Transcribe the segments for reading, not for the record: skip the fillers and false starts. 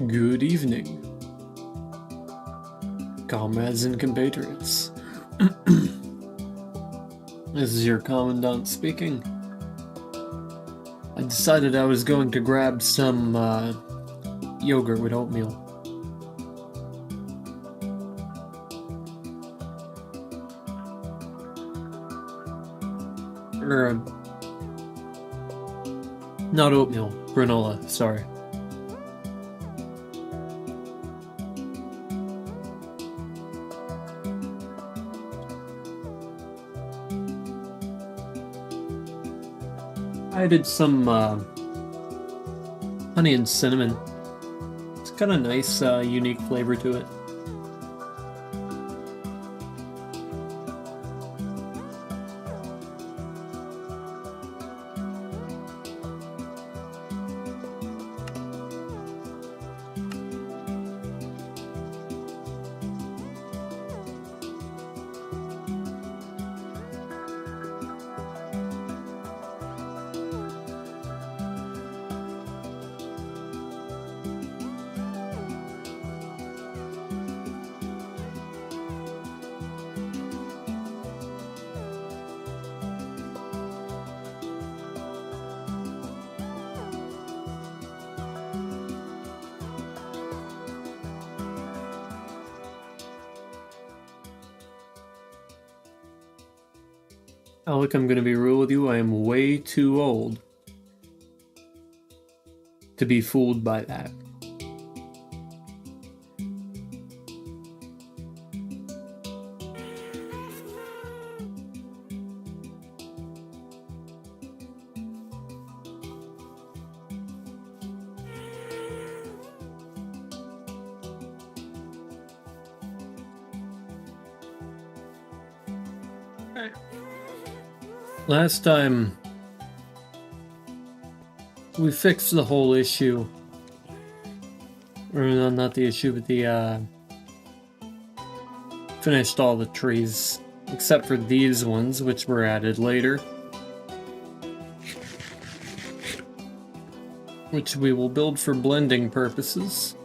Good evening, comrades and compatriots. This is your commandant speaking. I decided I was going to grab some yogurt with oatmeal. Or, not oatmeal, granola, sorry. I added some honey and cinnamon. It's got a nice, unique flavor to it. Alec, I'm gonna be real with you. I am way too old to be fooled by that. Last time, we fixed the whole issue. Or no, not the issue, but the, finished all the trees. Except for these ones, which were added later. Which we will build for blending purposes.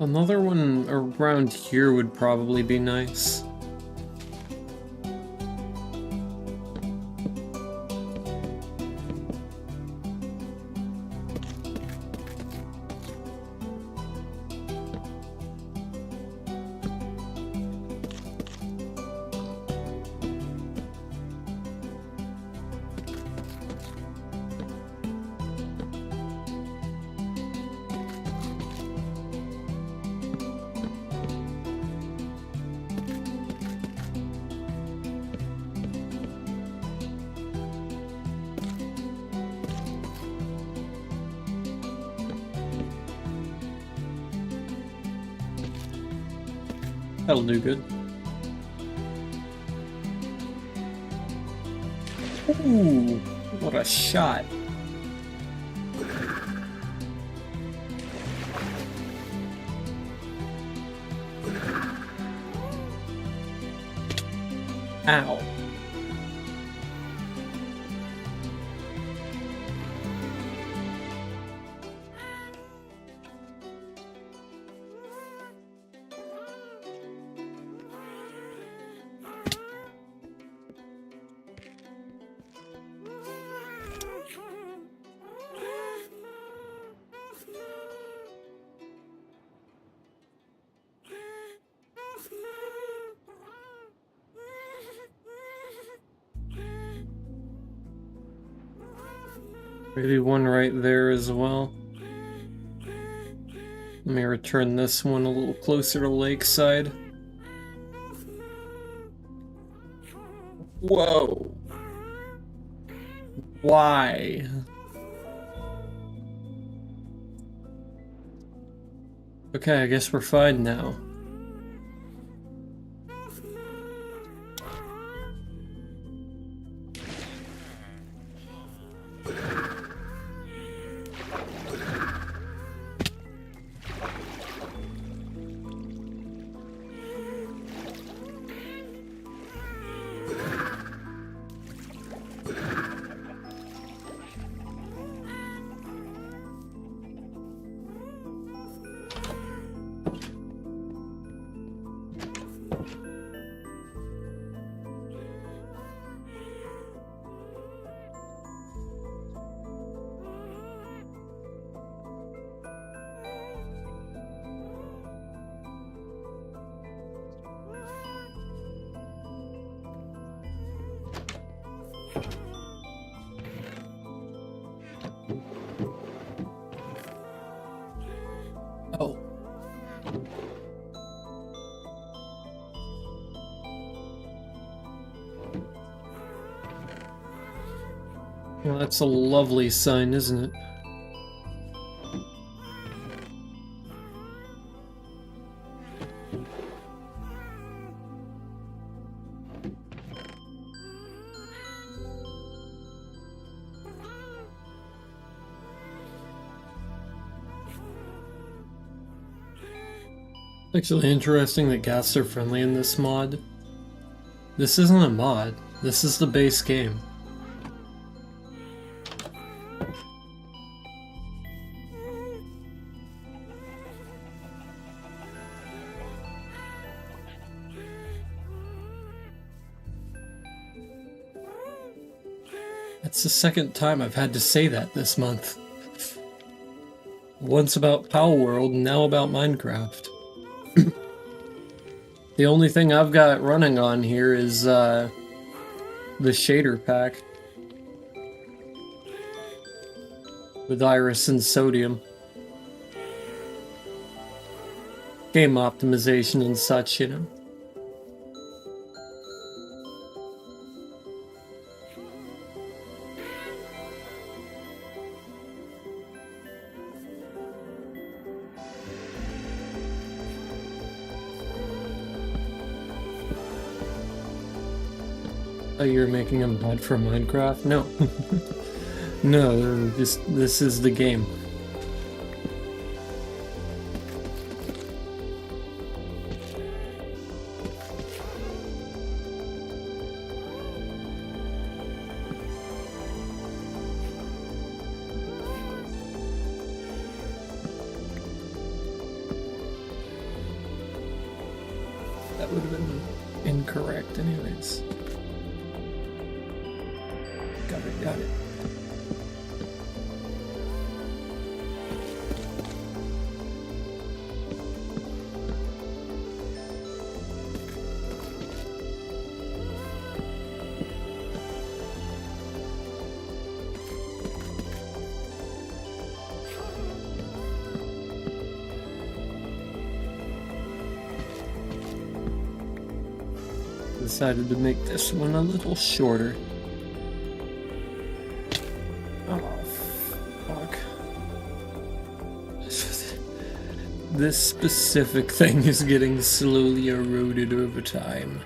Another one around here would probably be nice. That'll do good. Ooh, what a shot. Ow. Maybe one right there as well. Let me return this one a little closer to Lakeside. Whoa. Why? Okay, I guess we're fine now. Oh. Well, that's a lovely sign, isn't it? Actually interesting that ghasts are friendly in this mod. This isn't a mod, this is the base game. That's the second time I've had to say that this month. Once about Pow World, now about Minecraft. The only thing I've got running on here is the shader pack with Iris and Sodium. Game optimization and such, you know. Oh, you're making a mod for Minecraft? No. No, this is the game. That would have been incorrect anyways. Got it. Decided to make this one a little shorter. This specific thing is getting slowly eroded over time.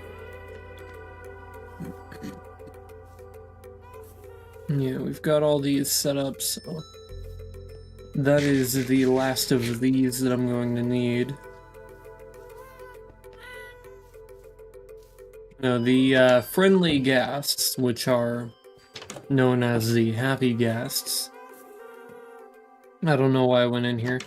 Yeah, we've got all these set up, so that is the last of these that I'm going to need. Now, the friendly ghasts, which are known as the happy ghasts. I don't know why I went in here.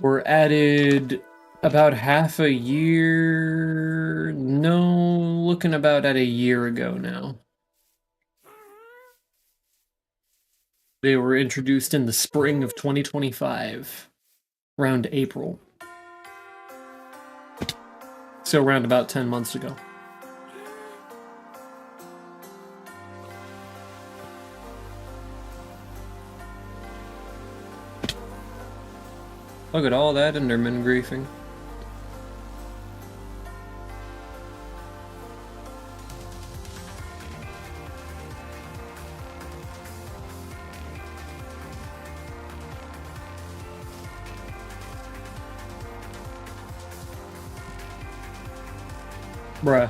Were added about half a year... No, looking about at a year ago now. They were introduced in the spring of 2025, around April. So around about 10 months ago. Look at all that Enderman griefing. Bruh.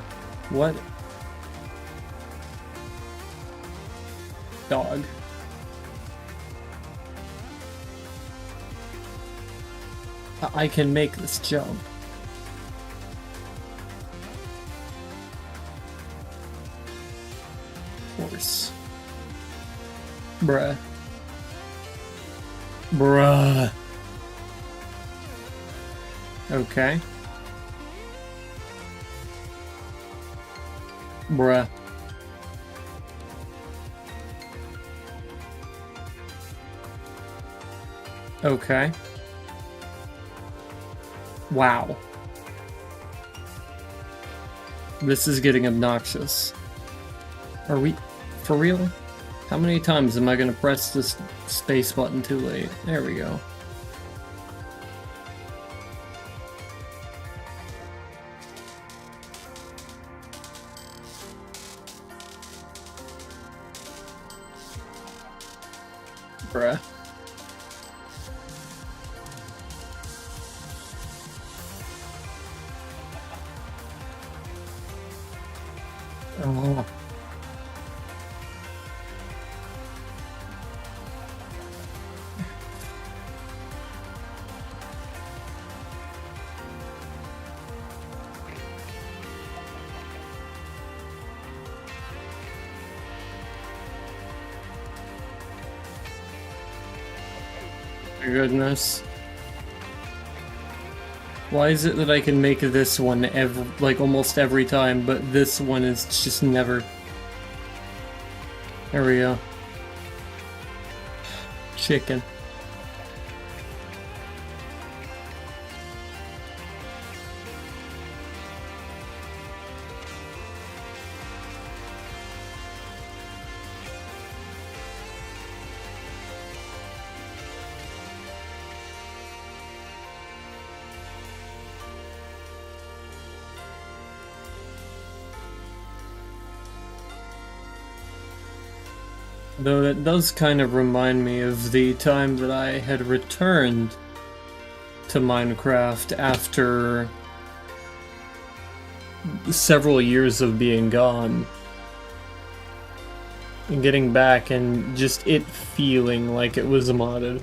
What? Dog. I can make this jump. Horse. Bruh. Bruh. Okay. Bruh. Okay. Wow. This is getting obnoxious. Are we... for real? How many times am I gonna press this space button too late? There we go. Bruh. Oh. Goodness. Why is it that I can make this one like almost every time, but this one is just never? There we go. Chicken. Though that does kind of remind me of the time that I had returned to Minecraft after several years of being gone. And getting back and just it feeling like it was modded.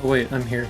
Oh wait, I'm here.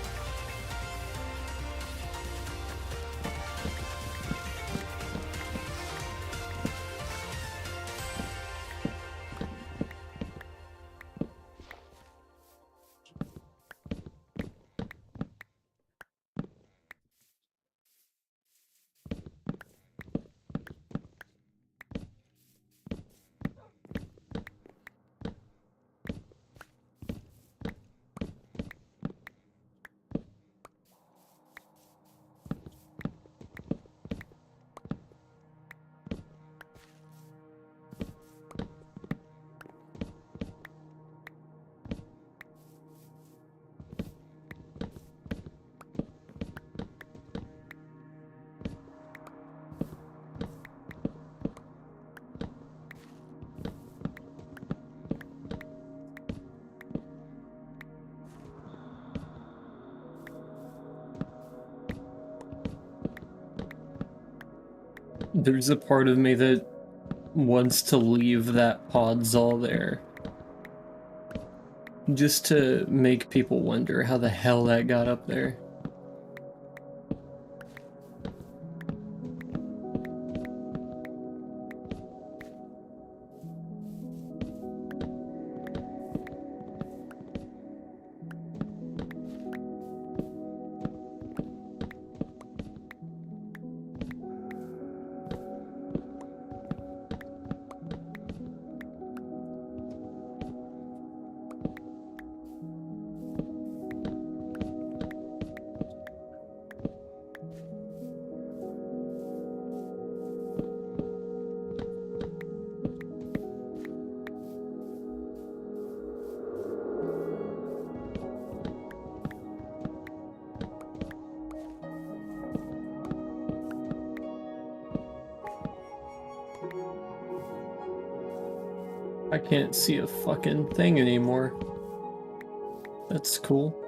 There's a part of me that wants to leave that podzol there. Just to make people wonder how the hell that got up there. I can't see a fucking thing anymore. That's cool.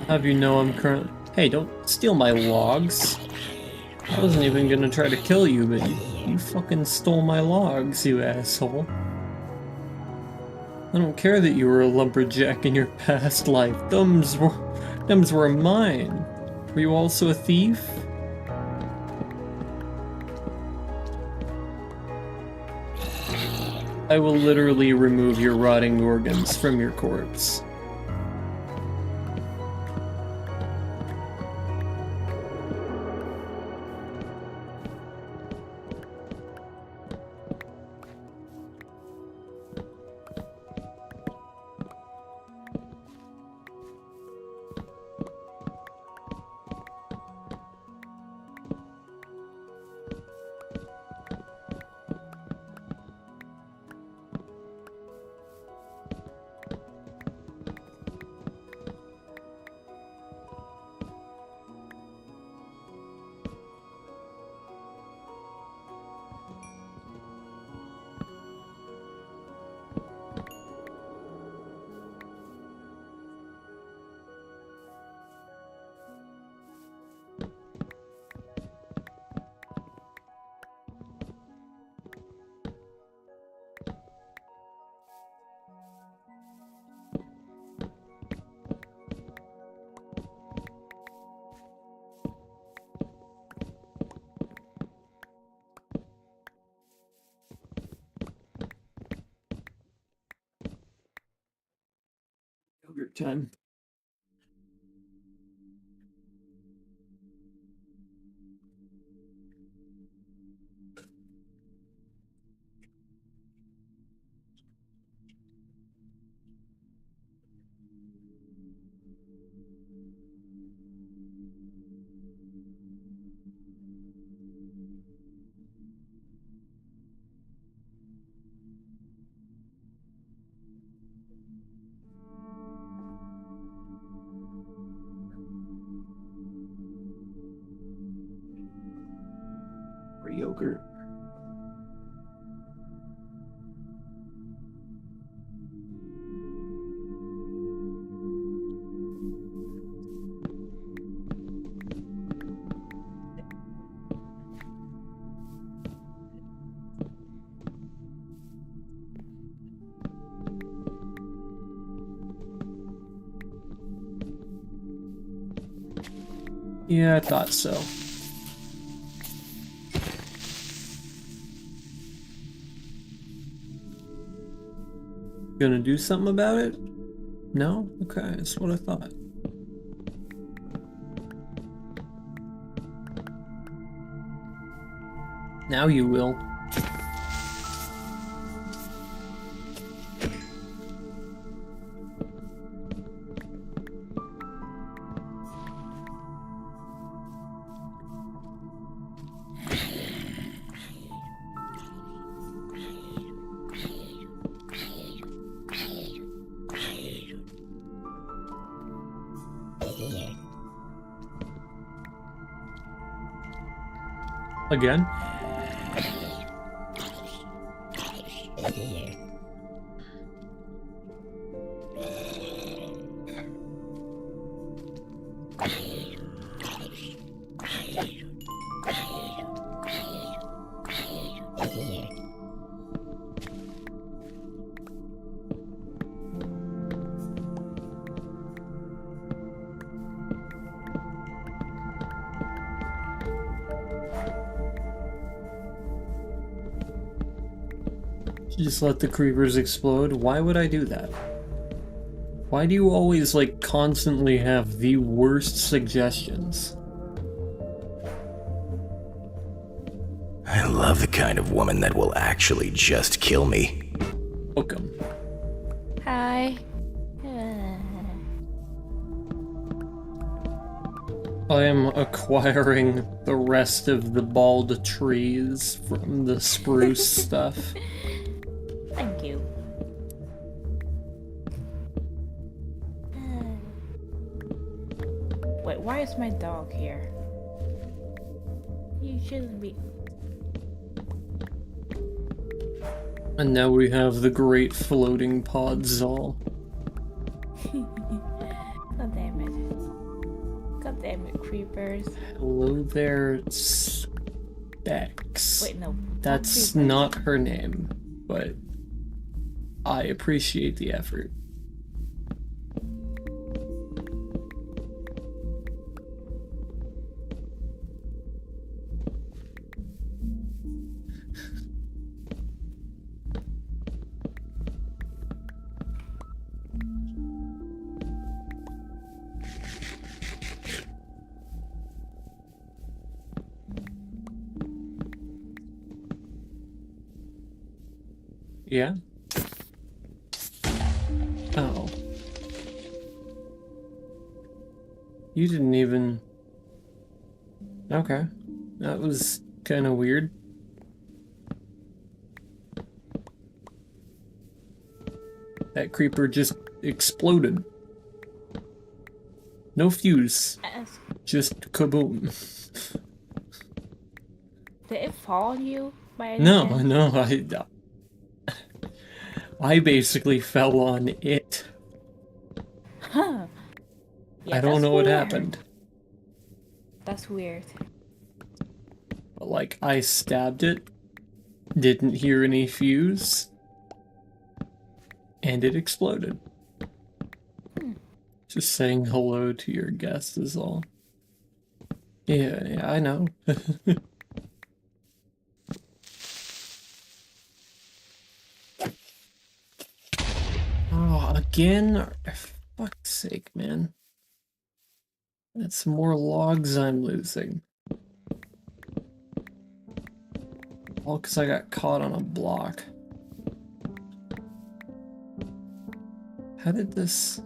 Have you know I'm current? Hey, don't steal my logs. I wasn't even gonna try to kill you, but you fucking stole my logs, you asshole. I don't care that you were a lumberjack in your past life. Thumbs were mine. Were you also a thief? I will literally remove your rotting organs from your corpse. Yogurt time. Or yogurt. Yeah, I thought so. Gonna do something about it? No? Okay, that's what I thought. Now you will. Again? Just let the creepers explode? Why would I do that? Why do you always, like, constantly have the worst suggestions? I love the kind of woman that will actually just kill me. Welcome. Hi. I am acquiring the rest of the bald trees from the spruce stuff. Thank you. Wait, why is my dog here? You shouldn't be. And now we have the great floating Podzol. God damn it. God damn it, creepers. Hello there, Specs. Wait, no. That's creepers. not her name, but I appreciate the effort. Yeah? Oh. You didn't even... Okay. That was kind of weird. That creeper just exploded. No fuse. Just kaboom. Did it fall on you by any No, chance? no, I basically fell on it. Huh. Yeah, I don't know what weird. happened. That's weird. But, like, I stabbed it, didn't hear any fuse, and it exploded. Just saying hello to your guest is all. Yeah, I know. Oh, again? For fuck's sake, man. That's more logs I'm losing. All because I got caught on a block. How did this...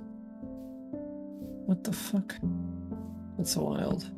What the fuck? That's wild.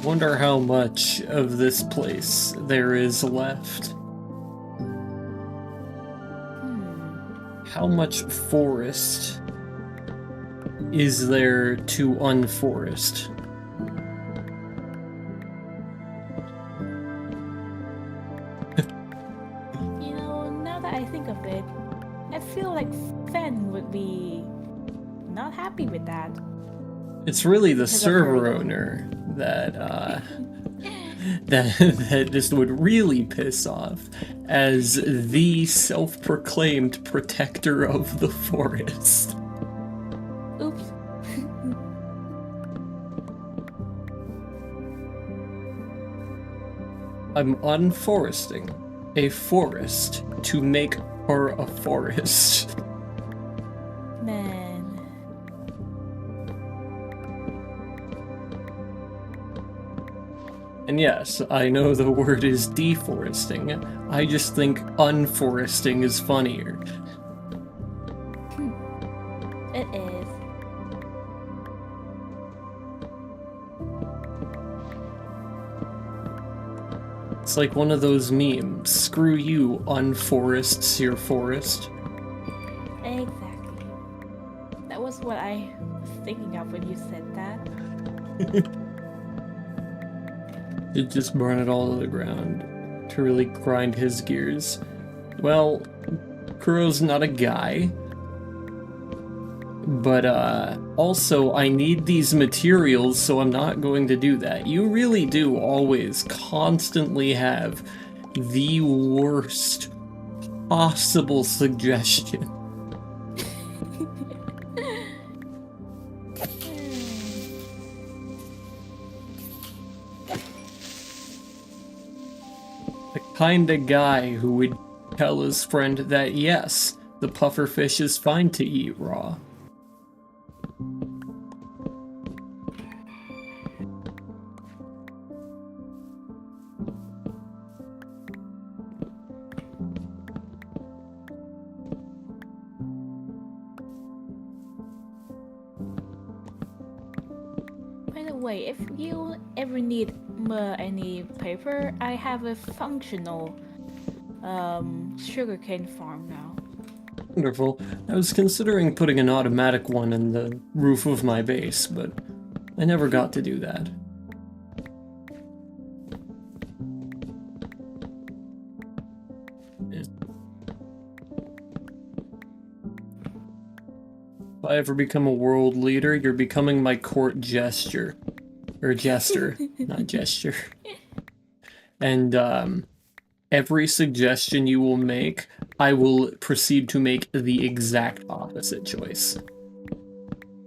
Wonder how much of this place there is left. How much forest is there to unforest? that I think of it, I feel like Fen would be not happy with that. It's really the Because of server her- owner that that just would really piss off, as the self-proclaimed protector of the forest. Oops. I'm unforesting a forest to make her a forest. Man. And yes, I know the word is deforesting. I just think unforesting is funnier. It is. It's like one of those memes. Screw you, unforests your forest. Exactly. That was what I was thinking of when you said that. It just burn it all to the ground to really grind his gears. Well, Kuro's not a guy. But also I need these materials, so I'm not going to do that. You really do always constantly have the worst possible suggestion. The kind of guy who would tell his friend that yes, the pufferfish is fine to eat raw. By the way, if you ever need any paper, I have a functional sugarcane farm now. Wonderful. I was considering putting an automatic one in the roof of my base, but I never got to do that. If I ever become a world leader, you're becoming my court gesture. Or jester, not gesture. And, every suggestion you will make, I will proceed to make the exact opposite choice.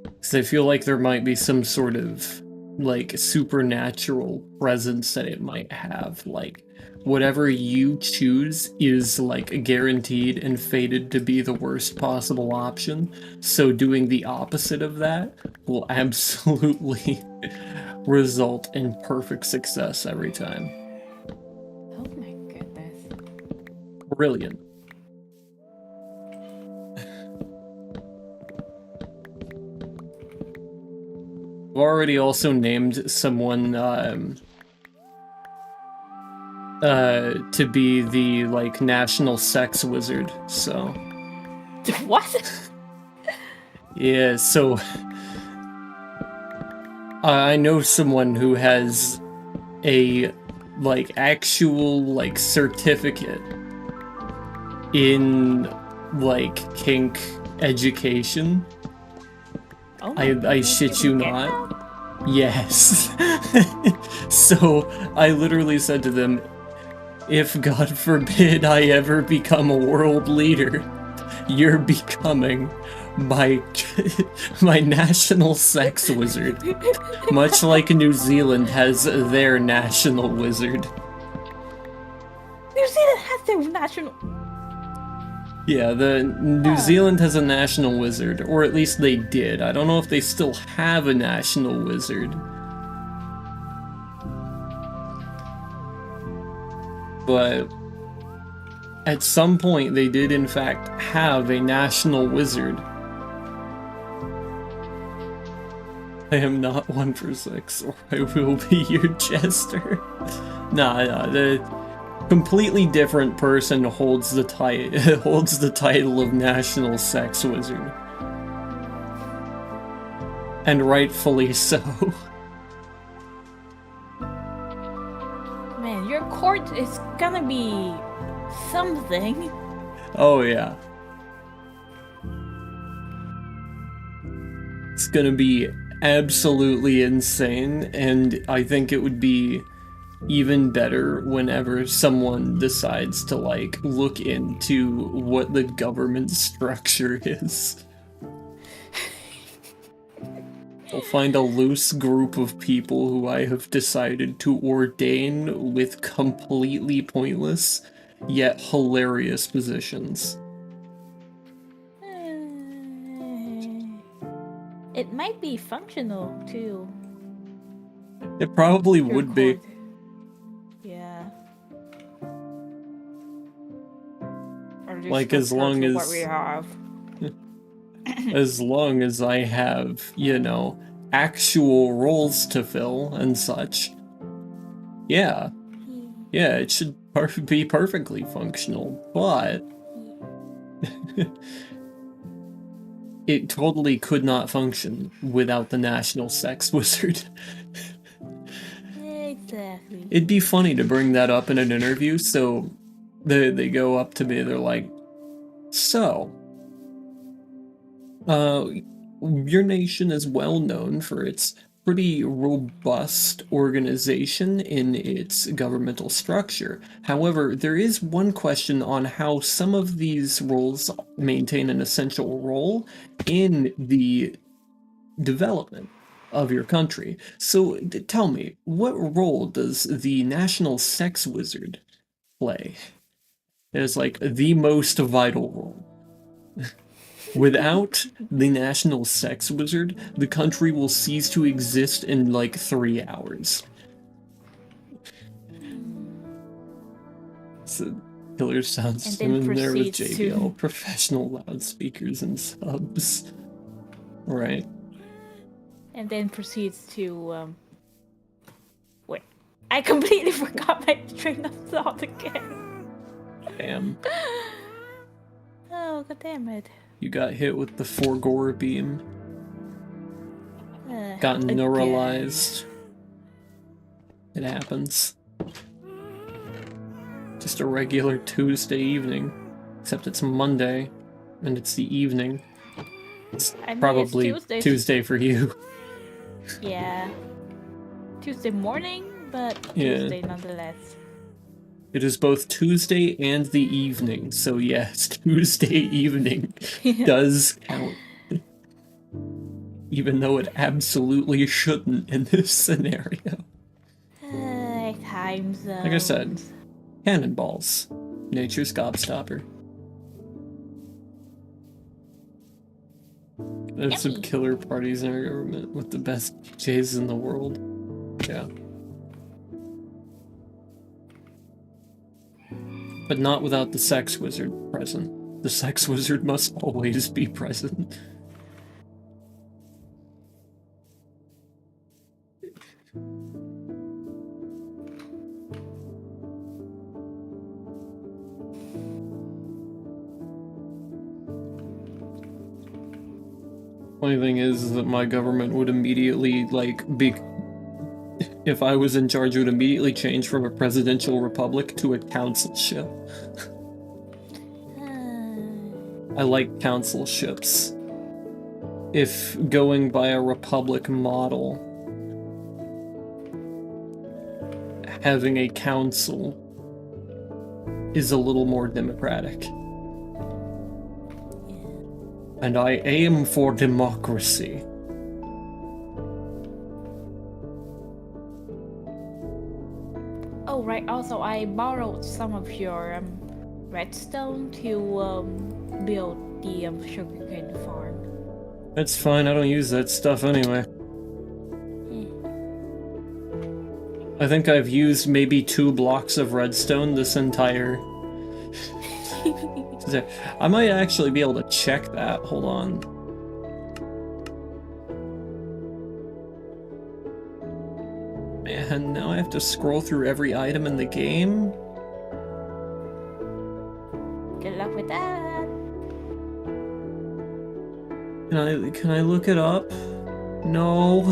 Because I feel like there might be some sort of, like, supernatural presence that it might have. Like, whatever you choose is, like, guaranteed and fated to be the worst possible option. So doing the opposite of that will absolutely result in perfect success every time. Oh my goodness. Brilliant. I've already also named someone to be the like national sex wizard, so What? yeah, so I know someone who has a like actual like certificate in like kink education. Oh my I goodness, shit you you can get not. that? Yes. So I literally said to them, if God forbid I ever become a world leader, you're becoming my my national sex wizard. Much like New Zealand has their national wizard. New Zealand has their national. Yeah, the New Zealand has a national wizard, or at least they did. I don't know if they still have a national wizard. But at some point they did in fact have a national wizard. I am not 1-for-6, or I will be your jester. Nah, the completely different person holds the title of National Sex Wizard. And rightfully so. Man, your court is gonna be something. Oh yeah. It's gonna be absolutely insane, and I think it would be even better whenever someone decides to like look into what the government structure is. I'll find a loose group of people who I have decided to ordain with completely pointless yet hilarious positions. It might be functional too. It probably Your would be. court. Yeah. Or just Like, as long to what we as have. as long as I have, you know, actual roles to fill and such. Yeah. Yeah, it should be perfectly functional, but it totally could not function without the National Sex Wizard. Exactly. It'd be funny to bring that up in an interview, so they go up to me, they're like, so, your nation is well known for its pretty robust organization in its governmental structure. However, there is one question on how some of these roles maintain an essential role in the development of your country. So tell me, what role does the National Sex Wizard play? It is like the most vital role. Without the National Sex Wizard, the country will cease to exist in like 3 hours. So, Killer sounds And then in there with proceeds JBL, to- professional loudspeakers and subs. Right. And then proceeds to wait. I completely forgot my train of thought again. Damn. Oh, god damn it. You got hit with the Forgore beam. Got Again. neuralized. It happens. Just a regular Tuesday evening. Except it's Monday, and it's the evening. It's I mean, probably it's Tuesday for you. Yeah. Tuesday morning, but Yeah. Tuesday nonetheless. It is both Tuesday and the evening, so yes, Tuesday evening does count. Even though it absolutely shouldn't in this scenario. Time zones. Like I said, cannonballs. Nature's gobstopper. There's some Yummy. killer parties in our government with the best DJs in the world. Yeah. But not without the sex wizard present. The sex wizard must always be present. Funny thing is that my government would immediately, like, be... If I was in charge, it would immediately change from a presidential republic to a councilship. I like councilships. If going by a republic model, having a council is a little more democratic. And I aim for democracy. Oh, right. Also, I borrowed some of your redstone to build the sugarcane farm. That's fine, I don't use that stuff anyway. I think I've used maybe 2 blocks of redstone this entire... I might actually be able to check that, hold on. Man, now I have to scroll through every item in the game? Good luck with that. Can I look it up? No.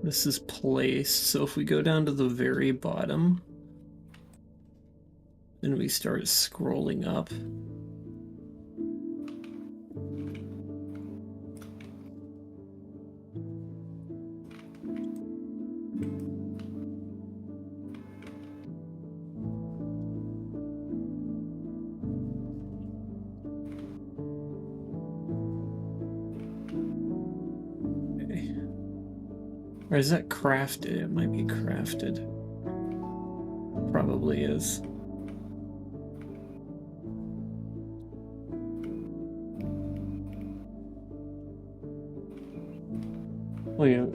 This is placed, so if we go down to the very bottom, then we start scrolling up. Or is that crafted? It might be crafted. Probably is. Well, yeah.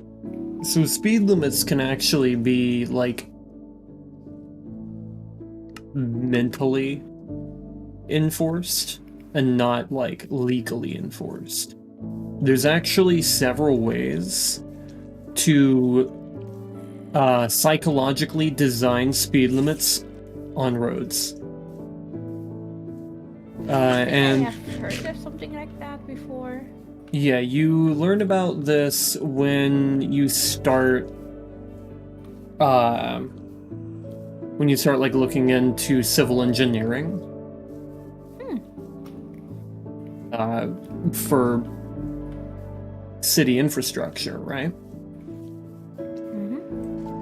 So speed limits can actually be, like, mentally enforced and not, like, legally enforced. There's actually several ways to psychologically design speed limits on roads. And I have heard of something like that before. yeah, you learn about this when you start like looking into civil engineering. For city infrastructure, right?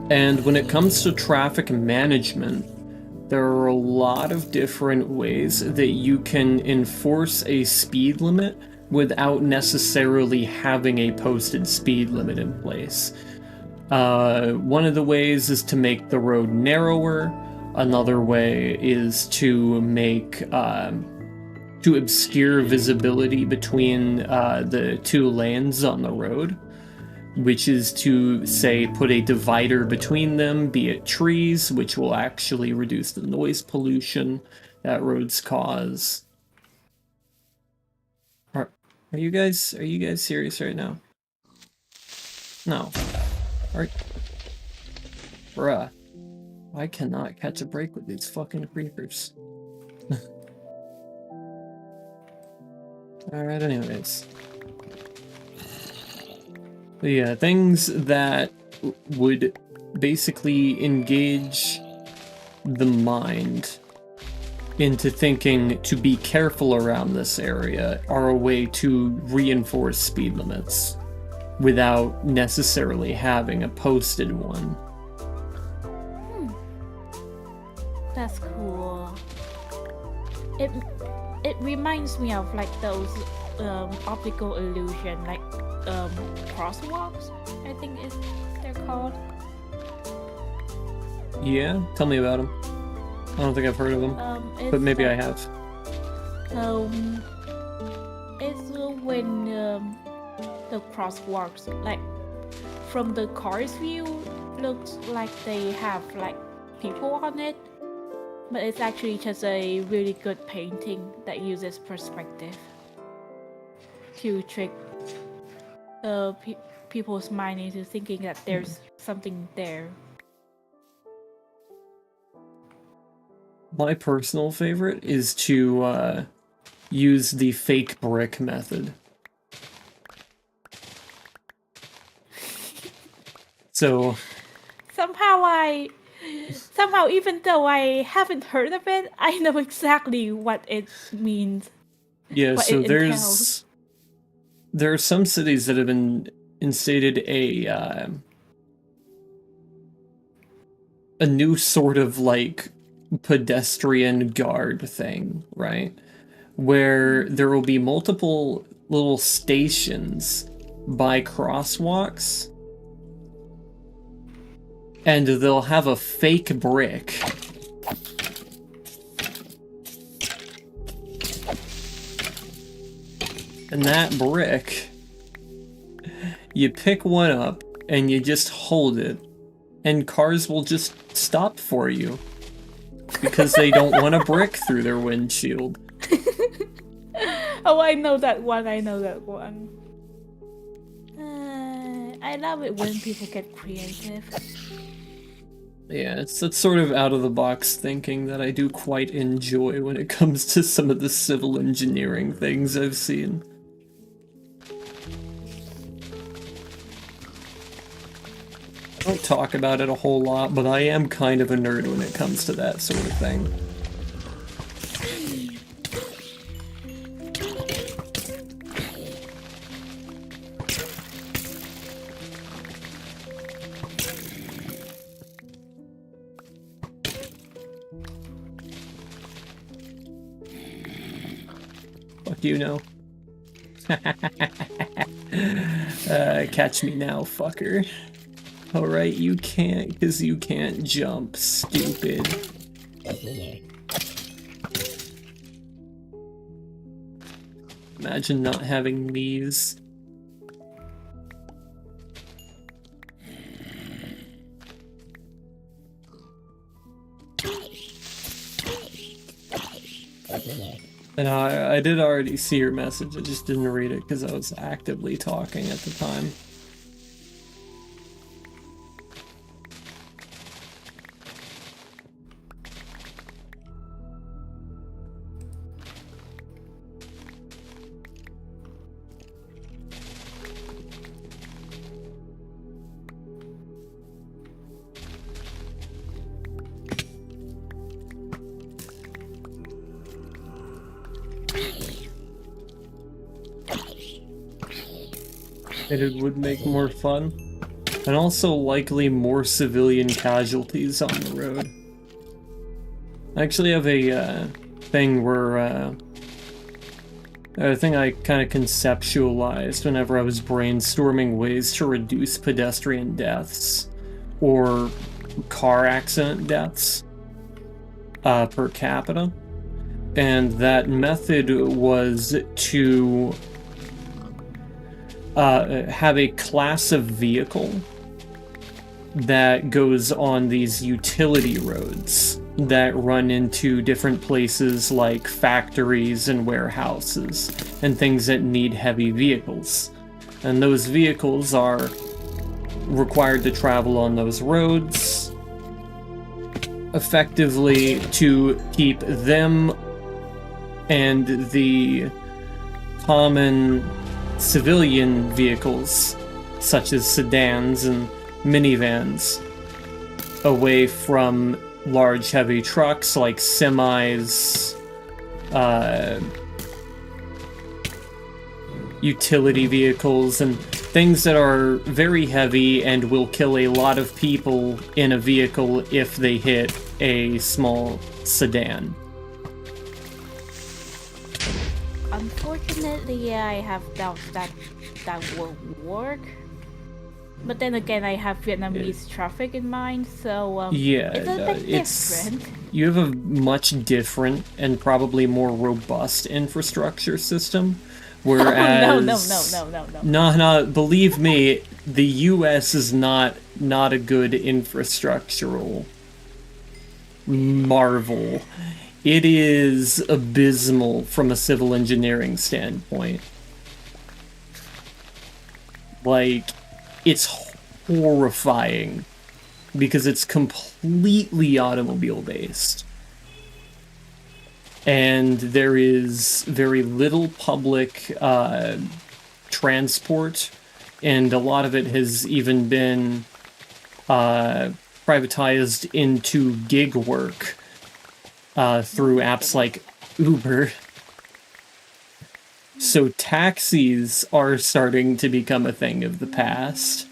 And when it comes to traffic management, there are a lot of different ways that you can enforce a speed limit without necessarily having a posted speed limit in place. One of the ways is to make the road narrower. Another way is to make to obscure visibility between the two lanes on the road, which is to, say, put a divider between them, be it trees, which will actually reduce the noise pollution that roads cause. Are you guys serious right now? No. Bruh. I cannot catch a break with these fucking creepers. Alright, anyways. But yeah, things that would basically engage the mind into thinking to be careful around this area are a way to reinforce speed limits without necessarily having a posted one. That's cool. It reminds me of like those optical illusion, like crosswalks, I think they're called. Yeah, tell me about them. I don't think I've heard of them, but maybe I have. It's when the crosswalks, like from the car's view, looks like they have like people on it, but it's actually just a really good painting that uses perspective to trick people's mind into thinking that there's something there. My personal favorite is to use the fake brick method. So somehow, even though I haven't heard of it, I know exactly what it means. Yeah, so there are some cities that have been instated a new sort of like pedestrian guard thing, right? Where there will be multiple little stations by crosswalks, and they'll have a fake brick. And that brick, you pick one up and you just hold it, and cars will just stop for you because they don't want a brick through their windshield. Oh, I know that one. I love it when people get creative. Yeah, it's that sort of out-of-the-box thinking that I do quite enjoy when it comes to some of the civil engineering things I've seen. I don't talk about it a whole lot, but I am kind of a nerd when it comes to that sort of thing. Fuck you know. Catch me now, fucker. Alright, you can't, because you can't jump, stupid. Imagine not having these. And I did already see your message, I just didn't read it because I was actively talking at the time. It would make more fun, and also likely more civilian casualties on the road. I actually have a thing where a thing I kind of conceptualized whenever I was brainstorming ways to reduce pedestrian deaths or car accident deaths per capita, and that method was to have a class of vehicle that goes on these utility roads that run into different places like factories and warehouses and things that need heavy vehicles. And those vehicles are required to travel on those roads effectively to keep them and the common civilian vehicles, such as sedans and minivans, away from large heavy trucks like semis, utility vehicles, and things that are very heavy and will kill a lot of people in a vehicle if they hit a small sedan. Unfortunately, I have doubts that will work. But then again, I have Vietnamese traffic in mind, so yeah, it's a bit different. You have a much different and probably more robust infrastructure system. Whereas no, believe me, the U.S. is not a good infrastructural marvel. It is abysmal from a civil engineering standpoint. Like, it's horrifying because it's completely automobile based. And there is very little public transport, and a lot of it has even been privatized into gig work through apps like Uber. So taxis are starting to become a thing of the past.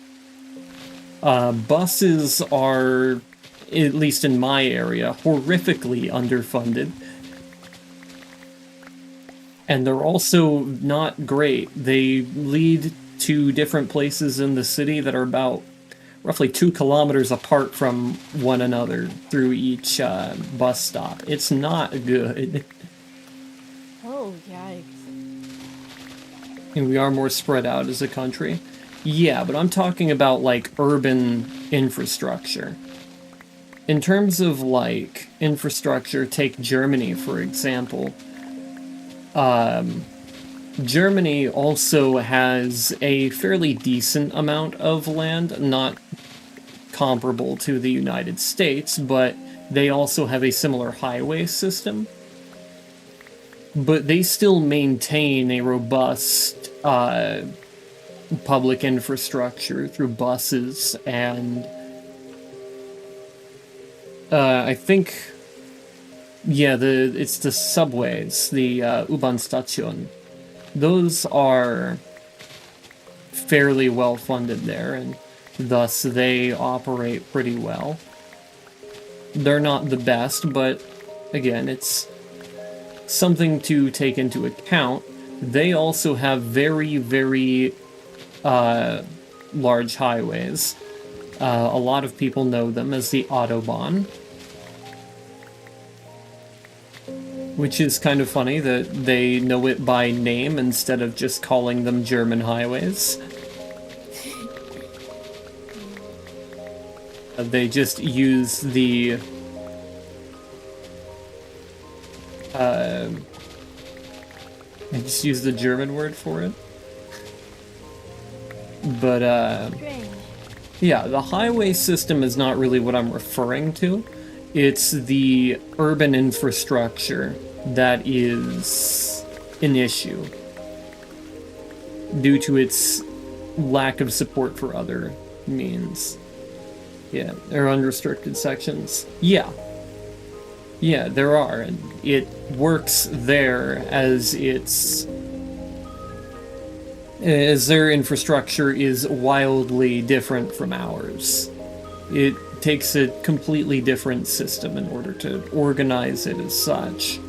Buses are, at least in my area, horrifically underfunded. And they're also not great. They lead to different places in the city that are about roughly 2 kilometers apart from one another through each bus stop. It's not good. Oh, yikes. And we are more spread out as a country. Yeah, but I'm talking about, like, urban infrastructure. In terms of, like, infrastructure, take Germany, for example. Germany also has a fairly decent amount of land, not comparable to the United States, but they also have a similar highway system. But they still maintain a robust public infrastructure through buses and I think, yeah, it's the subways, the U-Bahn station. Those are fairly well funded there, and thus they operate pretty well. They're not the best, but again, it's something to take into account. They also have very, very large highways. A lot of people know them as the Autobahn, which is kind of funny that they know it by name instead of just calling them German highways. They just use the they just use the German word for it. But yeah, the highway system is not really what I'm referring to. It's the urban infrastructure that is an issue due to its lack of support for other means. Yeah, there are unrestricted sections. Yeah, there are, and it works there as their infrastructure is wildly different from ours. It takes a completely different system in order to organize it as such.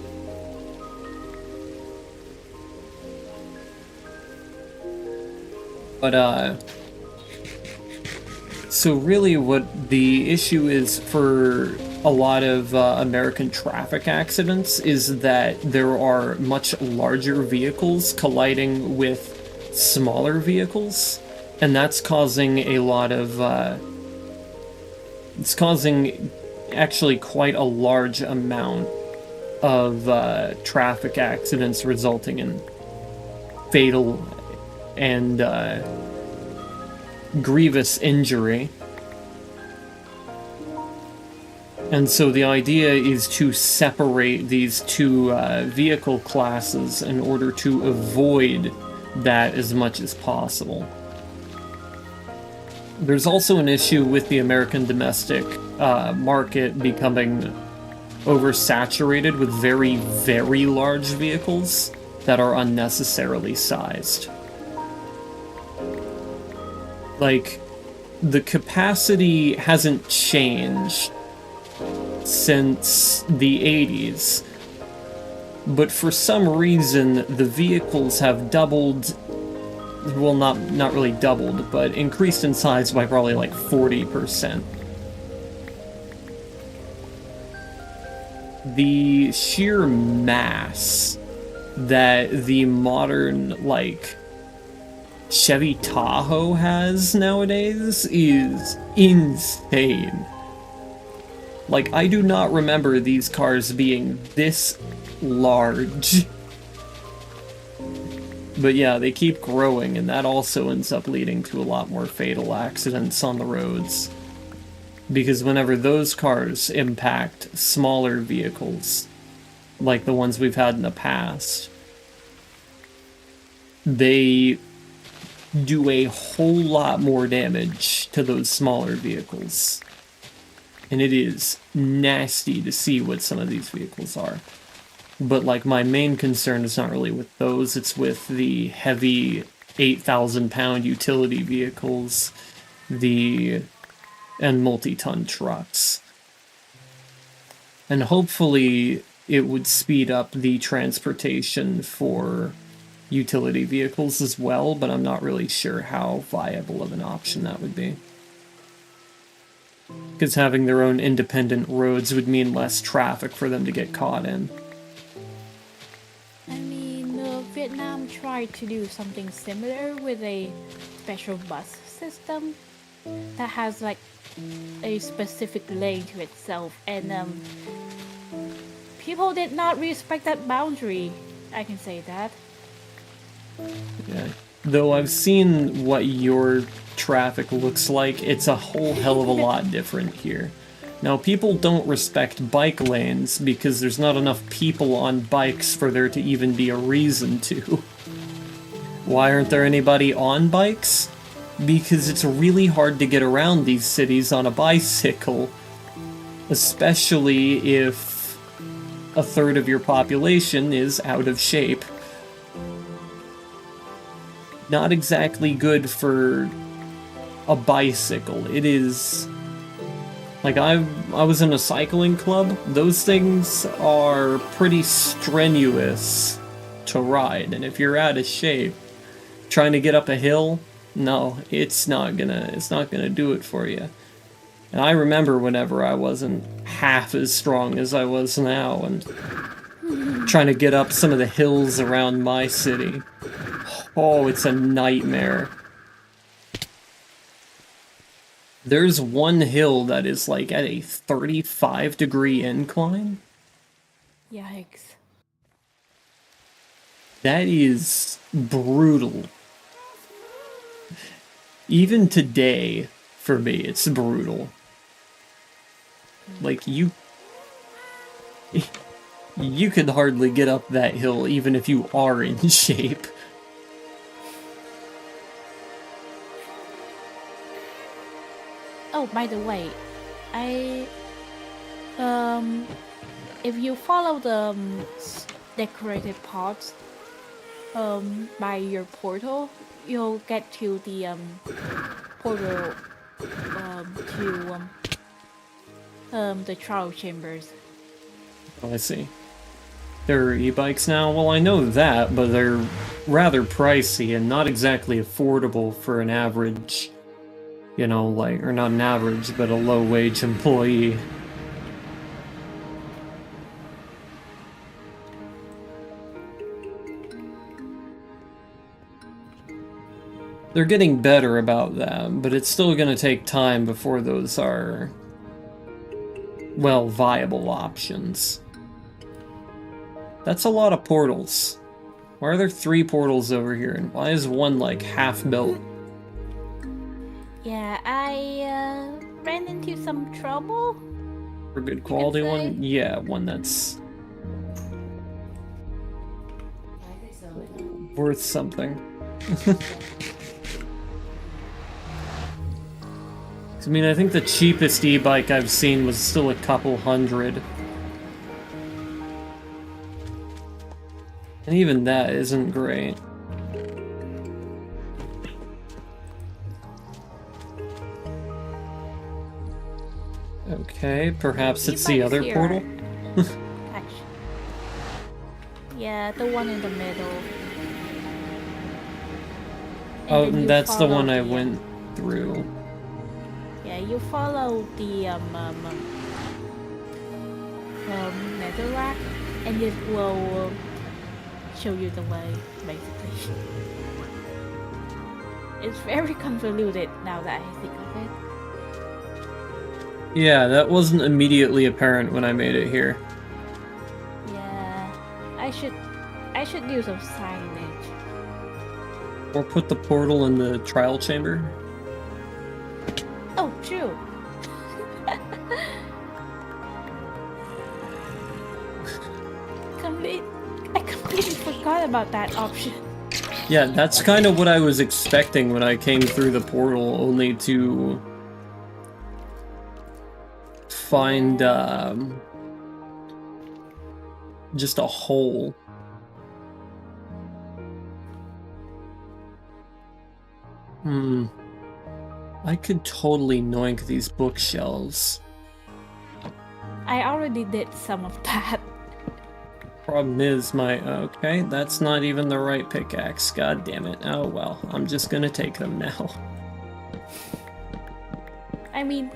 But, so really what the issue is for a lot of American traffic accidents is that there are much larger vehicles colliding with smaller vehicles, and that's causing a lot of, it's causing actually quite a large amount of traffic accidents resulting in fatal and grievous injury. And so the idea is to separate these two vehicle classes in order to avoid that as much as possible. There's also an issue with the American domestic market becoming oversaturated with very, very large vehicles that are unnecessarily sized. Like, the capacity hasn't changed since the 80s, but for some reason the vehicles have doubled, well, not really doubled, but increased in size by probably like 40%. The sheer mass that the modern, like, Chevy Tahoe has nowadays is insane. Like, I do not remember these cars being this large. But yeah, they keep growing, and that also ends up leading to a lot more fatal accidents on the roads. Because whenever those cars impact smaller vehicles, like the ones we've had in the past, they do a whole lot more damage to those smaller vehicles. And it is nasty to see what some of these vehicles are. But, like, my main concern is not really with those, it's with the heavy 8,000-pound utility vehicles, and multi-ton trucks. And hopefully it would speed up the transportation for utility vehicles as well, but I'm not really sure how viable of an option that would be. Because having their own independent roads would mean less traffic for them to get caught in. I mean, Vietnam tried to do something similar with a special bus system that has like a specific lane to itself, and people did not respect that boundary. I can say that. Yeah. Though I've seen what your traffic looks like, it's a whole hell of a lot different here. Now, people don't respect bike lanes because there's not enough people on bikes for there to even be a reason to. Why aren't there anybody on bikes? Because it's really hard to get around these cities on a bicycle. Especially if a third of your population is out of shape. Not exactly good for a bicycle. It is... Like, I was in a cycling club. Those things are pretty strenuous to ride, and if you're out of shape, trying to get up a hill, no, it's not gonna do it for you. And I remember whenever I wasn't half as strong as I was now, and trying to get up some of the hills around my city. Oh, it's a nightmare. There's one hill that is like at a 35-degree incline. Yikes. That is brutal. Even today, for me, it's brutal. Like, you could hardly get up that hill even if you are in shape. Oh, by the way, if you follow the decorated pots by your portal, you'll get to the portal to the trial chambers. Oh, I see. There are e-bikes now? Well, I know that, but they're rather pricey and not exactly affordable for an average, you know, like, or not an average, but a low-wage employee. They're getting better about that, but it's still gonna take time before those are, well, viable options. That's a lot of portals. Why are there 3 portals over here, and why is one, like, half built? Yeah, I ran into some trouble. For a good quality one? Yeah, one that's worth something. I mean, I think the cheapest e-bike I've seen was still a couple hundred. And even that isn't great. Okay, perhaps it's the other portal? Actually, yeah, the one in the middle. Oh, that's the one I went through. Yeah, you follow the netherrack, and it will show you the way, basically. It's very convoluted now that I think of it. Yeah, that wasn't immediately apparent when I made it here. Yeah, I should do some signage. Or put the portal in the trial chamber. Oh, true. I completely forgot about that option. Yeah, that's kind of what I was expecting when I came through the portal, only to find just a hole. I could totally noink these bookshelves. I already did some of that. Problem is okay, that's not even the right pickaxe, god damn it. Oh well, I'm just gonna take them now. I mean,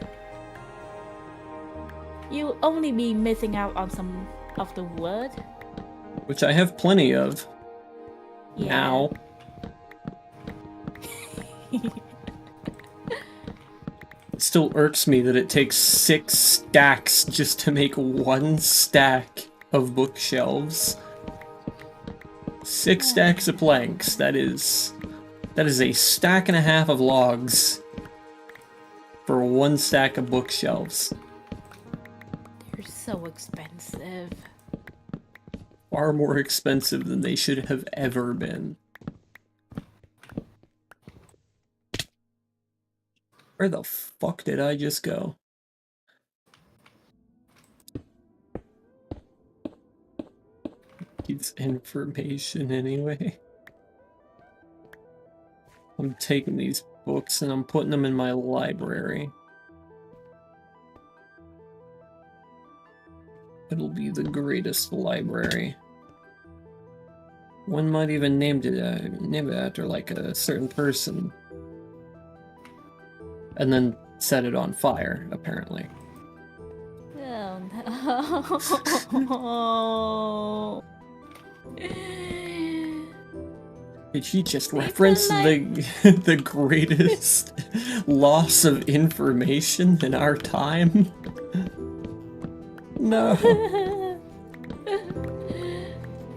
you'll only be missing out on some of the wood. Which I have plenty of. Yeah. Now. It still irks me that it takes 6 stacks just to make 1 stack of bookshelves. 6 stacks of planks. That is a stack and a half of logs for 1 stack of bookshelves. They're so expensive. Far more expensive than they should have ever been. Where the fuck did I just go? needs information anyway? I'm taking these books and I'm putting them in my library. It'll be the greatest library. One might even name it after like a certain person. And then set it on fire, apparently. Oh no. Did she just People reference like- the greatest loss of information in our time? No.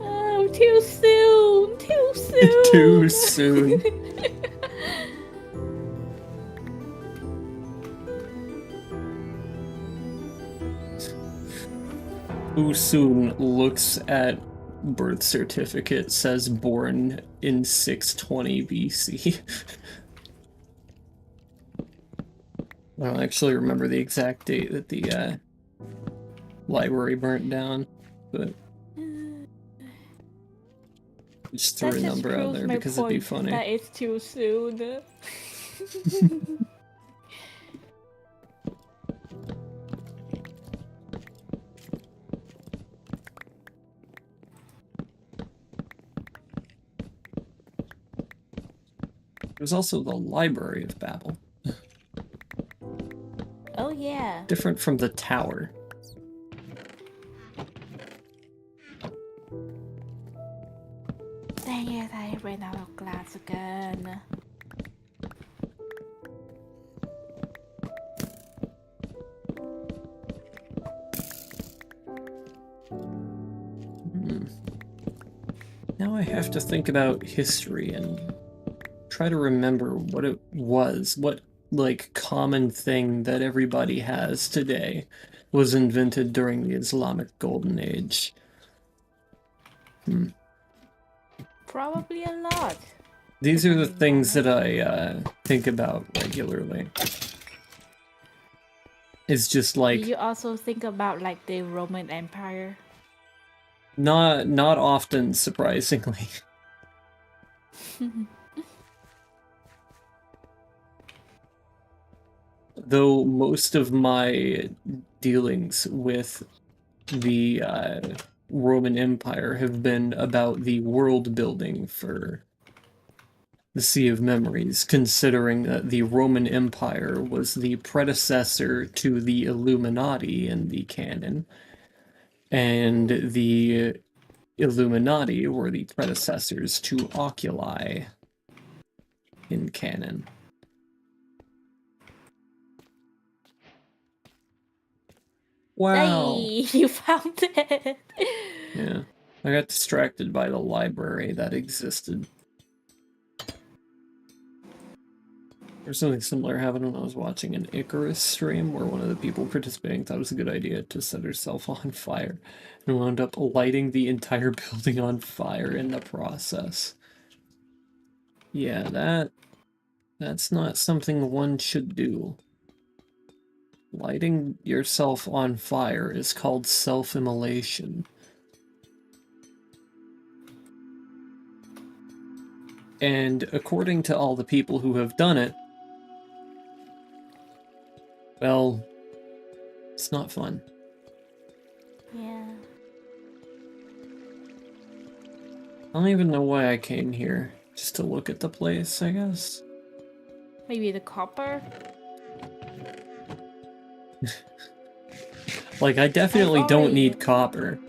Oh, too soon. Too soon. Too soon. Too soon looks at birth certificate, says born in 620 BC. I don't actually remember the exact date that the library burnt down, but just threw a number out there because it'd be funny. That it's too soon. There's also the Library of Babel. Oh yeah. Different from the tower. Dang it, I ran out of glass again. Now I have to think about history and try to remember what it was, what like common thing that everybody has today was invented during the Islamic Golden Age. Probably a lot. These are the things that I think about regularly. It's just Do like you also think about like the Roman Empire? not often, surprisingly. Though most of my dealings with the Roman Empire have been about the world building for the Sea of Memories, considering that the Roman Empire was the predecessor to the Illuminati in the canon, and the Illuminati were the predecessors to Oculi in canon. Wow. Hey, you found it. Yeah. I got distracted by the library that existed. There's something similar happened when I was watching an Icarus stream where one of the people participating thought it was a good idea to set herself on fire and wound up lighting the entire building on fire in the process. Yeah, that's not something one should do. Lighting yourself on fire is called self-immolation. And according to all the people who have done it, well, it's not fun. Yeah. I don't even know why I came here. Just to look at the place, I guess. Maybe the copper? Like, I definitely don't already- need copper.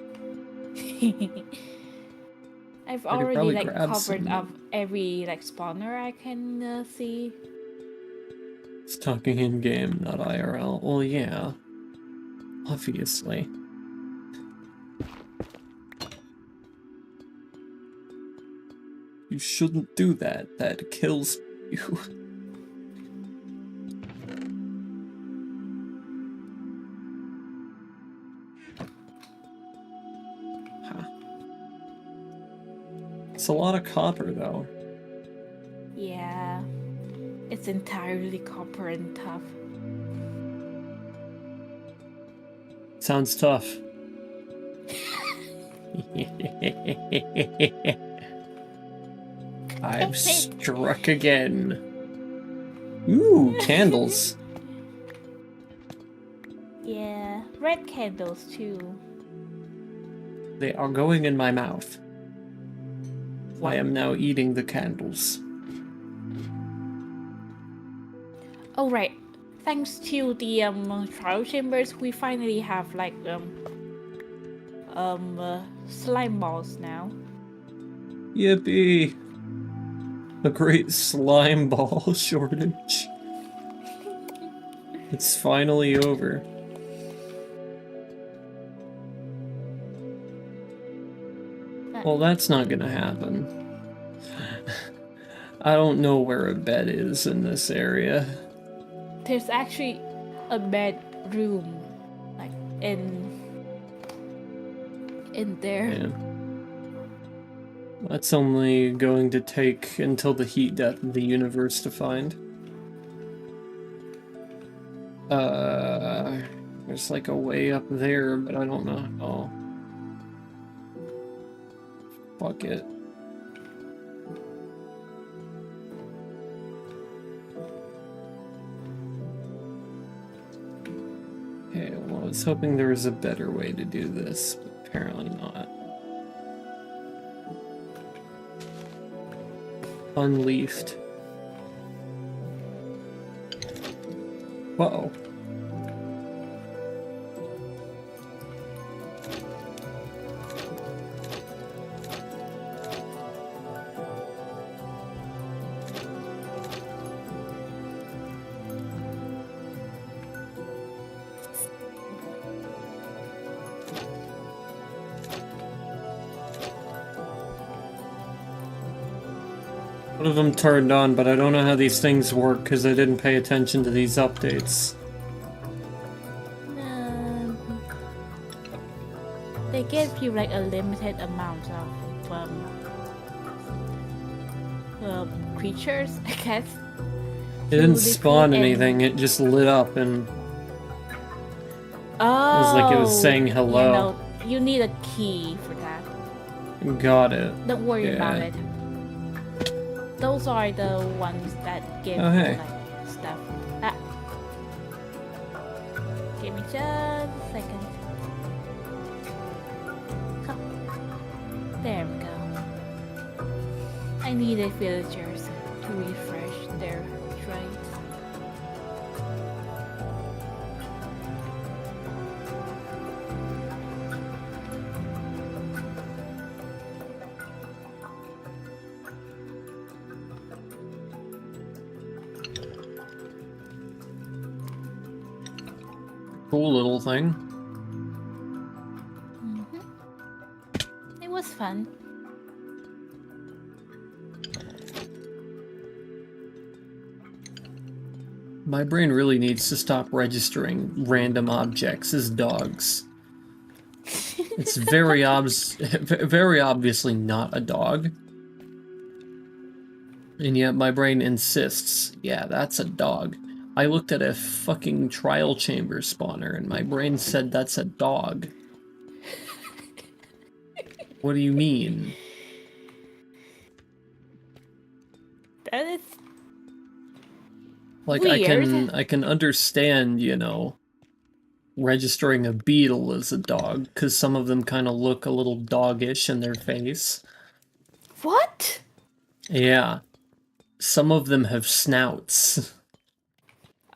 I've I could already probably like grab covered some. up every like spawner I can see. It's talking in-game, not IRL. Well, yeah. Obviously. You shouldn't do that. That kills you. Huh. It's a lot of copper, though. Yeah. It's entirely copper and tough. Sounds tough. I've struck again. Ooh, candles. Yeah, red candles too. They are going in my mouth. I am now eating the candles. Oh right, thanks to the trial chambers, we finally have like slime balls now. Yippee! A great slime ball shortage. It's finally over. Well, that's not gonna happen. I don't know where a bed is in this area. There's actually a bedroom, like in there. Yeah. That's only going to take until the heat death of the universe to find. There's like a way up there, but I don't know. Oh. Fuck it. Okay, well, I was hoping there was a better way to do this, but apparently not. Unleafed. Whoa. One of them turned on, but I don't know how these things work because I didn't pay attention to these updates. They gave you like a limited amount of creatures, I guess. It didn't spawn anything, it just lit up and oh, it was like it was saying hello. You know, you need a key for that. Got it. Don't worry about it. Those are the ones that give you hey. like stuff. Ah. Give me just a second. Come. There we go. I needed villagers to refresh their traits. Cool little thing. It was fun. My brain really needs to stop registering random objects as dogs. It's very obviously not a dog. And yet my brain insists, yeah, that's a dog. I looked at a fucking trial chamber spawner and my brain said that's a dog. What do you mean? That is like weird. I can understand, you know, registering a beetle as a dog, because some of them kind of look a little doggish in their face. What? Yeah. Some of them have snouts.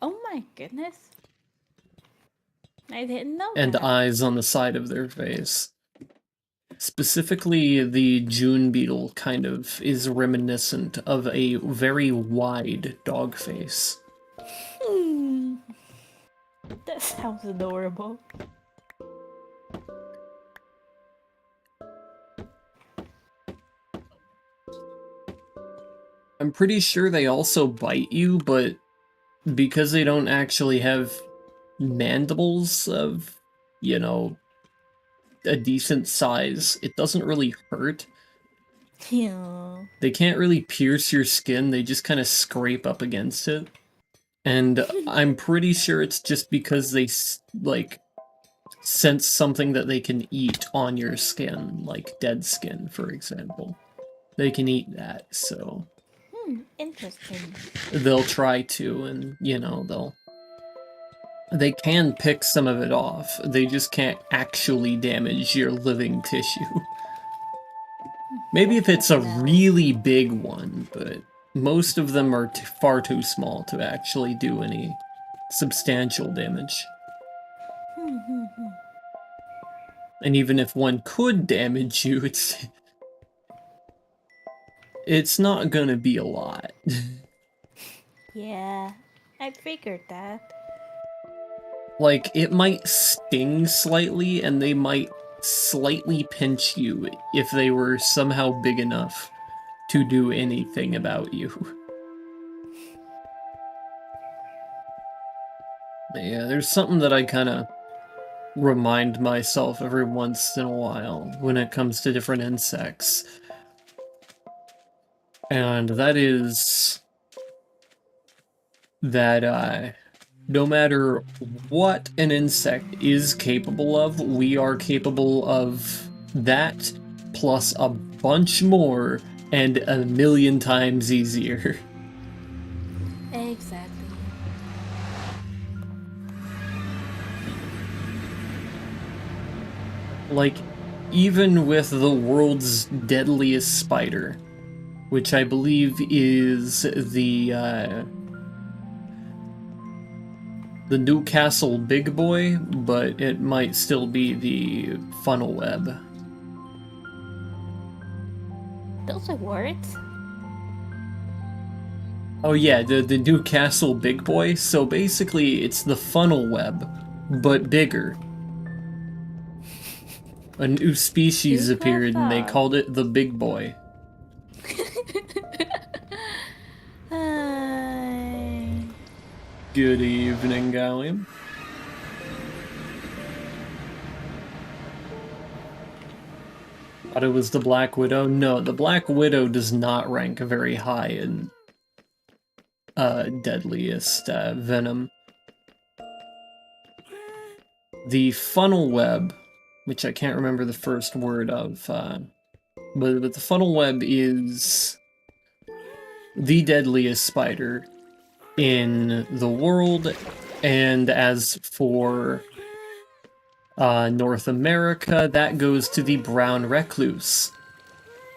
Oh my goodness. I didn't know And that. eyes on the side of their face. Specifically, the June beetle kind of is reminiscent of a very wide dog face. That sounds adorable. I'm pretty sure they also bite you, but because they don't actually have mandibles of, you know, a decent size, it doesn't really hurt. Yeah. They can't really pierce your skin, they just kind of scrape up against it. And I'm pretty sure it's just because they, like, sense something that they can eat on your skin, like dead skin, for example. They can eat that, so Interesting. they'll try to, and, you know, they can pick some of it off. They just can't actually damage your living tissue. Maybe if it's a really big one, but most of them are far too small to actually do any substantial damage. And even if one could damage you, it's not gonna be a lot. Yeah, I figured that. Like, it might sting slightly, and they might slightly pinch you if they were somehow big enough to do anything about you. But yeah, there's something that I kind of remind myself every once in a while when it comes to different insects. And that is that no matter what an insect is capable of, we are capable of that plus a bunch more and a million times easier. Exactly. Like, even with the world's deadliest spider, which I believe is the Newcastle Big Boy, but it might still be the funnel web. Those are words? Oh yeah, the Newcastle Big Boy. So basically, it's the funnel web, but bigger. A new species Who thought appeared, and they that? called it the Big Boy. Good evening, Gallium. Thought it was the Black Widow. No, the Black Widow does not rank very high in deadliest venom. The funnel web, which I can't remember the first word of, but the funnel web is the deadliest spider in the world, and as for North America, that goes to the brown recluse,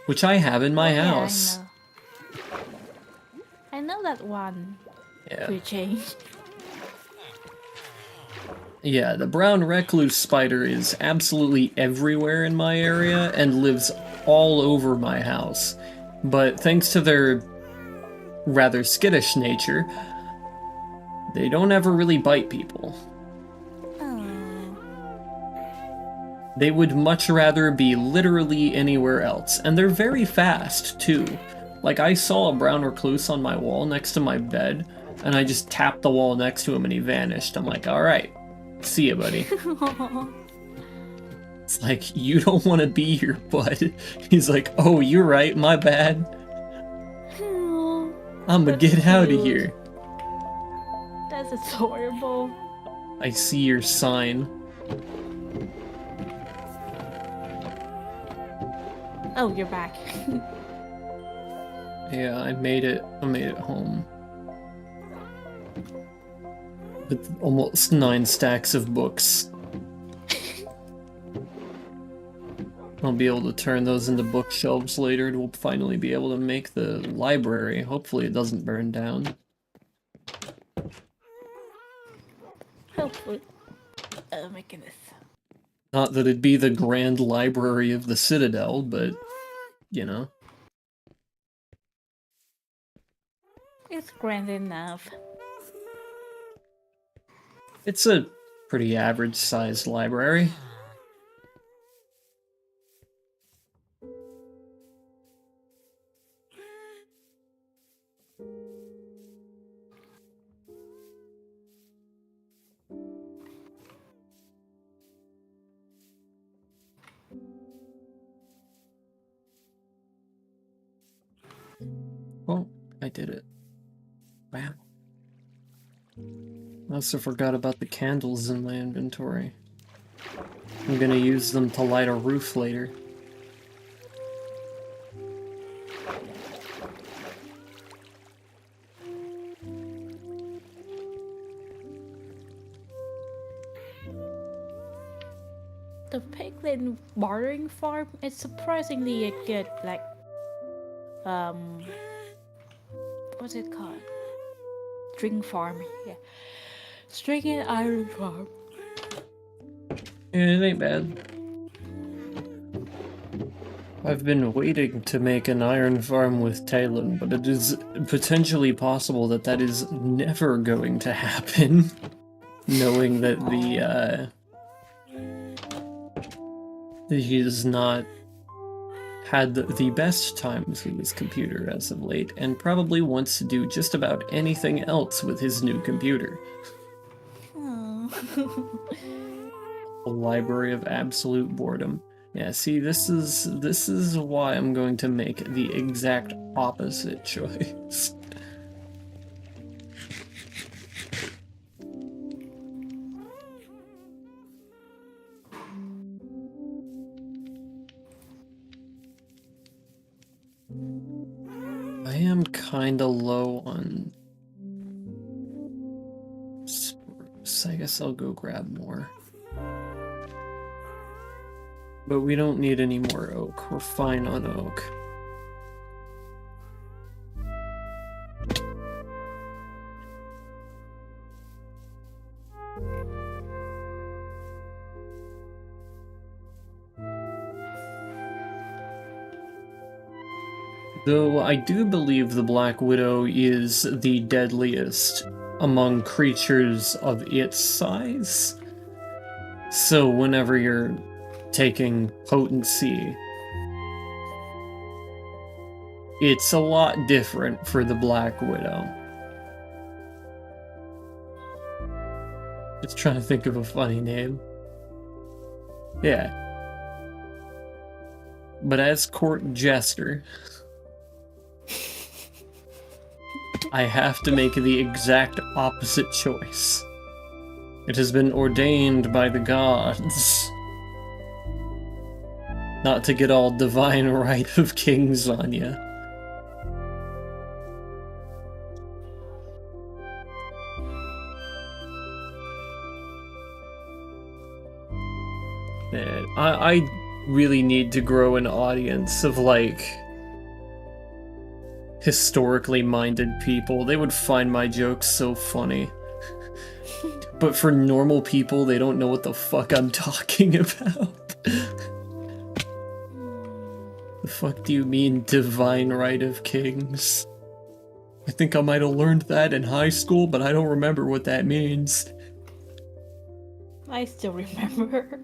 which I have in my house. Yeah, I know that one. Yeah. We change. Yeah, the brown recluse spider is absolutely everywhere in my area and lives all over my house. But thanks to their rather skittish nature, they don't ever really bite people. They would much rather be literally anywhere else, and they're very fast, too. Like, I saw a brown recluse on my wall next to my bed, and I just tapped the wall next to him and he vanished. I'm like, alright, see ya, buddy. It's like, you don't want to be here, bud. He's like, oh, you're right, my bad. I'm gonna get out of here. That's adorable. I see your sign. Oh, you're back. Yeah, I made it home. With almost 9 stacks of books. I'll be able to turn those into bookshelves later, and we'll finally be able to make the library. Hopefully it doesn't burn down. Hopefully. Oh my goodness. Not that it'd be the grand library of the Citadel, but, you know. It's grand enough. It's a pretty average-sized library. Well, I did it. Wow. I also forgot about the candles in my inventory. I'm gonna use them to light a roof later. The piglin bartering farm is surprisingly a good, like, what's it called? String farm, yeah. String and iron farm. Yeah, it ain't bad. I've been waiting to make an iron farm with Talon, but it is potentially possible that that is never going to happen. Knowing that he has not had the best times with his computer as of late, and probably wants to do just about anything else with his new computer. A library of absolute boredom. Yeah, see, this is why I'm going to make the exact opposite choice. I am kinda low on spruce. I guess I'll go grab more. But we don't need any more oak. We're fine on oak. Though I do believe the Black Widow is the deadliest among creatures of its size. So whenever you're taking potency, it's a lot different for the Black Widow. Just trying to think of a funny name. Yeah. But as court jester, I have to make the exact opposite choice. It has been ordained by the gods not to get all divine right of kings on you. Man, I really need to grow an audience of, like, historically minded people. They would find my jokes so funny. But for normal people, they don't know what the fuck I'm talking about. The fuck do you mean, divine right of kings? I think I might have learned that in high school, but I don't remember what that means. I still remember.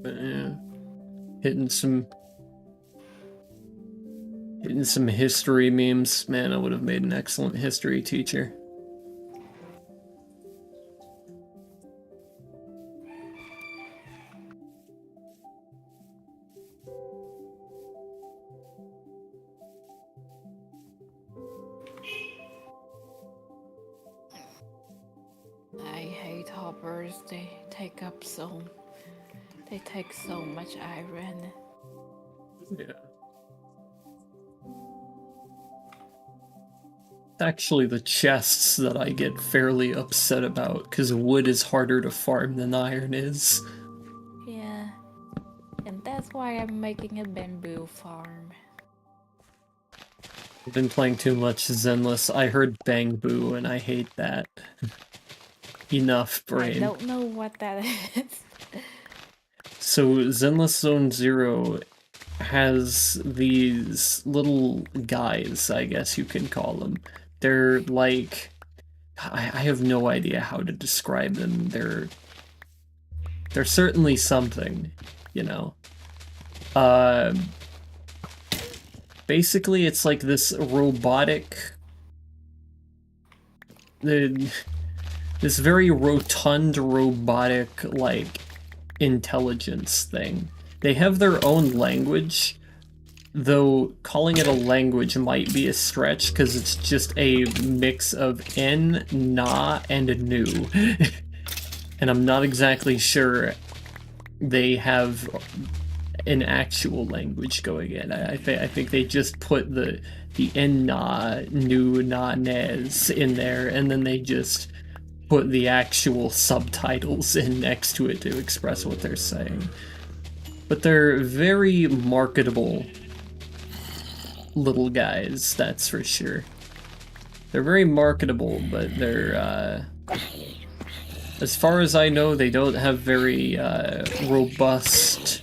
But yeah, hitting some history memes. Man, I would have made an excellent history teacher. I hate hoppers. They take so much iron. Yeah. Actually, the chests that I get fairly upset about, because wood is harder to farm than iron is. Yeah. And that's why I'm making a bamboo farm. I've been playing too much Zenless. I heard Bang Boo, and I hate that. Enough, brain. I don't know what that is. So, Zenless Zone Zero has these little guys, I guess you can call them. They're like... I have no idea how to describe them. They're certainly something, you know. Basically, it's like this robotic... This very rotund, robotic, like, intelligence thing. They have their own language, Though calling it a language might be a stretch because it's just a mix of N, Na, and Nu. And I'm not exactly sure they have an actual language going in. I think they just put the N, Na, Nu, Na, Nez in there, and then they just put the actual subtitles in next to it to express what they're saying. But they're very marketable little guys, that's for sure. They're very marketable, but they're, as far as I know, they don't have very, robust,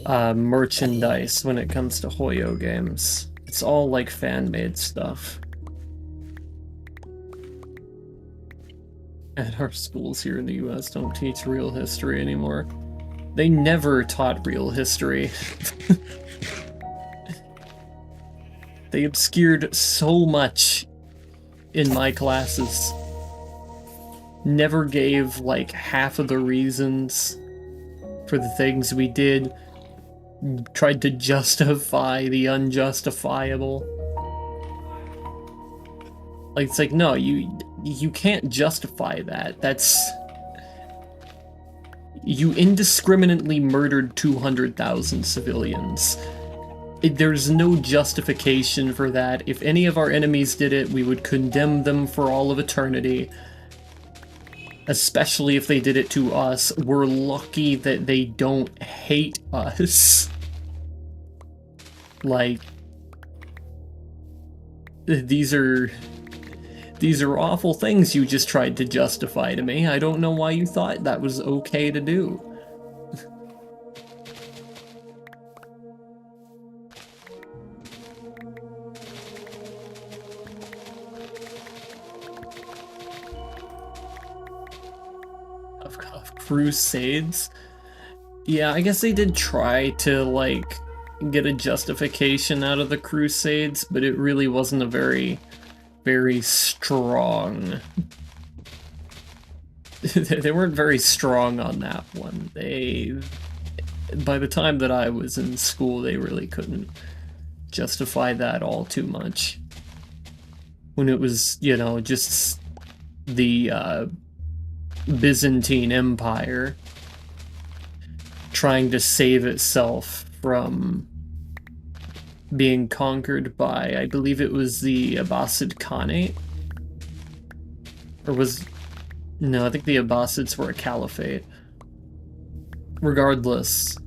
merchandise when it comes to Hoyo games. It's all, like, fan-made stuff. And our schools here in the US don't teach real history anymore. They never taught real history. They obscured so much in my classes. Never gave, like, half of the reasons for the things we did. Tried to justify the unjustifiable. Like, it's like, no, you can't justify that. That's... You indiscriminately murdered 200,000 civilians. There's no justification for that. If any of our enemies did it, we would condemn them for all of eternity. Especially if they did it to us. We're lucky that they don't hate us. Like... These are awful things you just tried to justify to me. I don't know why you thought that was okay to do. Of Crusades? Yeah, I guess they did try to, like, get a justification out of the Crusades, but it really wasn't a very strong... They weren't very strong on that one. By the time that I was in school, they really couldn't justify that all too much. When it was, you know, just the Byzantine Empire trying to save itself from being conquered by, I believe it was the Abbasid Khanate? Or was... No, I think the Abbasids were a caliphate. Regardless,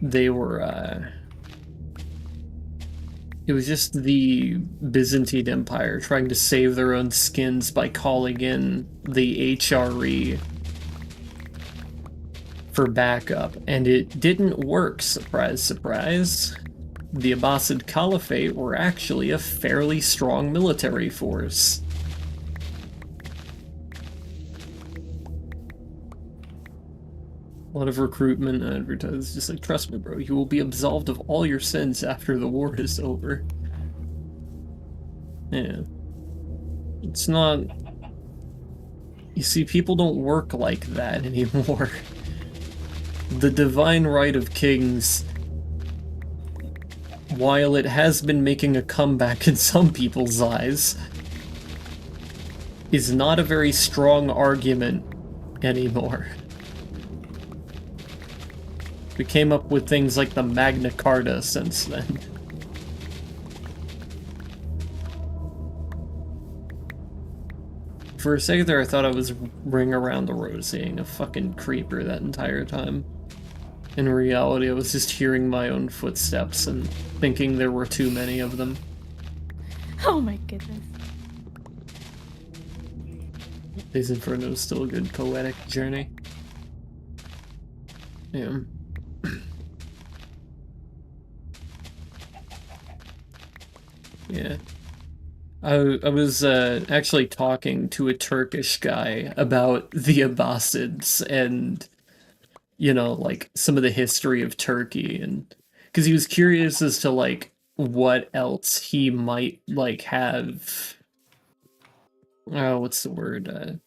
they were, it was just the Byzantine Empire trying to save their own skins by calling in the HRE for backup, and it didn't work, surprise, surprise. The Abbasid Caliphate were actually a fairly strong military force. A lot of recruitment advertised, just like, trust me bro, you will be absolved of all your sins after the war is over. Yeah. It's not... You see, people don't work like that anymore. The divine right of kings, while it has been making a comeback in some people's eyes, is not a very strong argument anymore. We came up with things like the Magna Carta since then. For a second there, I thought I was Ring Around the Rosying a fucking creeper that entire time. In reality, I was just hearing my own footsteps and thinking there were too many of them. Oh my goodness. Days Inferno is still a good poetic journey. Yeah. Yeah. I was actually talking to a Turkish guy about the Abbasids and, you know, like, some of the history of Turkey, and because he was curious as to, like, what else he might, like, have... Oh, what's the word?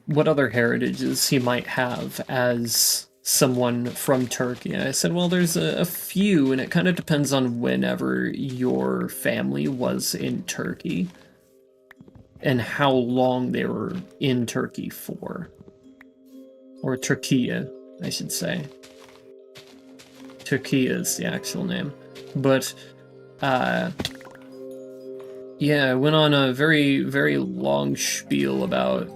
what other heritages he might have as someone from Turkey. I said, well, there's a few, and it kind of depends on whenever your family was in Turkey and how long they were in Turkey for. Or Turkiye, I should say. Turkiye is the actual name. But, yeah, I went on a very, very long spiel about,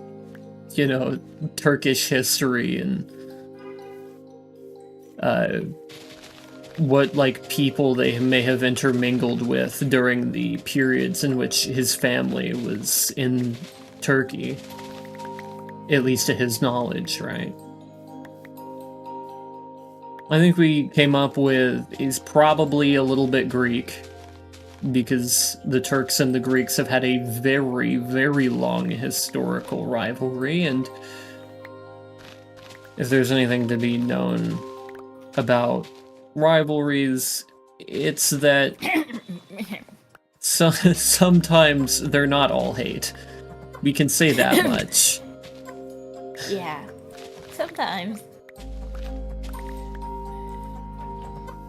you know, Turkish history and what, like, people they may have intermingled with during the periods in which his family was in Turkey. At least to his knowledge, right? I think we came up with is probably a little bit Greek, because the Turks and the Greeks have had a very, very long historical rivalry, and if there's anything to be known about rivalries, it's that sometimes they're not all hate. We can say that much. Yeah, sometimes.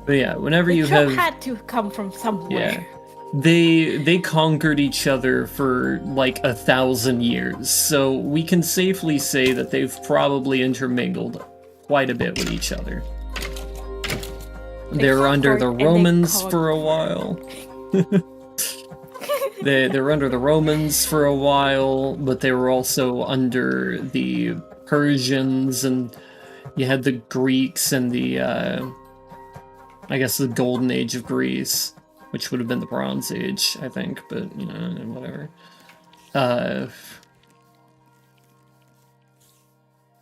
But yeah, whenever you The joke have... had to come from somewhere. Yeah. They conquered each other for like 1,000 years, so we can safely say that they've probably intermingled quite a bit with each other. They were under the Romans for a while. They were under the Romans for a while, but they were also under the Persians, and you had the Greeks and the, I guess the Golden Age of Greece, which would have been the Bronze Age, I think, but, you know, whatever.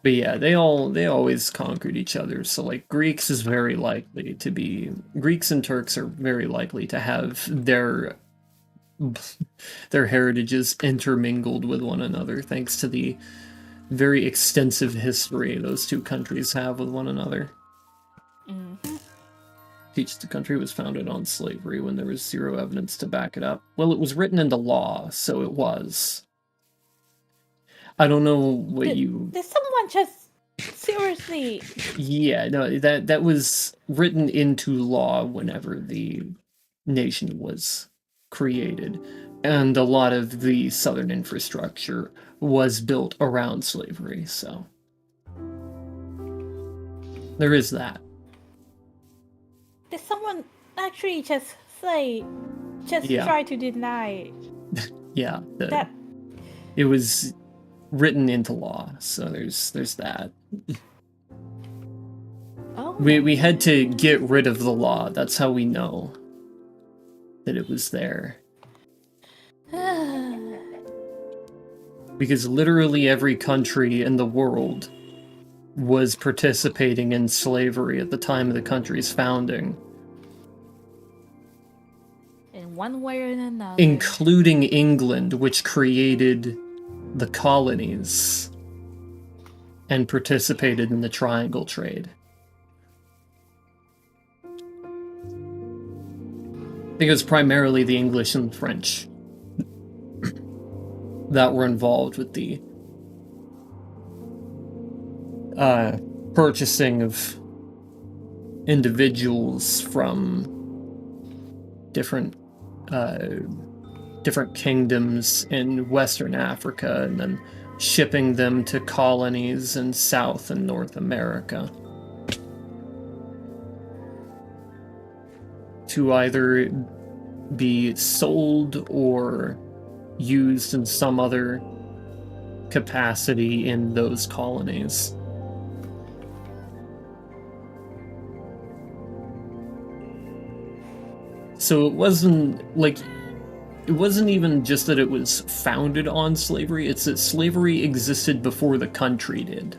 But yeah, they always conquered each other, so, like, Greeks and Turks are very likely to have their heritages intermingled with one another, thanks to the very extensive history those two countries have with one another. The country was founded on slavery when there was zero evidence to back it up. Well, it was written into law, so it was. I don't know what Did someone just seriously? Yeah, no, that was written into law whenever the nation was created, and a lot of the southern infrastructure was built around slavery, so there is that. Did someone actually just say, try to deny? Yeah, that it was written into law, so there's that. Oh. We had to get rid of the law. That's how we know that it was there. Because literally every country in the world was participating in slavery at the time of the country's founding. In one way or another. Including England, which created the colonies and participated in the triangle trade. I think it was primarily the English and French that were involved with the purchasing of individuals from different kingdoms in Western Africa and then shipping them to colonies in South and North America to either be sold or used in some other capacity in those colonies. So it wasn't even just that it was founded on slavery, it's that slavery existed before the country did.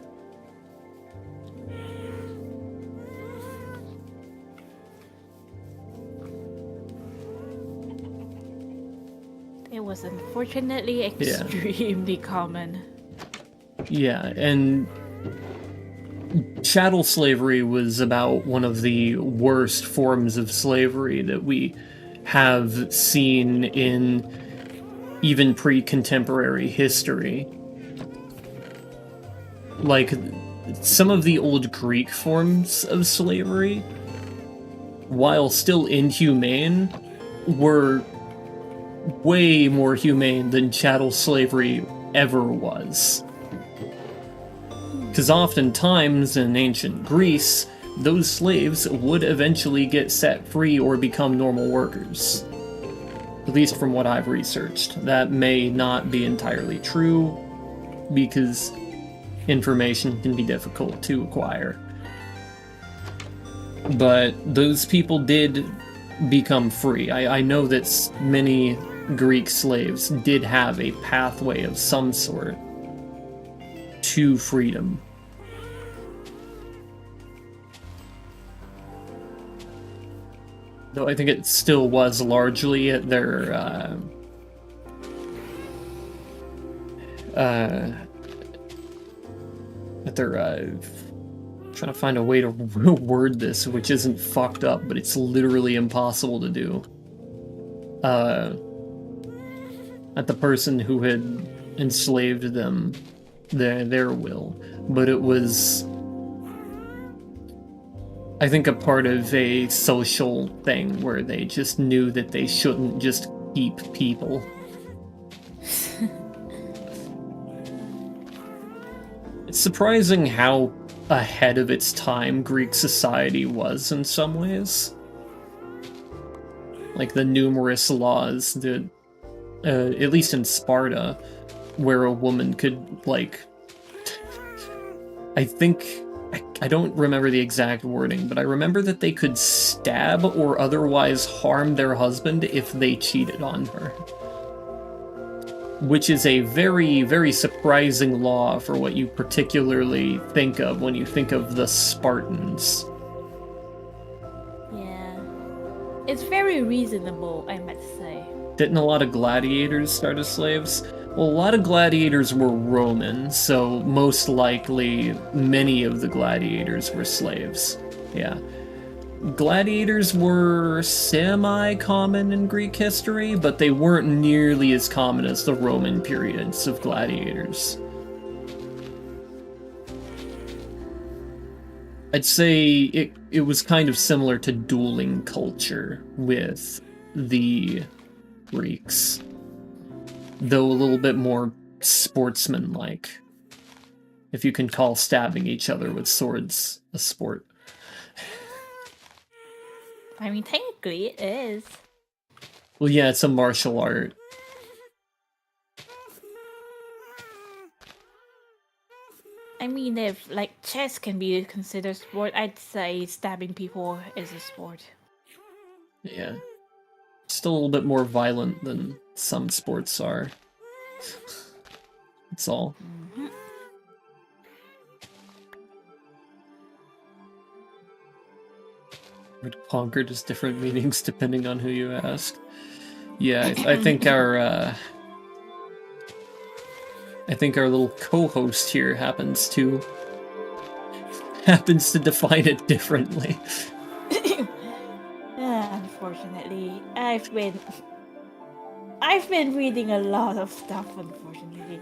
It was unfortunately extremely common. Yeah, and chattel slavery was about one of the worst forms of slavery that we have seen in even pre-contemporary history. like, some of the old Greek forms of slavery, while still inhumane, were way more humane than chattel slavery ever was. Because oftentimes in ancient Greece, those slaves would eventually get set free or become normal workers. At least from what I've researched. That may not be entirely true, because information can be difficult to acquire. But those people did become free. I know that many Greek slaves did have a pathway of some sort to freedom. Though I think it still was largely at their trying to find a way to word this which isn't fucked up, but it's literally impossible to do. At the person who had enslaved them, their will. But it was, I think, a part of a social thing where they just knew that they shouldn't just keep people. It's surprising how ahead of its time Greek society was in some ways. Like the numerous laws that, at least in Sparta, where a woman could, like, I think, I don't remember the exact wording, but I remember that they could stab or otherwise harm their husband if they cheated on her. Which is a very, very surprising law for what you particularly think of when you think of the Spartans. Yeah. It's very reasonable, I must say. Didn't a lot of gladiators start as slaves? Well, a lot of gladiators were Roman, so most likely many of the gladiators were slaves. Yeah. Gladiators were semi-common in Greek history, but they weren't nearly as common as the Roman periods of gladiators. I'd say it was kind of similar to dueling culture with the Greeks, though a little bit more sportsman-like, if you can call stabbing each other with swords a sport. I mean, technically it is. Well, yeah, it's a martial art. I mean, if, like, chess can be considered sport, I'd say stabbing people is a sport. Yeah. Still a little bit more violent than some sports are. That's all. Mm-hmm. Conquered has different meanings depending on who you ask. Yeah, I think our little co-host here happens to define it differently. Unfortunately, I've been reading a lot of stuff, unfortunately.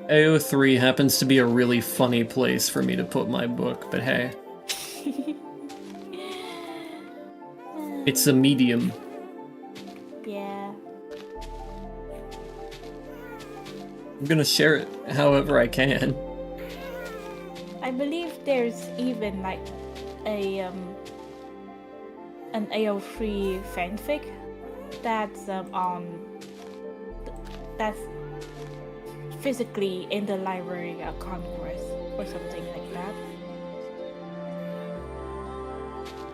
AO3 happens to be a really funny place for me to put my book, but hey. It's a medium. Yeah. I'm gonna share it however I can. I believe there's even like an AO3 fanfic that's that's physically in the Library of Congress or something like that.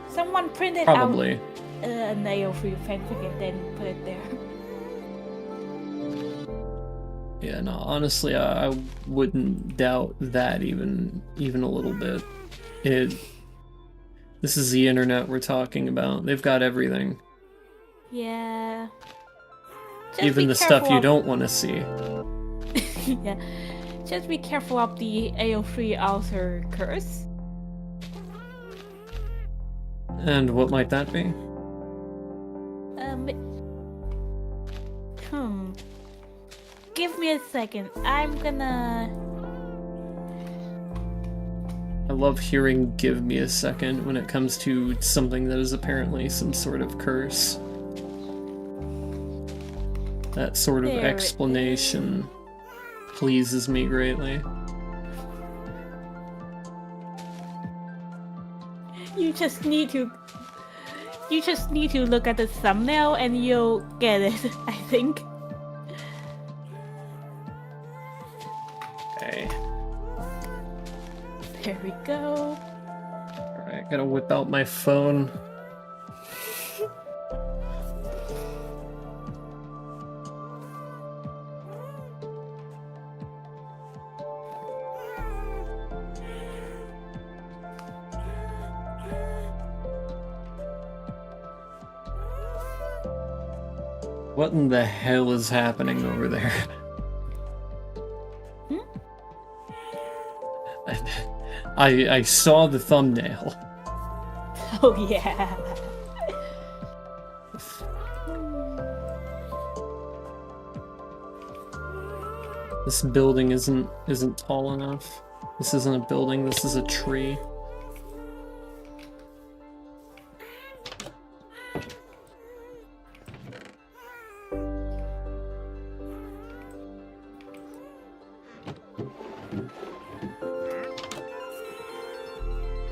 Someone printed Probably. out an AO3 fanfic and then put it there. Yeah, no, honestly, I wouldn't doubt that even a little bit. This is the internet we're talking about. They've got everything. Yeah. Even the stuff you don't want to see. Yeah. Just be careful of the AO3 author curse. And what might that be? Hmm. Give me a second. I'm gonna. I love hearing "give me a second" when it comes to something that is apparently some sort of curse. That sort of There it explanation pleases me greatly. You just need to. You just need to look at the thumbnail and you'll get it, I think. Okay. There we go. Alright, gotta whip out my phone. What in the hell is happening over there? I saw the thumbnail. Oh yeah. This building isn't tall enough. This isn't a building, this is a tree.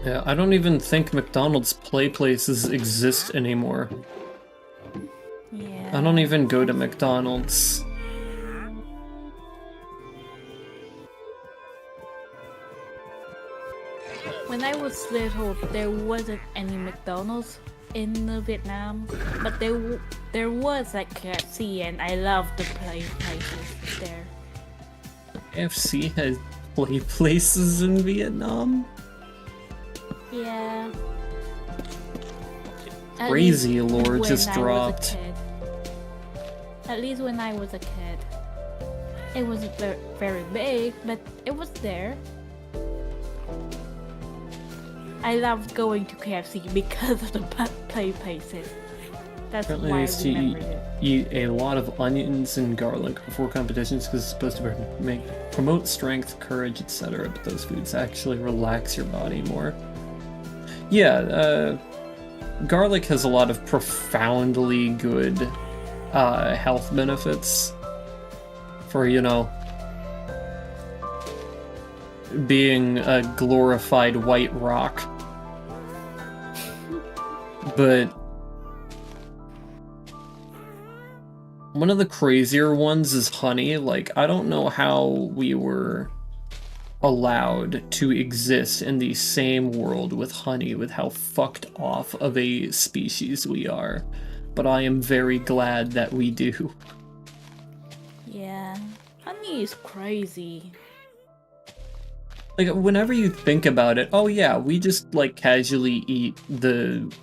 Yeah, I don't even think McDonald's play places exist anymore. Yeah. I don't even go to McDonald's. When I was little, there wasn't any McDonald's in Vietnam, but there was like KFC, and I loved the places there. KFC has play places in Vietnam? Yeah. Crazy lore When just I was a dropped. kid. At least when I was a kid. It wasn't very big, but it was there. I loved going to KFC because of the play places. That's Apparently why I I used to remembered it. eat a lot of onions and garlic before competitions because it's supposed to promote strength, courage, etc. But those foods actually relax your body more. Yeah, garlic has a lot of profoundly good health benefits for, you know, being a glorified white rock. But one of the crazier ones is honey. Like, I don't know how we were allowed to exist in the same world with honey with how fucked off of a species we are. But I am very glad that we do. Yeah. Honey is crazy. Like, whenever you think about it, oh yeah, we just, like, casually eat the,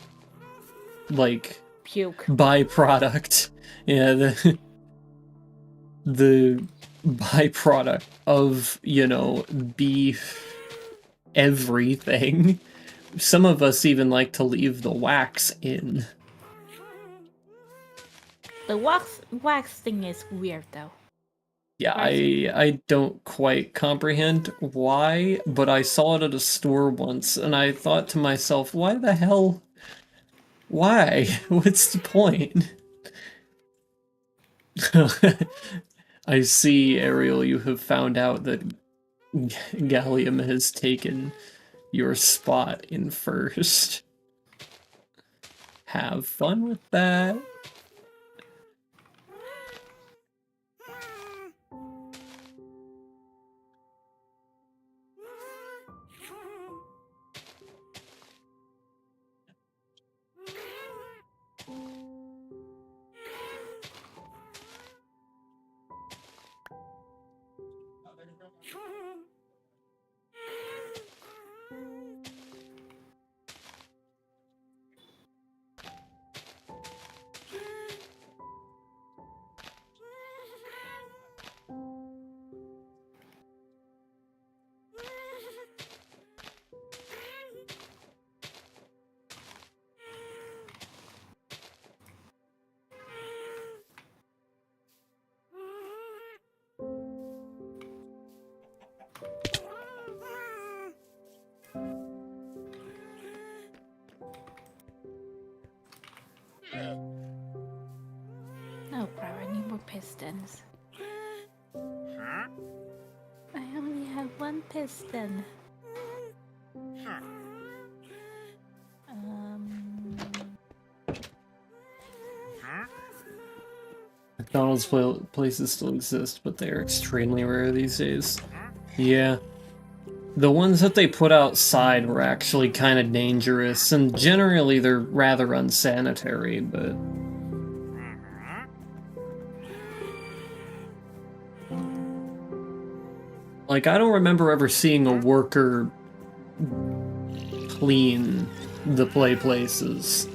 like, Puke. byproduct. Yeah, the byproduct of, you know, beef, everything. Some of us even like to leave the wax in. The wax thing is weird though. Yeah, I don't quite comprehend why, but I saw it at a store once, and I thought to myself, why the hell? Why? What's the point? I see, Ariel, you have found out that Gallium has taken your spot in first. Have fun with that. pistons. I only have one piston. McDonald's places still exist, but they are extremely rare these days. Yeah. The ones that they put outside were actually kind of dangerous, and generally they're rather unsanitary, but... Like, I don't remember ever seeing a worker clean the play places.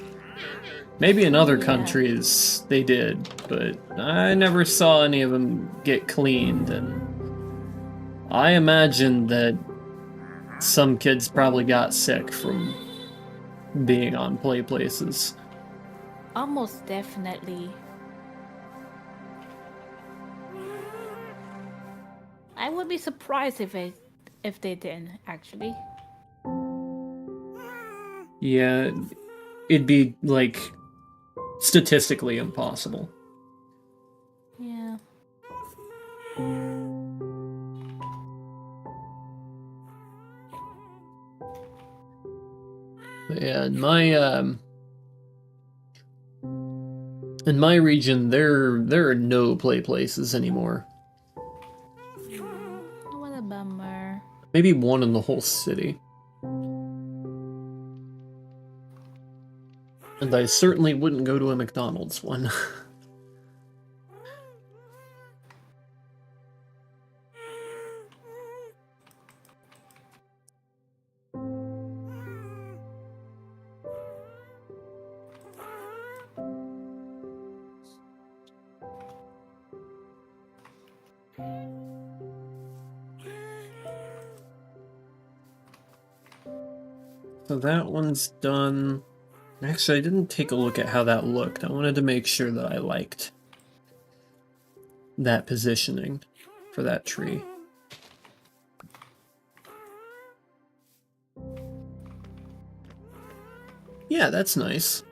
Maybe in other countries they did, but I never saw any of them get cleaned, and I imagine that some kids probably got sick from being on play places. Almost definitely. I would be surprised if they didn't, actually. Yeah, it'd be, like, statistically impossible. Yeah. But yeah, in my region, there are no play places anymore. What a bummer. Maybe one in the whole city. And I certainly wouldn't go to a McDonald's one. So that one's done. Actually, I didn't take a look at how that looked. I wanted to make sure that I liked that positioning for that tree. Yeah, that's nice.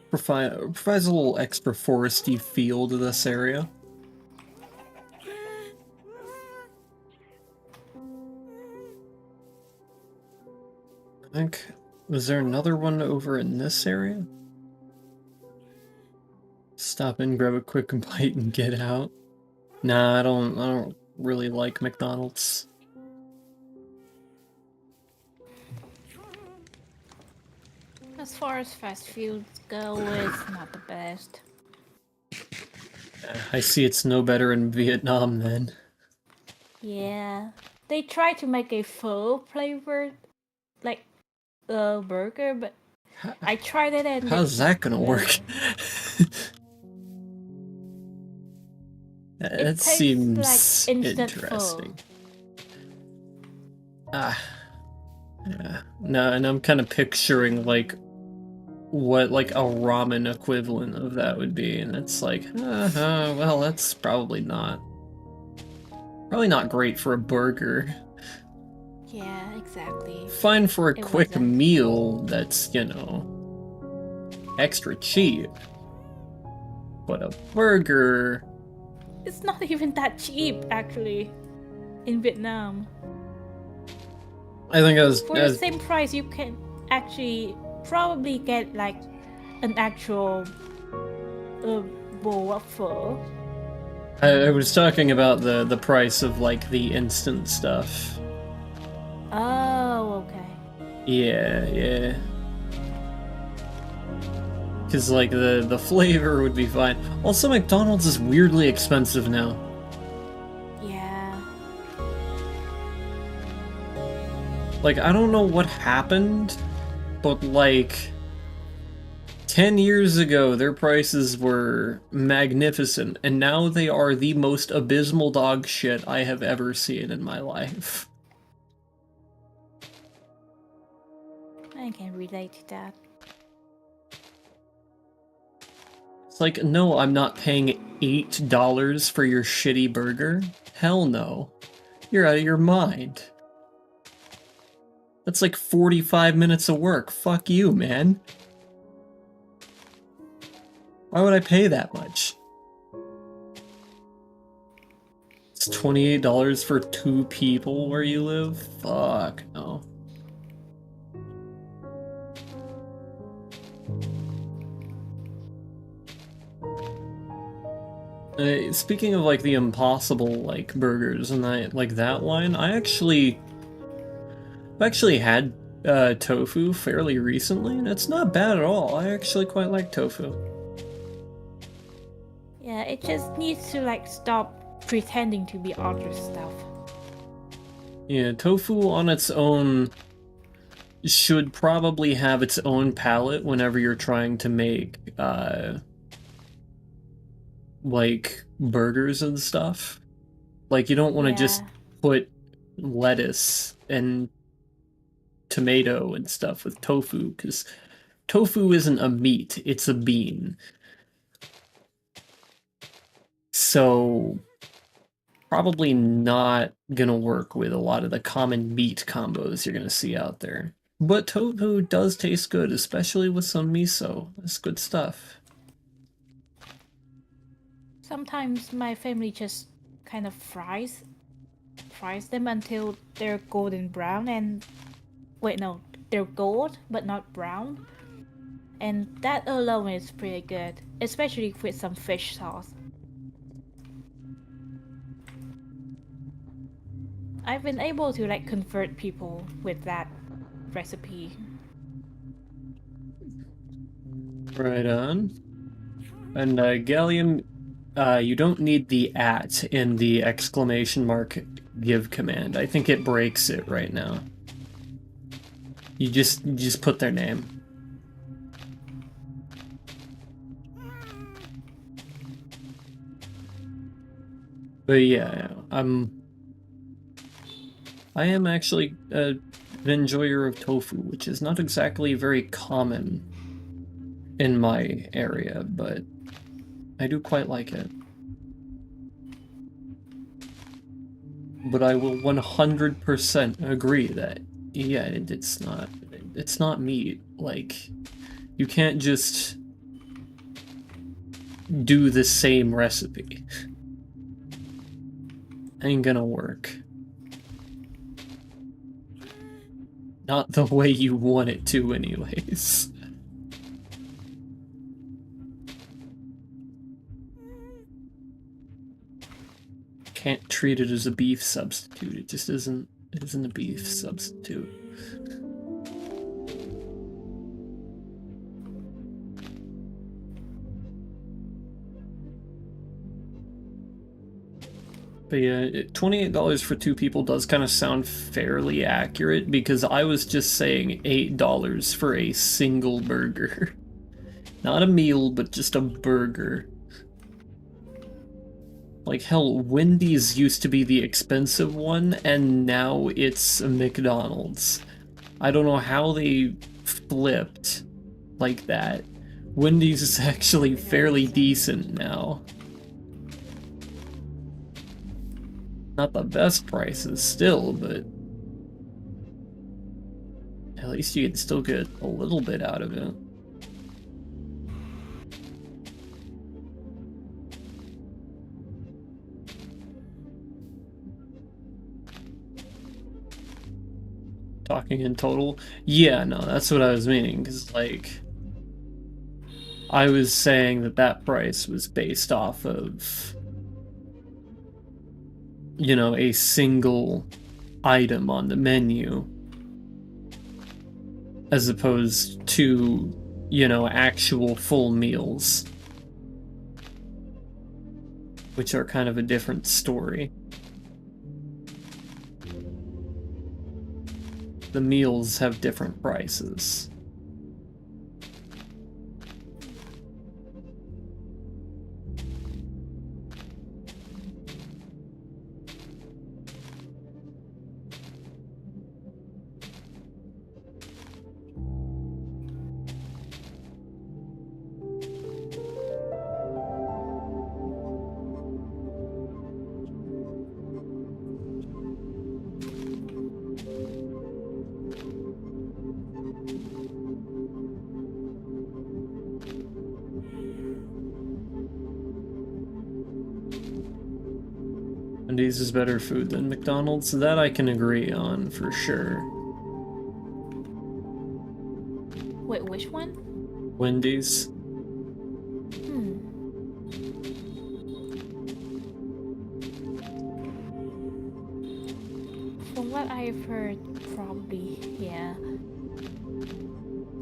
Provides a little extra foresty feel to this area. I think, was there another one over in this area? Stop in, grab a quick bite, and get out. Nah, I don't really like McDonald's. As far as fast foods go, it's not the best. I see it's no better in Vietnam then. Yeah. They try to make a pho flavored, like, burger, but I tried it and... How's that gonna work? That seems like instant interesting. Pho. Yeah. No, and I'm kind of picturing, like, what, like, a ramen equivalent of that would be, and it's like, well, that's probably not great for a burger. Yeah, exactly. Fine for a It quick wasn't. meal that's, you know, extra cheap. But a burger... It's not even that cheap, actually, in Vietnam. I think For the same price, you can actually probably get, like, an actual bowl of pho. I was talking about the price of, like, the instant stuff. Oh, okay. Yeah. Because, like, the flavor would be fine. Also, McDonald's is weirdly expensive now. Yeah. Like, I don't know what happened, but, like, 10 years ago, their prices were magnificent, and now they are the most abysmal dog shit I have ever seen in my life. I can relate to that. It's like, no, I'm not paying $8 for your shitty burger. Hell no. You're out of your mind. That's like 45 minutes of work. Fuck you, man. Why would I pay that much? It's $28 for 2 people where you live? Fuck, no. Speaking of like the impossible like burgers and that line, I've actually had tofu fairly recently, and it's not bad at all. I actually quite like tofu. Yeah, it just needs to like stop pretending to be other stuff. Yeah, tofu on its own should probably have its own palette whenever you're trying to make like burgers and stuff. Like, you don't want to just put lettuce and tomato and stuff with tofu, because tofu isn't a meat, it's a bean. So probably not gonna work with a lot of the common meat combos you're gonna see out there. But tofu does taste good, especially with some miso. It's good stuff. Sometimes my family just kind of fries them until they're golden brown and wait, no, they're gold but not brown. And that alone is pretty good, especially with some fish sauce. I've been able to like convert people with that recipe. Right on. And Gallium, you don't need the @ in the exclamation mark give command. I think it breaks it right now. You just put their name. But yeah, I am actually an enjoyer of tofu, which is not exactly very common in my area, but I do quite like it. But I will 100% agree that, yeah, it's not meat. Like, you can't just do the same recipe. Ain't gonna work. Not the way you want it to, anyways. Can't treat it as a beef substitute. It just isn't a beef substitute. But yeah, $28 for 2 people does kind of sound fairly accurate, because I was just saying $8 for a single burger. Not a meal, but just a burger. Like, hell, Wendy's used to be the expensive one, and now it's a McDonald's. I don't know how they flipped like that. Wendy's is actually fairly decent now. Not the best prices still, but at least you can still get a little bit out of it. Talking in total? Yeah, no, that's what I was meaning, because, like, I was saying that price was based off of, you know, a single item on the menu, as opposed to, you know, actual full meals, which are kind of a different story. The meals have different prices. Wendy's is better food than McDonald's. That I can agree on for sure. Wait, which one? Wendy's. From what I've heard, probably, yeah.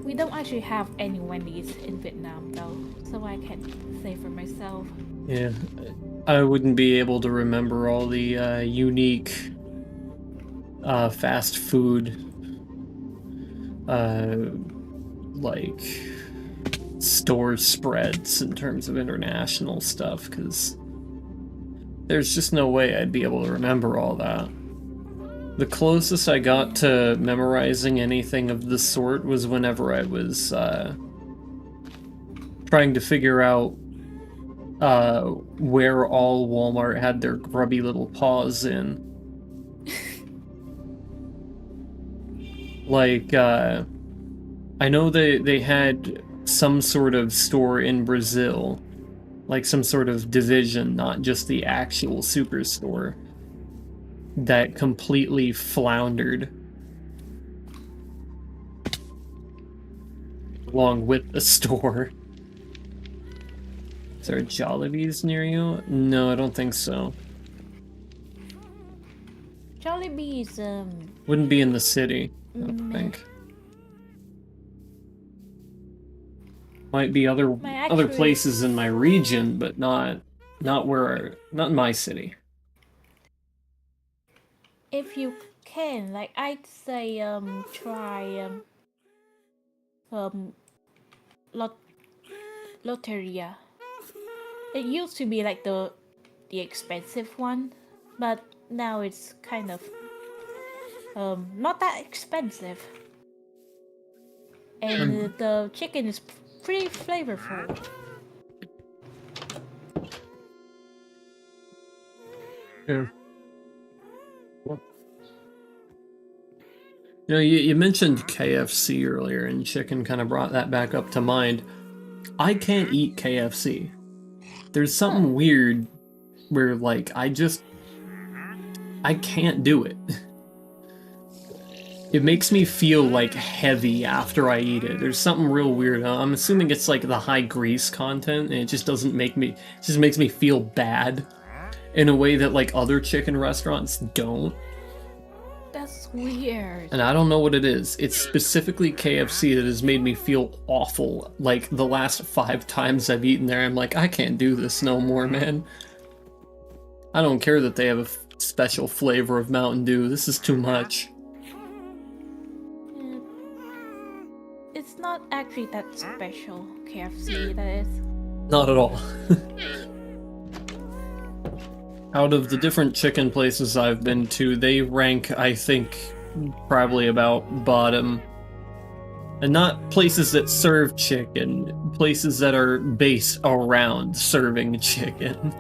We don't actually have any Wendy's in Vietnam though, so I can't say for myself. Yeah, I wouldn't be able to remember all the unique fast food like store spreads in terms of international stuff, because there's just no way I'd be able to remember all that. The closest I got to memorizing anything of the sort was whenever I was trying to figure out where all Walmart had their grubby little paws in. Like, I know they had some sort of store in Brazil, like some sort of division, not just the actual superstore, that completely floundered along with the store. Is there a Jollibee's near you? No, I don't think so. Jollibee's, Wouldn't be in the city, I don't think. Might be other places in my region, but not in my city. If you can, like, I'd say, try, Lotteria. It used to be like the expensive one, but now it's kind of not that expensive, and the chicken is pretty flavorful. Yeah. You know, you mentioned KFC earlier, and chicken kind of brought that back up to mind. I can't eat KFC. There's something weird where, like, I can't do it. It makes me feel, like, heavy after I eat it. There's something real weird. I'm assuming it's, like, the high grease content, and it just doesn't make me... It just makes me feel bad in a way that, like, other chicken restaurants don't. That's weird. And I don't know what it is. It's specifically KFC that has made me feel awful. Like, the last 5 times I've eaten there, I'm like, I can't do this no more, man. I don't care that they have a special flavor of Mountain Dew. This is too much. It's not actually that special, KFC, that is. Not at all. Out of the different chicken places I've been to, they rank, I think, probably about bottom. And not places that serve chicken, places that are based around serving chicken.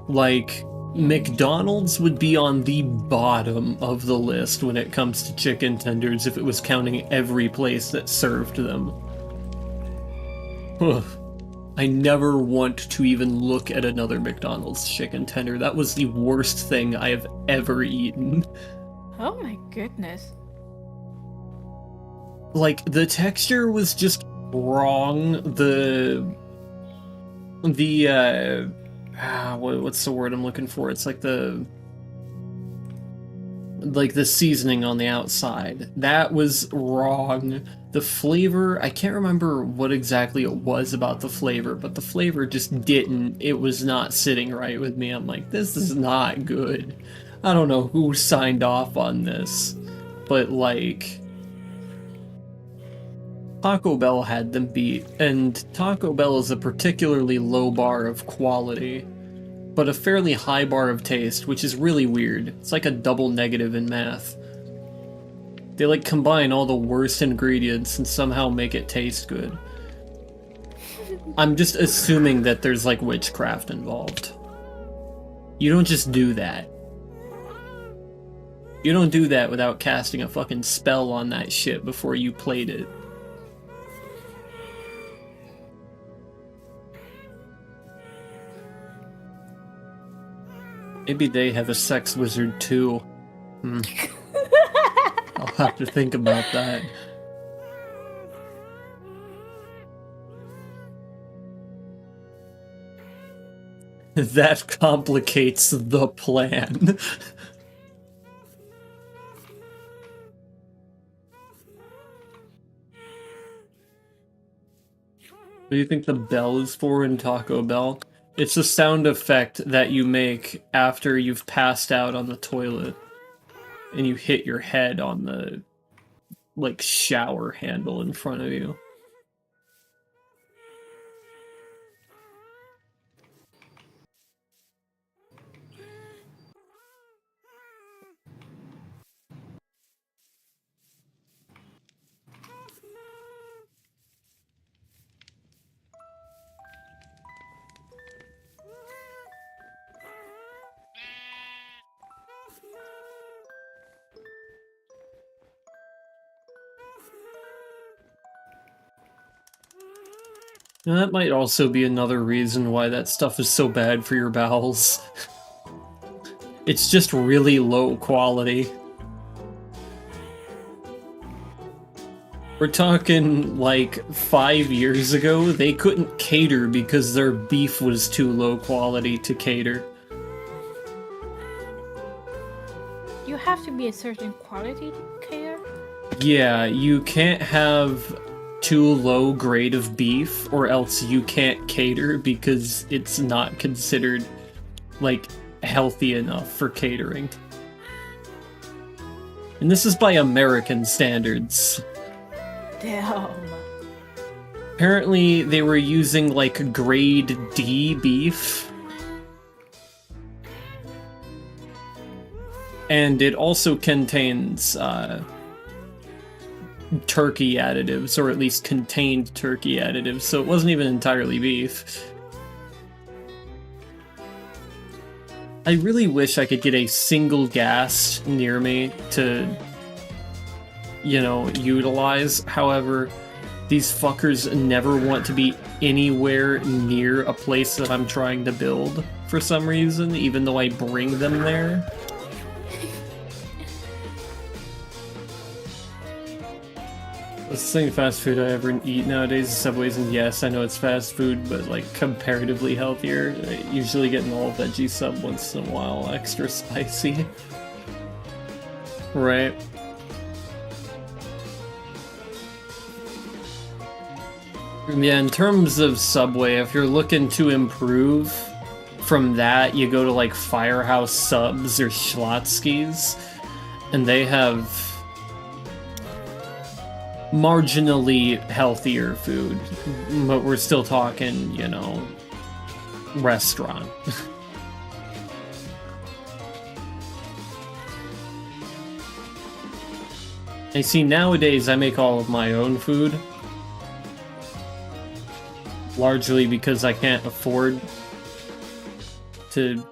Like, McDonald's would be on the bottom of the list when it comes to chicken tenders if it was counting every place that served them. Ugh. I never want to even look at another McDonald's chicken tender. That was the worst thing I have ever eaten. Oh my goodness. Like, the texture was just wrong. What's the word I'm looking for? It's like the seasoning on the outside. That was wrong. The flavor, I can't remember what exactly it was about the flavor, but the flavor just didn't, it was not sitting right with me. I'm like, this is not good. I don't know who signed off on this, but like, Taco Bell had them beat, and Taco Bell is a particularly low bar of quality, but a fairly high bar of taste, which is really weird. It's like a double negative in math. They like combine all the worst ingredients and somehow make it taste good. I'm just assuming that there's like witchcraft involved. You don't just do that. You don't do that without casting a fucking spell on that shit before you played it. Maybe they have a sex wizard too. I'll have to think about that. That complicates the plan. What do you think the bell is for in Taco Bell? It's a sound effect that you make after you've passed out on the toilet and you hit your head on the, like, shower handle in front of you. Now, that might also be another reason why that stuff is so bad for your bowels. It's just really low quality. We're talking like 5 years ago, they couldn't cater because their beef was too low quality to cater. You have to be a certain quality to cater? Yeah, you can't have too low grade of beef or else you can't cater because it's not considered, like, healthy enough for catering. And this is by American standards. Damn. Apparently they were using, like, grade D beef. And it also contains, turkey additives, or at least contained turkey additives, so it wasn't even entirely beef. I really wish I could get a single gas near me to, you know, utilize. However, these fuckers never want to be anywhere near a place that I'm trying to build for some reason, even though I bring them there. What's the thing fast food I ever eat nowadays is Subways, and yes, I know it's fast food, but like comparatively healthier. I usually get an all veggie sub once in a while, extra spicy. Right. Yeah, in terms of Subway, if you're looking to improve from that, you go to like Firehouse Subs or Schlotzsky's, and they have marginally healthier food, but we're still talking, you know, restaurant. I see, nowadays I make all of my own food, largely because I can't afford to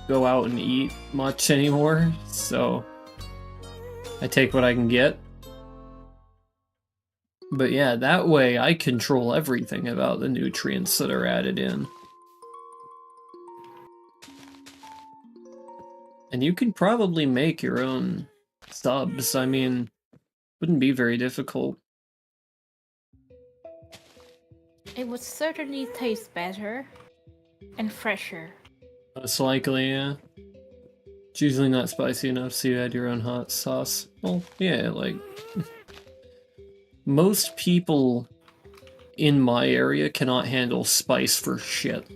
go out and eat much anymore, so I take what I can get. But yeah, that way I control everything about the nutrients that are added in. And you could probably make your own subs. I mean, wouldn't be very difficult. It would certainly taste better and fresher. Most likely, yeah. It's usually not spicy enough, so you add your own hot sauce. Well, yeah, like... Most people in my area cannot handle spice for shit.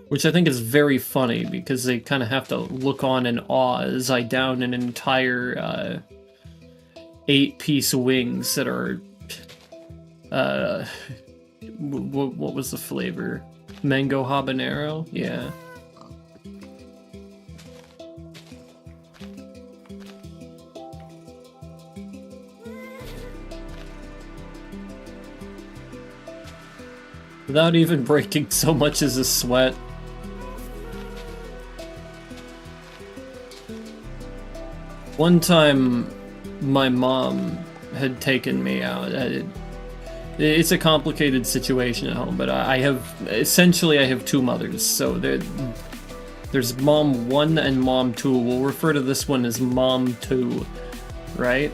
Which I think is very funny, because they kind of have to look on in awe as I down an entire 8-piece wings that are... what was the flavor? Mango habanero? Yeah. Without even breaking so much as a sweat. One time, my mom had taken me out. It's a complicated situation at home, but I have, essentially I have two mothers, so There's Mom 1 and Mom 2. We'll refer to this one as Mom 2, right?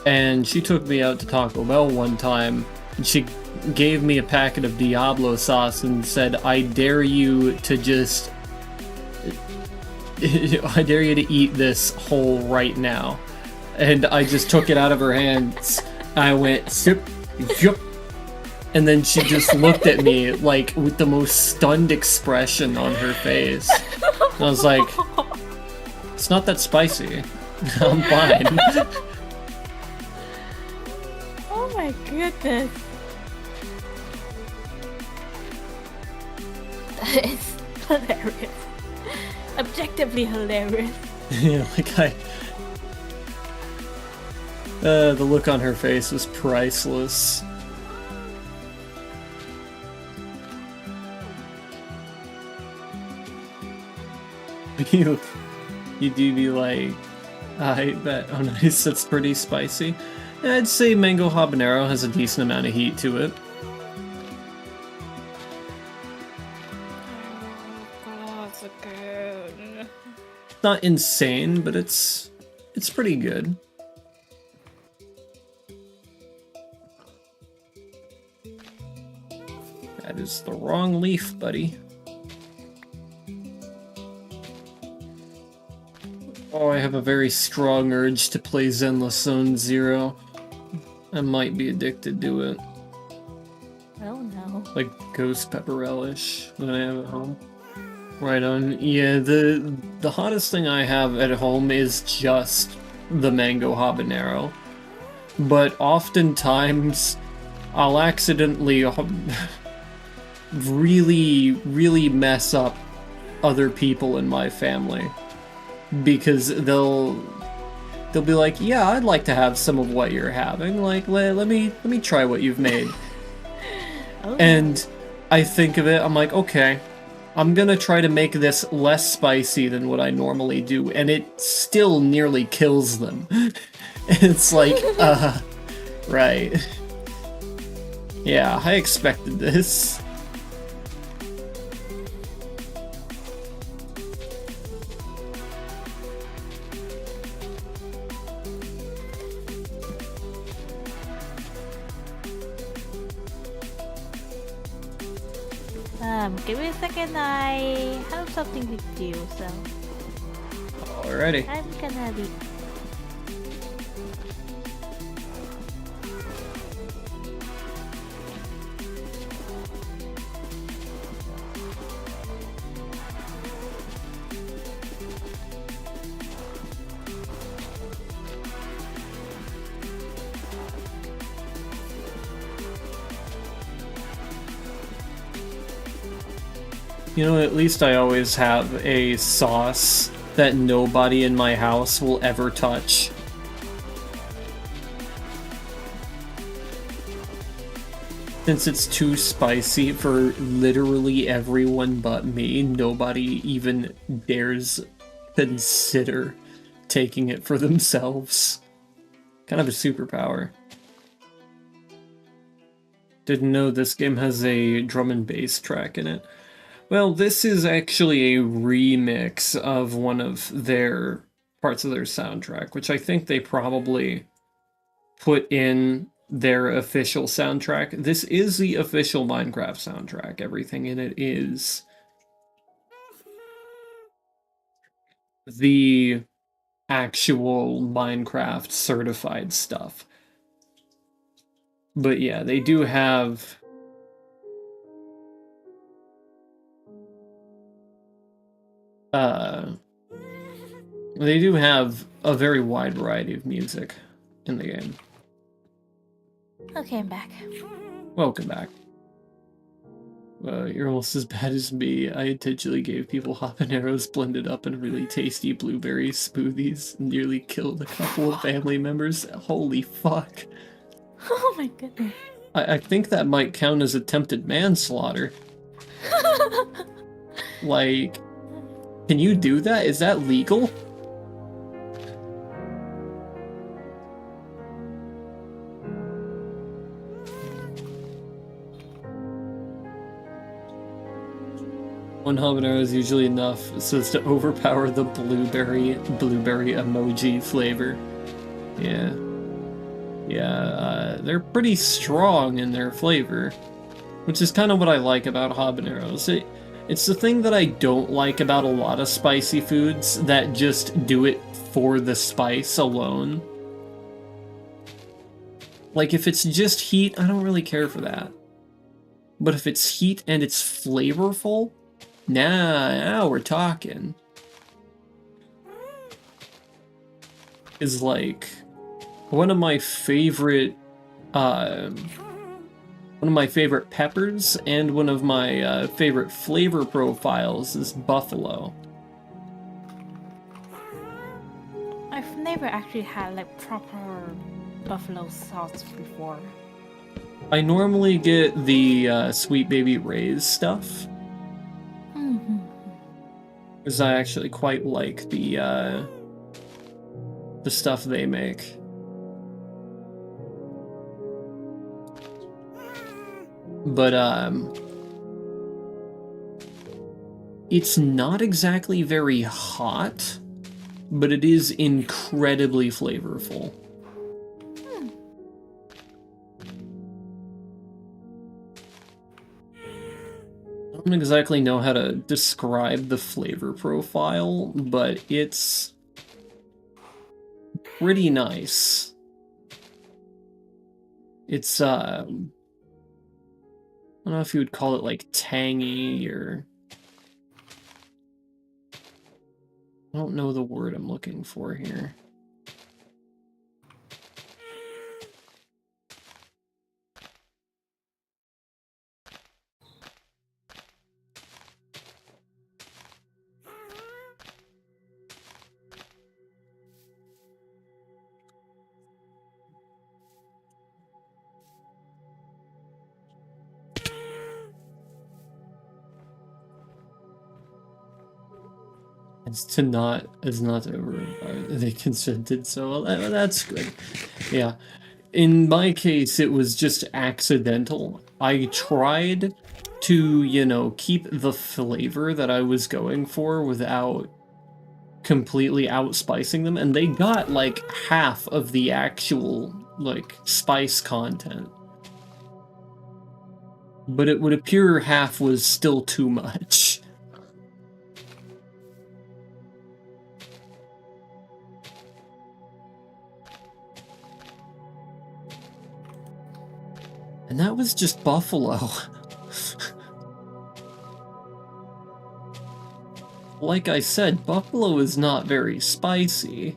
And she took me out to Taco Bell one time, and she gave me a packet of Diablo sauce and said, I dare you to just... I dare you to eat this whole right now. And I just took it out of her hands. I went, sip, yup. And then she just looked at me, like, with the most stunned expression on her face. And I was like, it's not that spicy. I'm fine. Oh my goodness. That is hilarious. Objectively hilarious. Yeah, like the look on her face was priceless. You do be like, I bet, oh nice, that's pretty spicy. I'd say mango habanero has a decent amount of heat to it. Oh, so good. Not insane, but it's pretty good. That is the wrong leaf, buddy. Oh, I have a very strong urge to play Zenless Zone Zero. I might be addicted to it. Oh no. Like ghost pepper relish that I have at home. Right on. Yeah, the hottest thing I have at home is just the mango habanero. But oftentimes, I'll accidentally really mess up other people in my family. Because they'll be like, yeah, I'd like to have some of what you're having. Like, let me try what you've made. Oh. And I think of it, I'm like, okay, I'm gonna try to make this less spicy than what I normally do, and it still nearly kills them. It's like, right. Yeah, I expected this. Give me a second, I have something to do, so Alrighty. I'm gonna be... You know, at least I always have a sauce that nobody in my house will ever touch. Since it's too spicy for literally everyone but me, nobody even dares consider taking it for themselves. Kind of a superpower. Didn't know this game has a drum and bass track in it. Well, this is actually a remix of one of their parts of their soundtrack, which I think they probably put in their official soundtrack. This is the official Minecraft soundtrack. Everything in it is the actual Minecraft certified stuff. But yeah, they do have... they do have a very wide variety of music in the game. Okay, I'm back. Welcome back. You're almost as bad as me. I intentionally gave people habaneros blended up in really tasty blueberry smoothies and nearly killed a couple of family members. Holy fuck. Oh my goodness. I think that might count as attempted manslaughter. Like, can you do that? Is that legal? One habanero is usually enough so as to overpower the blueberry emoji flavor. Yeah. Yeah, they're pretty strong in their flavor, which is kind of what I like about habaneros. It's the thing that I don't like about a lot of spicy foods that just do it for the spice alone. Like, if it's just heat, I don't really care for that. But if it's heat and it's flavorful, now we're talking. Is like one of my favorite peppers and one of my favorite flavor profiles is buffalo. I've never actually had like proper buffalo sauce before. I normally get the Sweet Baby Ray's stuff. Because I actually quite like the stuff they make. But it's not exactly very hot, but it is incredibly flavorful. I don't exactly know how to describe the flavor profile, but it's pretty nice. It's, I don't know if you would call it like tangy or... I don't know the word I'm looking for here. It's not over. They consented, so that's good. Yeah. In my case, it was just accidental. I tried to, you know, keep the flavor that I was going for without completely outspicing them, and they got like half of the actual, like, spice content. But it would appear half was still too much. And that was just buffalo. Like I said, buffalo is not very spicy.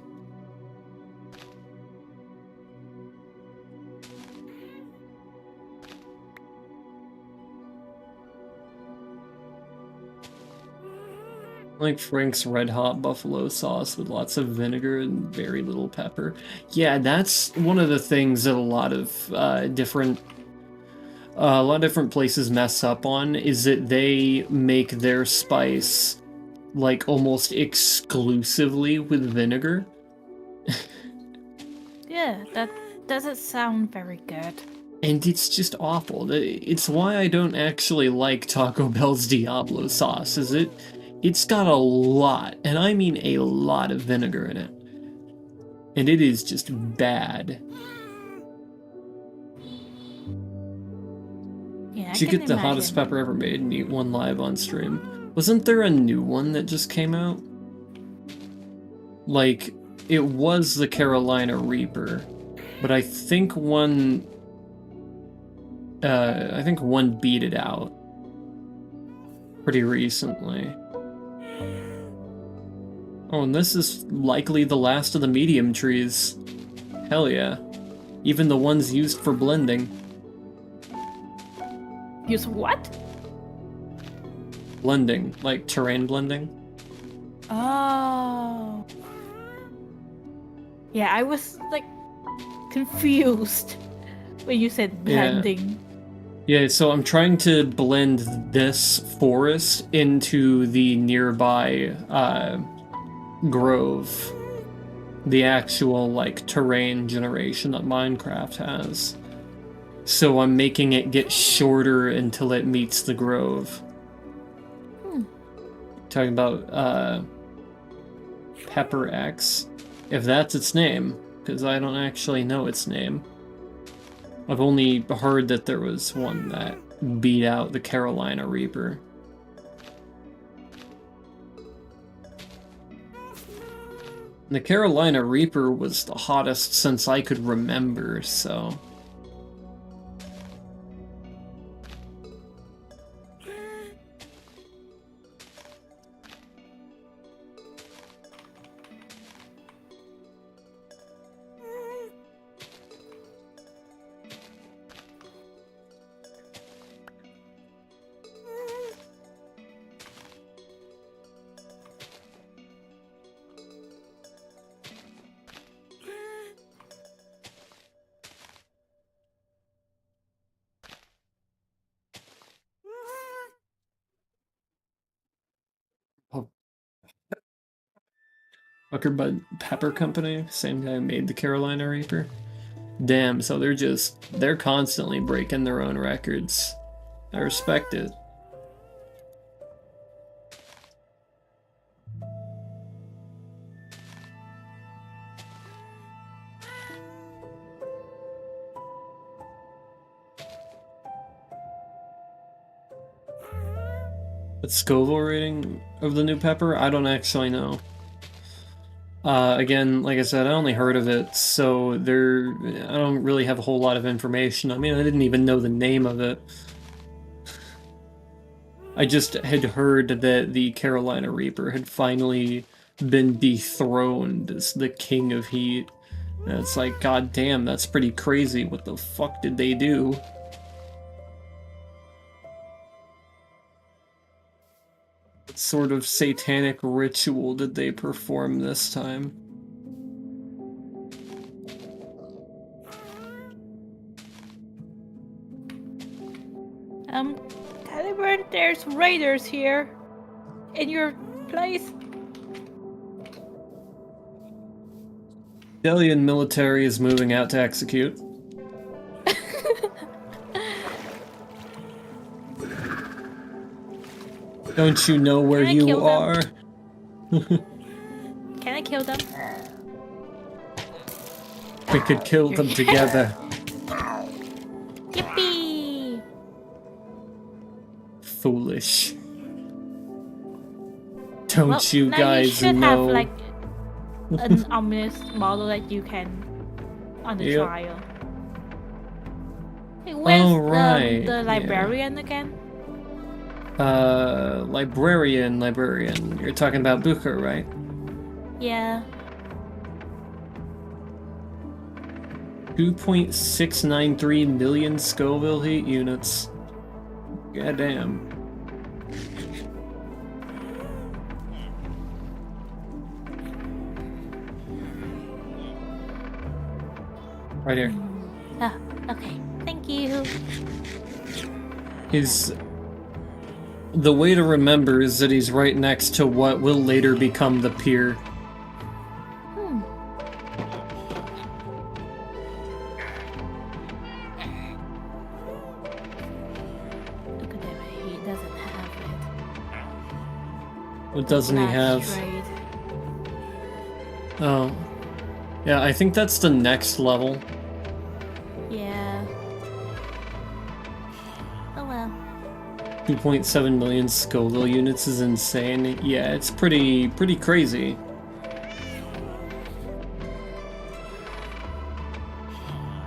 Like Frank's Red Hot Buffalo sauce with lots of vinegar and very little pepper. Yeah, that's one of the things that a lot of different places mess up on, is that they make their spice like almost exclusively with vinegar. Yeah, that doesn't sound very good. And it's just awful. It's why I don't actually like Taco Bell's Diablo sauce, is it's got a lot, and I mean a lot of vinegar in it. And it is just bad. Yeah, Did you get the hottest pepper ever made and eat one live on stream? Wasn't there a new one that just came out? Like, it was the Carolina Reaper, but I think one beat it out pretty recently. Oh, and this is likely the last of the medium trees. Hell yeah. Even the ones used for blending. Use what? Blending, like terrain blending. Oh. Yeah, I was like confused when you said blending. Yeah, so I'm trying to blend this forest into the nearby grove. The actual, like, terrain generation that Minecraft has. So I'm making it get shorter until it meets the grove. Talking about Pepper X, if that's its name, because I don't actually know its name. I've only heard that there was one that beat out the Carolina Reaper. The Carolina Reaper was the hottest since I could remember, so... Fucker Bud Pepper Company, same guy who made the Carolina Reaper. Damn, so they're constantly breaking their own records. I respect it. But Scoville rating of the new Pepper? I don't actually know. Again, like I said, I only heard of it, so I don't really have a whole lot of information. I mean, I didn't even know the name of it. I just had heard that the Carolina Reaper had finally been dethroned as the King of Heat. And it's like, god damn, that's pretty crazy. What the fuck did they do? What sort of satanic ritual did they perform this time? Caliburn, there's raiders here in your place. Delian military is moving out to execute. Don't you know where you are? Can I kill them? We could kill them together. Yippee! Foolish. Don't you now guys you should know? have like an ominous model that you can on the Yep. trial. Hey, where's right, the yeah. librarian again? Librarian. You're talking about Booker, right? Yeah. 2.693 million Scoville heat units. Goddamn. Right here. Ah, okay. Thank you. The way to remember is that he's right next to what will later become the pier. Look at that, he doesn't have it. What doesn't he have? Trade. Oh. Yeah, I think that's the next level. Yeah. Oh well. 2.7 million Scoville units is insane. Yeah, it's pretty crazy.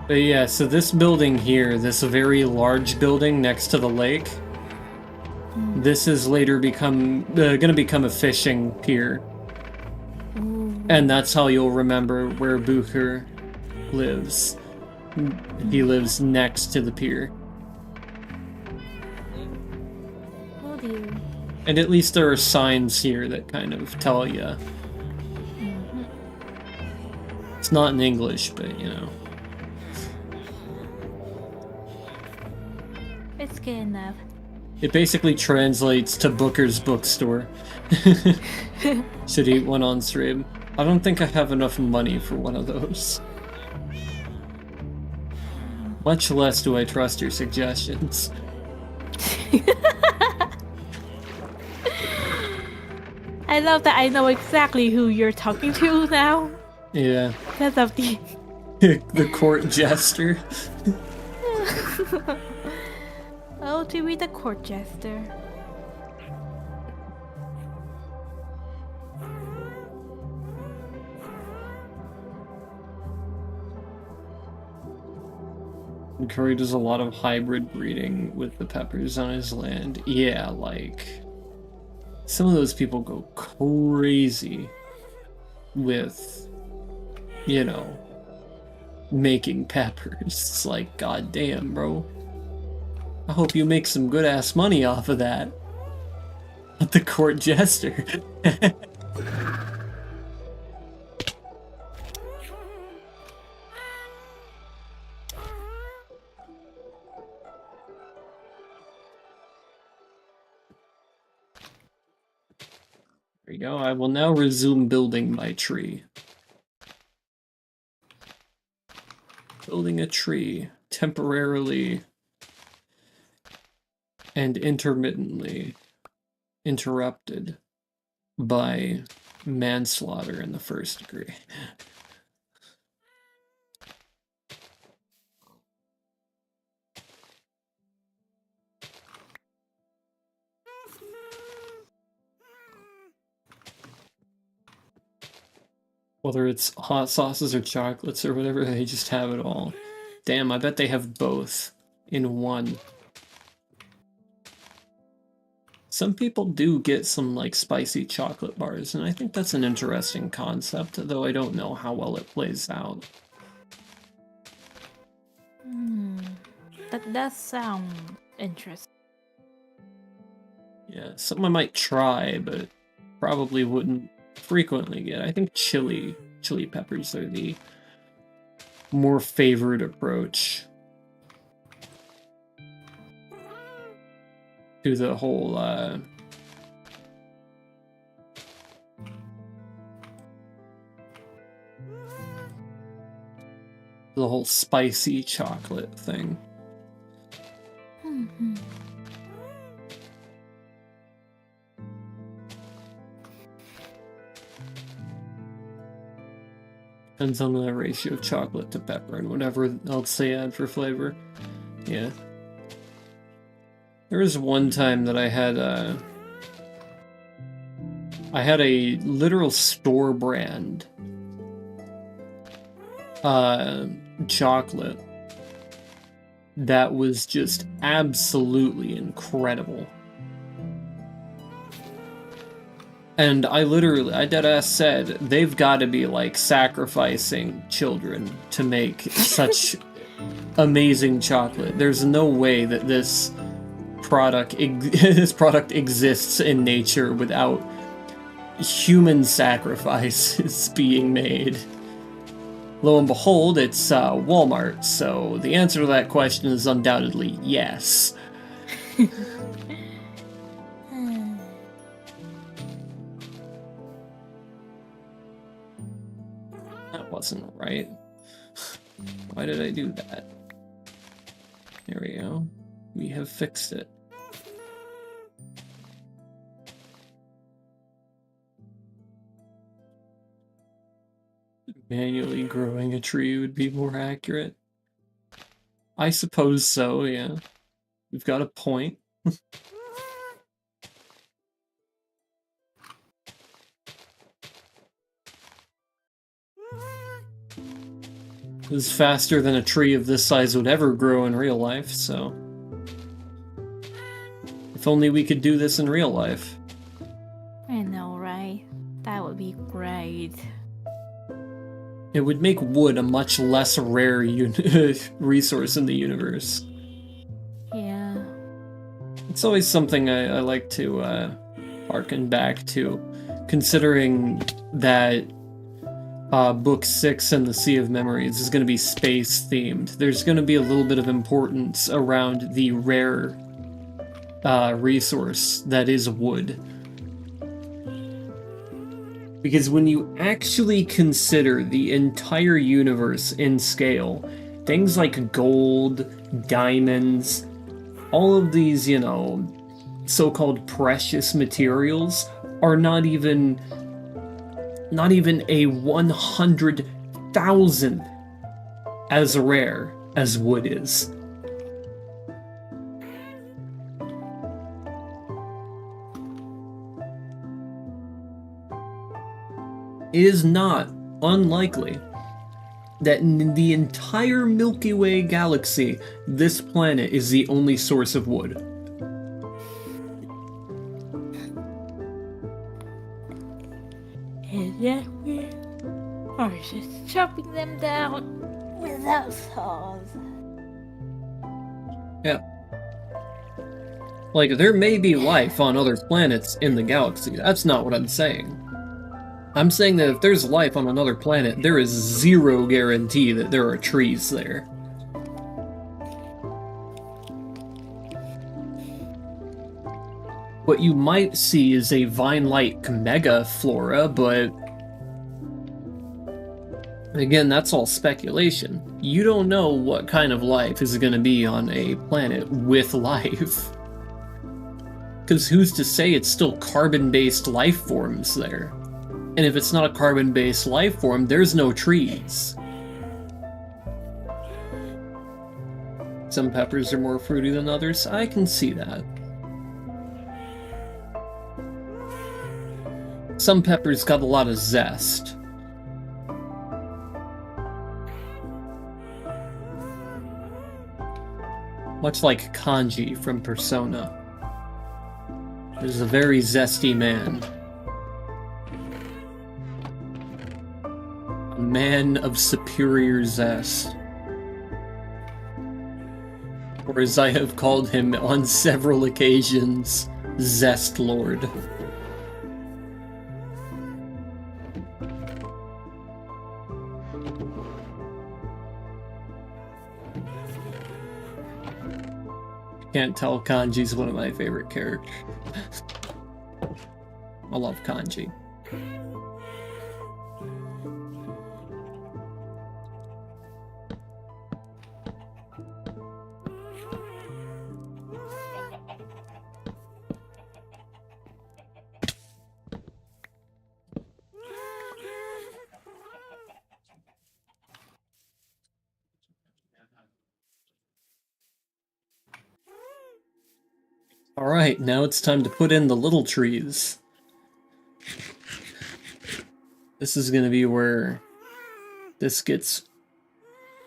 But yeah, so this building here, this very large building next to the lake, this is later gonna become a fishing pier. And that's how you'll remember where Booker lives. He lives next to the pier. Oh dear. And at least there are signs here that kind of tell you. It's not in English, but you know. It's good enough. It basically translates to Booker's bookstore. Should eat one on stream. I don't think I have enough money for one of those. Much less do I trust your suggestions. I love that I know exactly who you're talking to now. Yeah. Because of the... The court jester. Oh, to be the court jester. And Curry does a lot of hybrid breeding with the peppers on his land. Yeah, like... Some of those people go crazy with, you know, making peppers. It's like, goddamn, bro. I hope you make some good-ass money off of that. The court jester. There you go. I will now resume building my tree. Building a tree temporarily and intermittently interrupted by manslaughter in the first degree. Whether it's hot sauces or chocolates or whatever, they just have it all. Damn, I bet they have both in one. Some people do get some, like, spicy chocolate bars, and I think that's an interesting concept, though I don't know how well it plays out. That does sound interesting. Yeah, something I might try, but probably wouldn't frequently get. I think chili peppers are the more favored approach to the whole spicy chocolate thing. Depends on the ratio of chocolate to pepper and whatever else they add for flavor. Yeah. There was one time that I had a literal store brand chocolate that was just absolutely incredible. And I deadass said, they've got to be, like, sacrificing children to make such amazing chocolate. There's no way that this product exists in nature without human sacrifices being made. Lo and behold, it's Walmart, so the answer to that question is undoubtedly yes. That wasn't right. Why did I do that? There we go. We have fixed it. Manually growing a tree would be more accurate. I suppose so, yeah. You've got a point. It was faster than a tree of this size would ever grow in real life, so... If only we could do this in real life. I know, right? That would be great. It would make wood a much less rare resource in the universe. Yeah. It's always something I like to harken back to, considering that Book 6 and the Sea of Memories is going to be space-themed. There's going to be a little bit of importance around the rare resource that is wood. Because when you actually consider the entire universe in scale, things like gold, diamonds, all of these, you know, so-called precious materials are not even a 100,000th as rare as wood is. It is not unlikely that in the entire Milky Way galaxy, this planet is the only source of wood. Is that weird? Or just chopping them down without saws? Yeah. Like, there may be life on other planets in the galaxy. That's not what I'm saying. I'm saying that if there's life on another planet, there is zero guarantee that there are trees there. What you might see is a vine-like megaflora, but again, that's all speculation. You don't know what kind of life is going to be on a planet with life. Because who's to say it's still carbon-based life forms there? And if it's not a carbon-based life form, there's no trees. Some peppers are more fruity than others. I can see that. Some peppers got a lot of zest. Much like Kanji from Persona. He's a very zesty man. A man of superior zest. Or as I have called him on several occasions, Zest Lord. Can't tell, Kanji's one of my favorite characters. I love Kanji. Alright, now it's time to put in the little trees. This is gonna be where this gets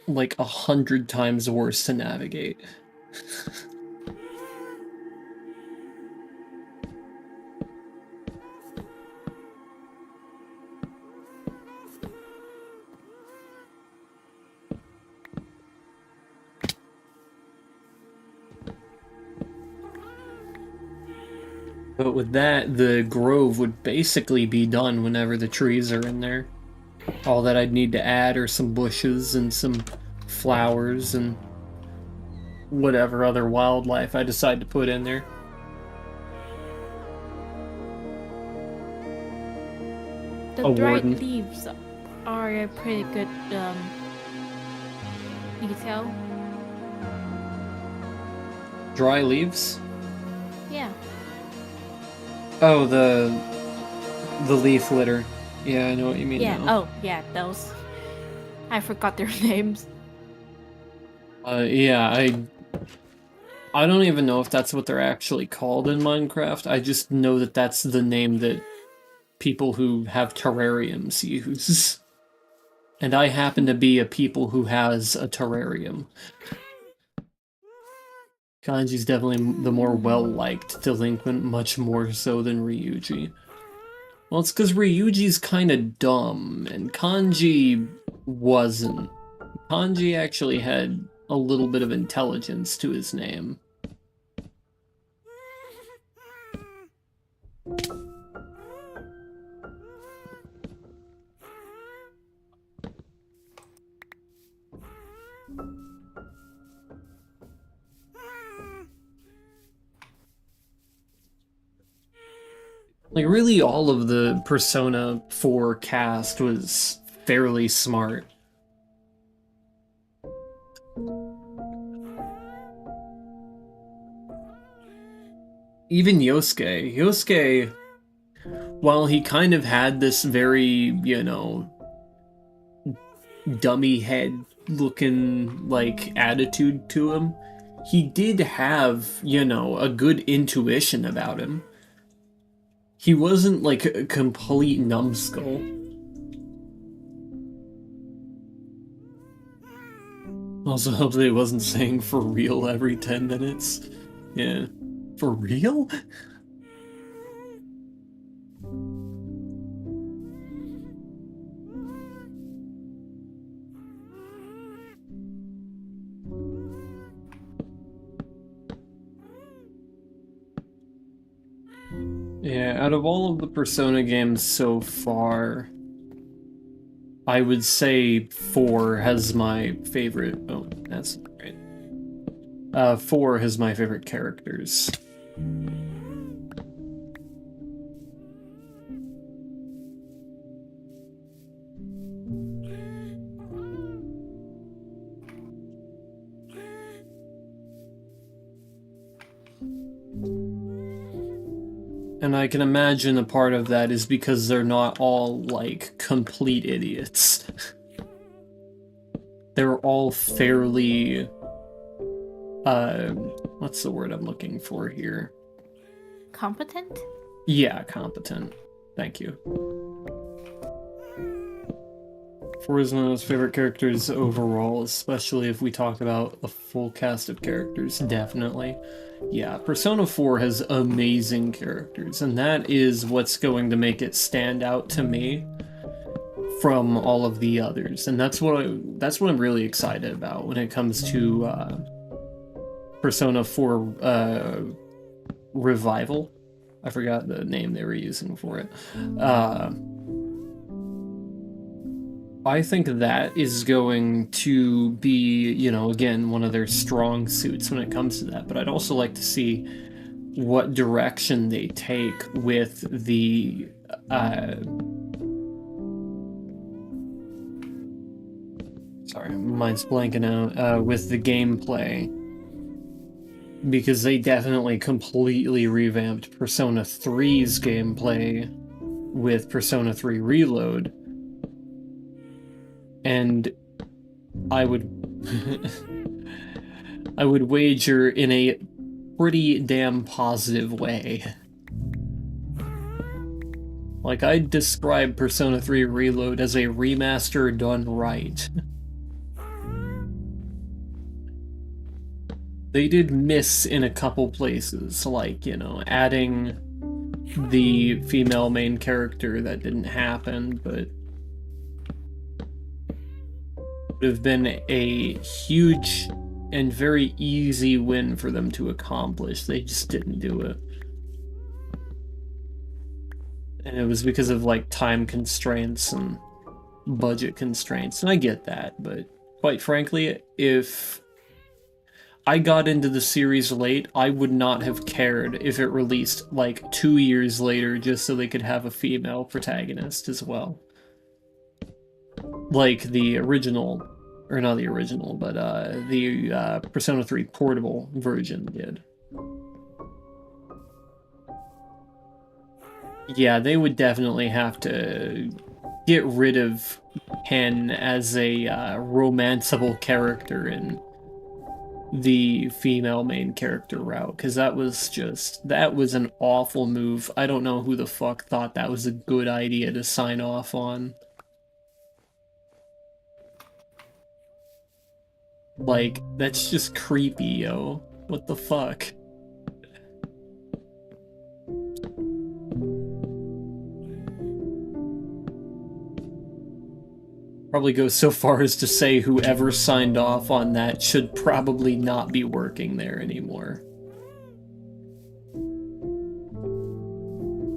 like 100 times worse to navigate. But with that, the grove would basically be done whenever the trees are in there. All that I'd need to add are some bushes and some flowers and whatever other wildlife I decide to put in there. The A dried warden. leaves are a pretty good detail. Dry leaves? Yeah. Oh, the leaf litter. Yeah, I know what you mean Yeah. now. Oh, yeah. Those. I forgot their names. Yeah, I don't even know if that's what they're actually called in Minecraft. I just know that that's the name that people who have terrariums use. And I happen to be a people who has a terrarium. Kanji's definitely the more well-liked delinquent, much more so than Ryuji. Well, it's because Ryuji's kind of dumb, and Kanji wasn't. Kanji actually had a little bit of intelligence to his name. Like, really, all of the Persona 4 cast was fairly smart. Even Yosuke. Yosuke while he kind of had this very, you know, dummy head looking, like, attitude to him, he did have, you know, a good intuition about him. He wasn't, like, a complete numbskull. Also, hopefully it wasn't saying for real every 10 minutes. Yeah. For real? Yeah, out of all of the Persona games so far, I would say 4 has my favorite... Oh, that's right. 4 has my favorite characters. And I can imagine a part of that is because they're not all, like, complete idiots. They're all fairly... what's the word I'm looking for here? Competent? Yeah, competent. Thank you. 4 is one of those favorite characters overall, especially if we talk about a full cast of characters, definitely. Yeah, Persona 4 has amazing characters, and that is what's going to make it stand out to me from all of the others. And that's what I'm really excited about when it comes to Persona 4 Revival. I forgot the name they were using for it. I think that is going to be, you know, again, one of their strong suits when it comes to that. But I'd also like to see what direction they take with the... sorry, mine's blanking out. With the gameplay. Because they definitely completely revamped Persona 3's gameplay with Persona 3 Reload. And I would I would wager in a pretty damn positive way. Like, I'd describe Persona 3 Reload as a remaster done right. They did miss in a couple places, like, you know, adding the female main character. That didn't happen, but would have been a huge and very easy win for them to accomplish. They just didn't do it. And it was because of, like, time constraints and budget constraints, and I get that, but quite frankly, if I got into the series late, I would not have cared if it released, like, 2 years later just so they could have a female protagonist as well. Like the original, or not the original, but the Persona 3 Portable version did. Yeah, they would definitely have to get rid of Ken as a romanceable character in the female main character route, because that was an awful move. I don't know who the fuck thought that was a good idea to sign off on. Like, that's just creepy, yo. What the fuck? Probably go so far as to say whoever signed off on that should probably not be working there anymore.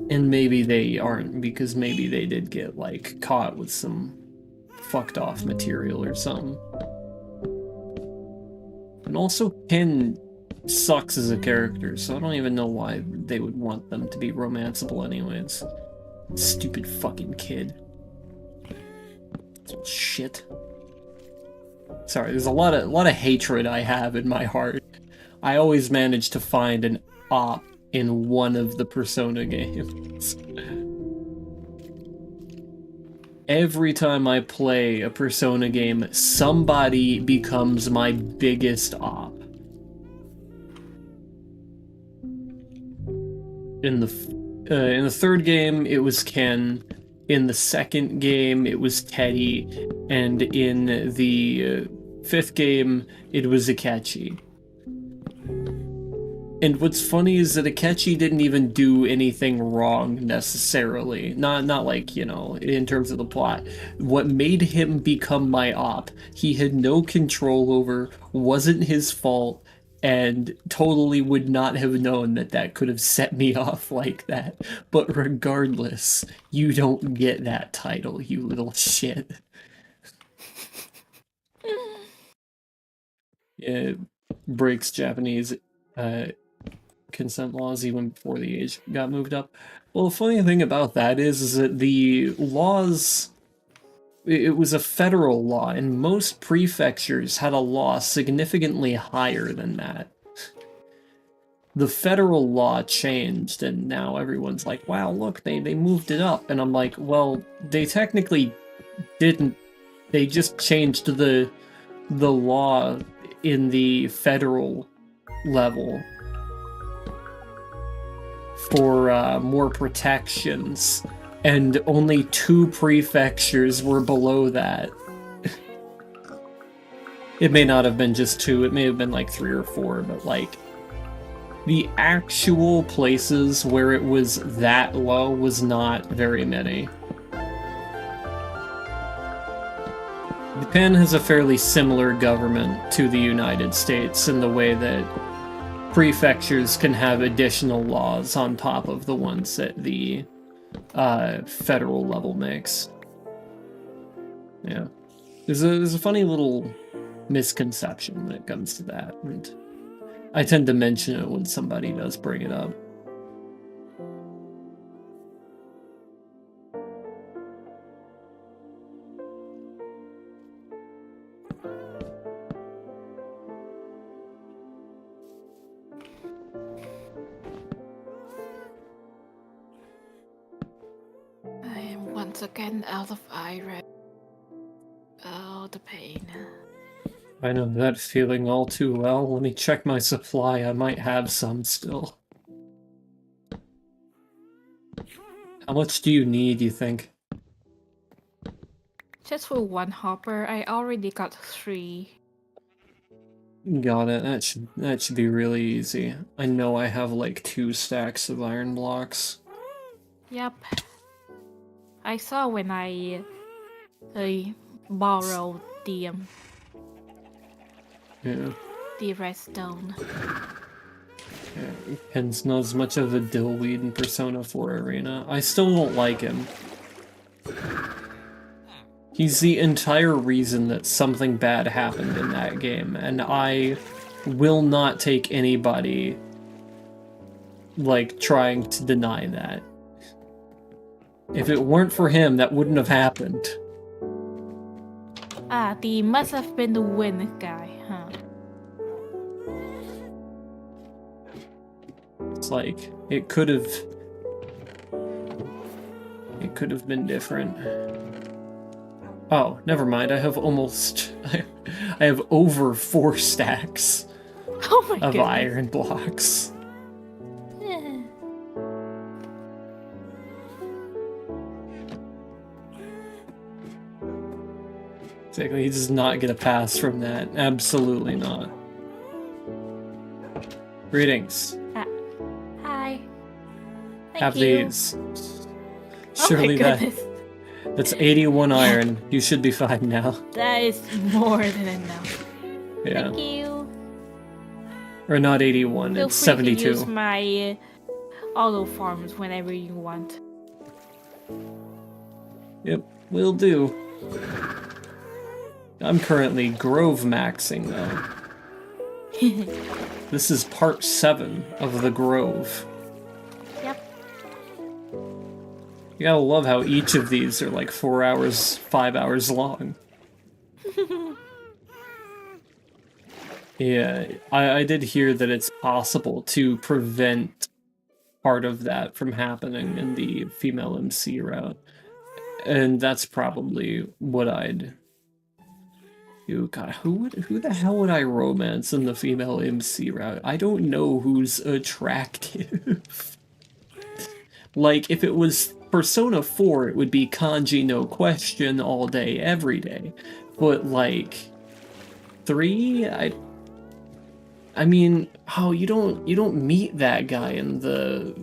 And maybe they aren't, because maybe they did get, like, caught with some fucked off material or something. And also, Ken sucks as a character, so I don't even know why they would want them to be romanceable anyways. Stupid fucking kid. Shit. Sorry, there's a lot of hatred I have in my heart. I always manage to find an op in one of the Persona games. every time I play a Persona game, somebody becomes my biggest op. In the third game, it was Ken. In the second game, it was Teddy. And in the fifth game, it was Akechi. And what's funny is that Akechi didn't even do anything wrong necessarily. Not like, you know, in terms of the plot. What made him become my op, he had no control over, wasn't his fault, and totally would not have known that that could have set me off like that. But regardless, you don't get that title, you little shit. It breaks Japanese consent laws even before the age got moved up. Well, the funny thing about that is that the laws, it was a federal law, and most prefectures had a law significantly higher than that. The federal law changed, and now everyone's like, wow, look, they moved it up. And I'm like, well, they technically didn't. They just changed the law in the federal level for more protections, and only 2 prefectures were below that. It may not have been just 2, it may have been like 3 or 4, but like, the actual places where it was that low was not very many. Japan has a fairly similar government to the United States in the way that prefectures can have additional laws on top of the ones that the federal level makes. Yeah. There's a funny little misconception when it comes to that, and I tend to mention it when somebody does bring it up. I am once again out of iron. Oh, the pain. I know that feeling all too well. Let me check my supply. I might have some still. How much do you need, you think? Just for 1 hopper, I already got 3. Got it. That should be really easy. I know I have like 2 stacks of iron blocks. Yep. I saw when I borrowed the redstone. Yeah, Ken's not as much of a dillweed in Persona 4 Arena. I still don't like him. He's the entire reason that something bad happened in that game, and I will not take anybody, like, trying to deny that. If it weren't for him, that wouldn't have happened. Ah, the must have been the wind guy, huh? It's like, it could have been different. Oh, never mind. I have I have over 4 stacks Oh my of goodness. iron blocks. Yeah. Exactly, he does not get a pass from that. Absolutely not. Greetings. Hi. Thank Have you. these. Oh Surely my goodness. that's 81 iron. You should be fine now. That is more than enough. Yeah. Thank you. Or not 81, Feel it's free 72. to use my auto farms whenever you want. Yep, will do. I'm currently grove maxing though. This is part 7 of the grove. Yep. You gotta love how each of these are like 4 hours, 5 hours long. Yeah, I did hear that it's possible to prevent part of that from happening in the female MC route. And that's probably what I'd do. God, who the hell would I romance in the female MC route? I don't know who's attractive. Like, if it was Persona 4, it would be kanji no question all day, every day. But, like, 3, I mean, oh, you don't meet that guy in the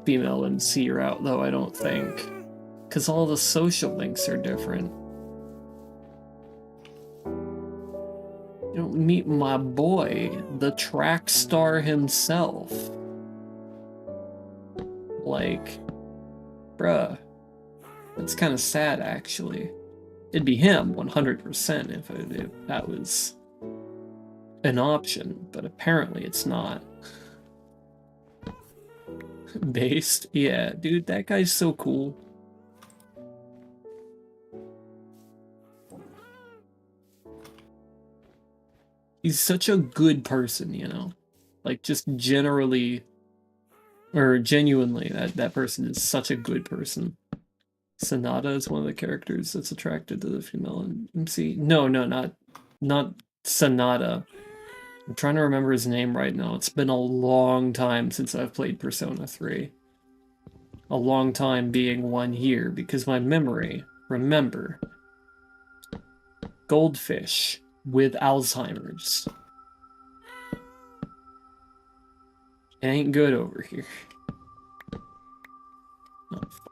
female MC route, though, I don't think. Because all the social links are different. You don't meet my boy, the track star himself. Like, bruh. That's kind of sad, actually. It'd be him, 100%, if that was an option, but apparently it's not. Based? Yeah, dude, that guy's so cool. He's such a good person, you know? Like, just generally, or genuinely, that person is such a good person. Sonata is one of the characters that's attracted to the female MC. No, not Sonata. I'm trying to remember his name right now. It's been a long time since I've played Persona 3. A long time being 1 year, because my memory, remember, goldfish with Alzheimer's. It ain't good over here. Oh, fuck.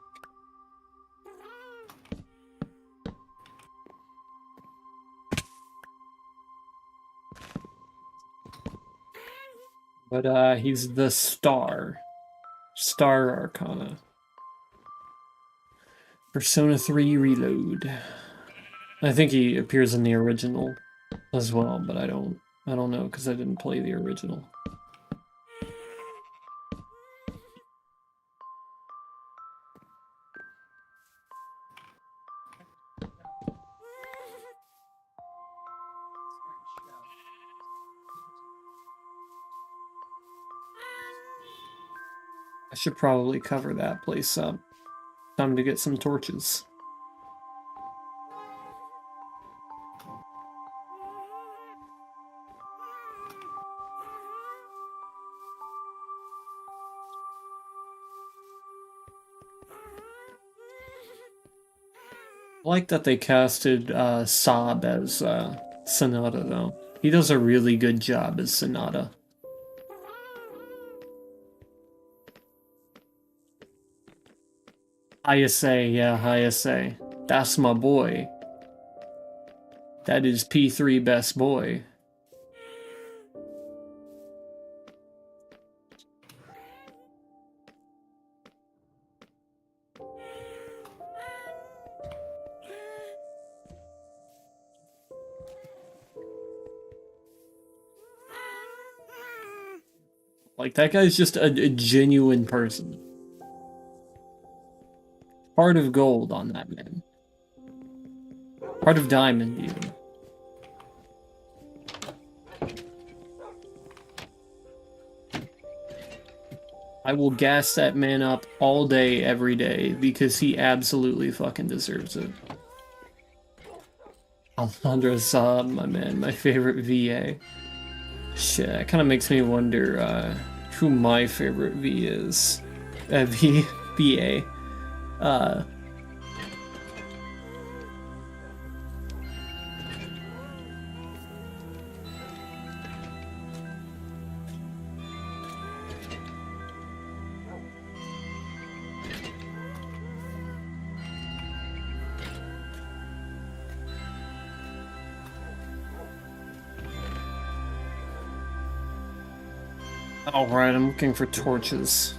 But he's the Star Arcana. Persona 3 Reload. I think he appears in the original as well, but I don't know because I didn't play the original. I should probably cover that place up. Time to get some torches. I like that they casted Saab as Sonata, though. He does a really good job as Sonata. Hayase, yeah, Hayase. That's my boy. That is P3 best boy. Like, that guy's just a genuine person. Heart of gold on that man. Heart of diamond, even. I will gas that man up all day, every day, because he absolutely fucking deserves it. Alejandro Saab, my man, my favorite VA. Shit, that kind of makes me wonder who my favorite V is. VA. Alright, I'm looking for torches.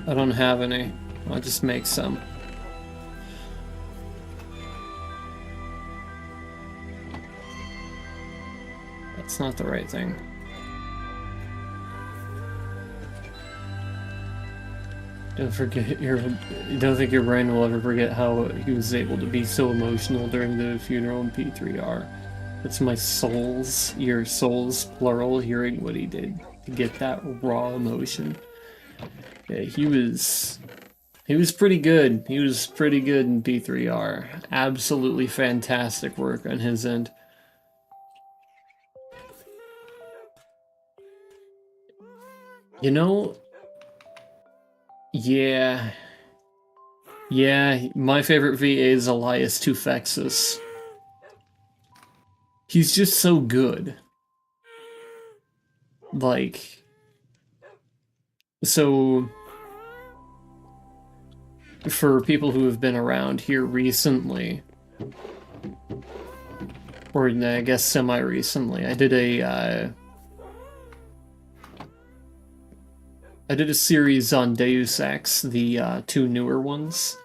I don't have any. I'll just make some. That's not the right thing. Don't think your brain will ever forget how he was able to be so emotional during the funeral in P3R. It's my your souls, plural, hearing what he did to get that raw emotion. Yeah, he was He was pretty good. He was pretty good in P3R. Absolutely fantastic work on his end. You know, yeah. Yeah, my favorite VA is Elias Tufexis. He's just so good. Like, so for people who have been around here recently, or I guess semi-recently, I did a series on Deus Ex, the two newer ones,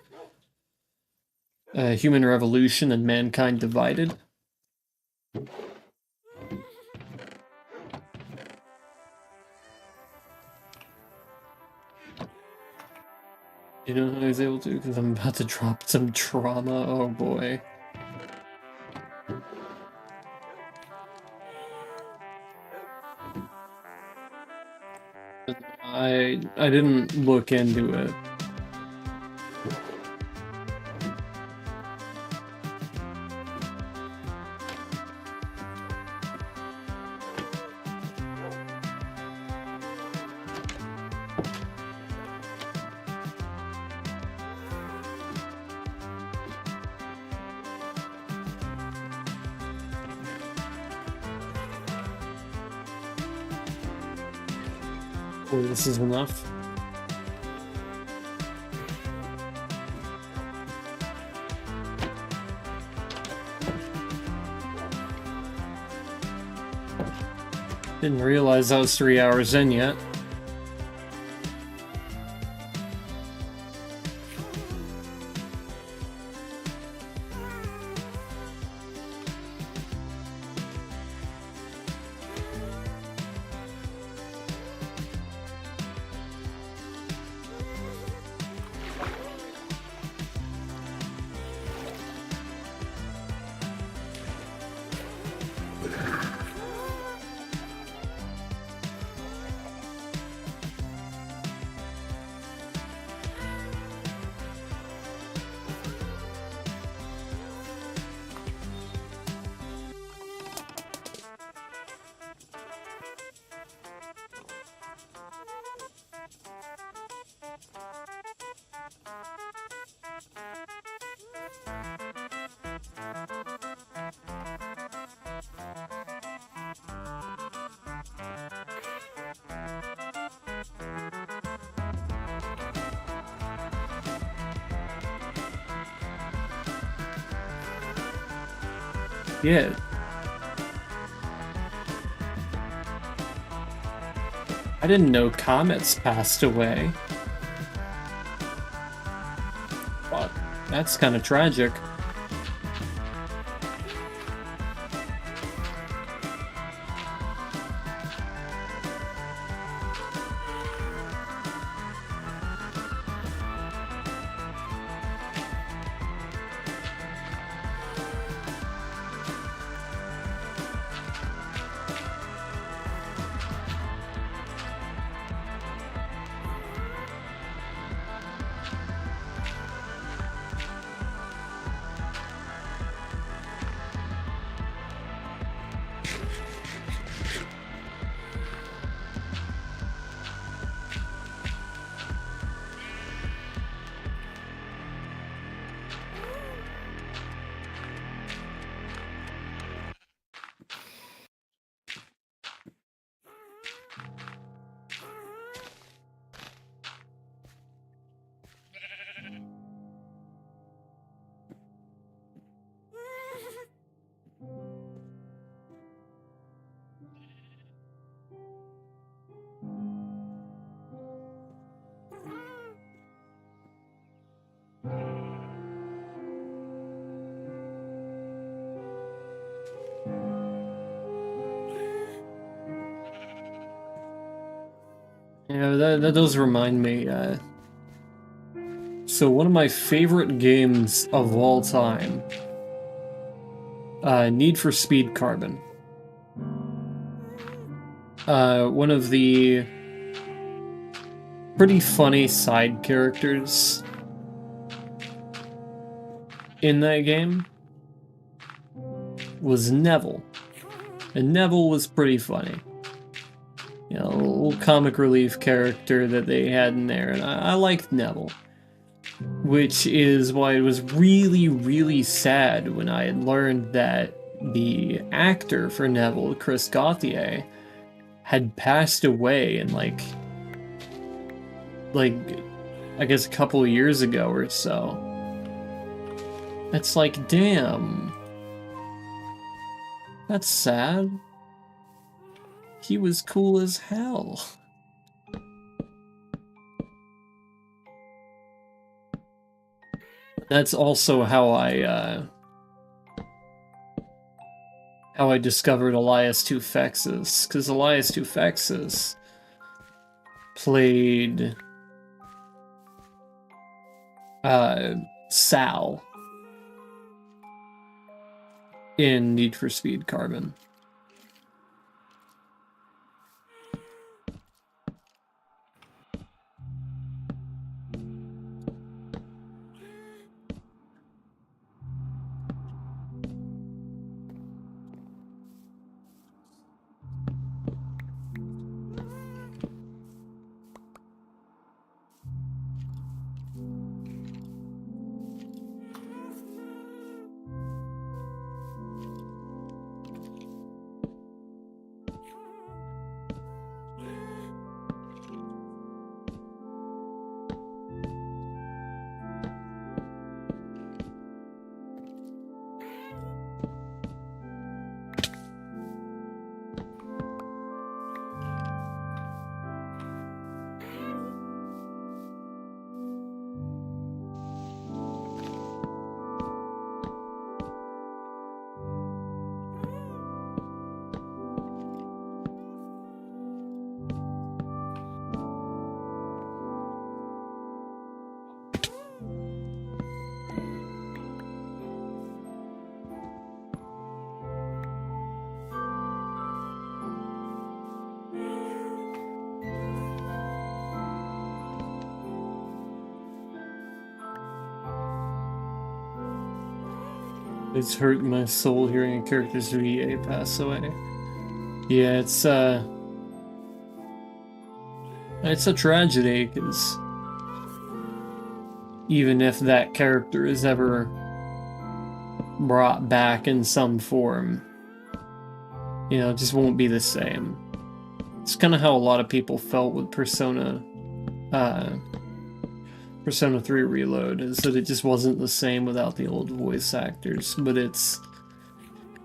Human Revolution and Mankind Divided. You know how I was able to? Because I'm about to drop some trauma. Oh boy. I didn't look into it. Oh, this is enough. Didn't realize I was 3 hours in yet. Yeah. I didn't know Comets passed away. But that's kind of tragic. Yeah, that does remind me. So one of my favorite games of all time, Need for Speed Carbon. One of the pretty funny side characters in that game was Neville. And Neville was pretty funny. You know, a little comic relief character that they had in there, and I liked Neville. Which is why it was really, really sad when I had learned that the actor for Neville, Chris Gauthier, had passed away in like I guess a couple of years ago or so. It's like, damn. That's sad. He was cool as hell. That's also how I discovered Elias Toufexis, because Elias Toufexis played Sal in Need for Speed Carbon. It's hurt my soul hearing a character's VA pass away. Yeah, it's a tragedy, because even if that character is ever brought back in some form, you know, it just won't be the same. It's kind of how a lot of people felt with Persona 3 Reload, is that it just wasn't the same without the old voice actors, but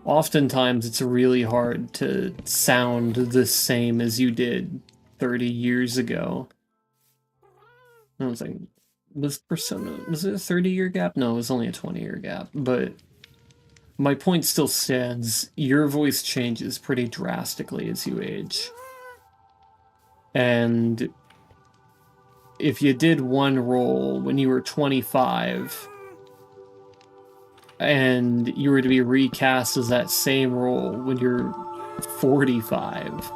oftentimes it's really hard to sound the same as you did 30 years ago. I was like, was it a 30-year gap? No, it was only a 20-year gap, but my point still stands. Your voice changes pretty drastically as you age. And if you did one role when you were 25 and you were to be recast as that same role when you're 45,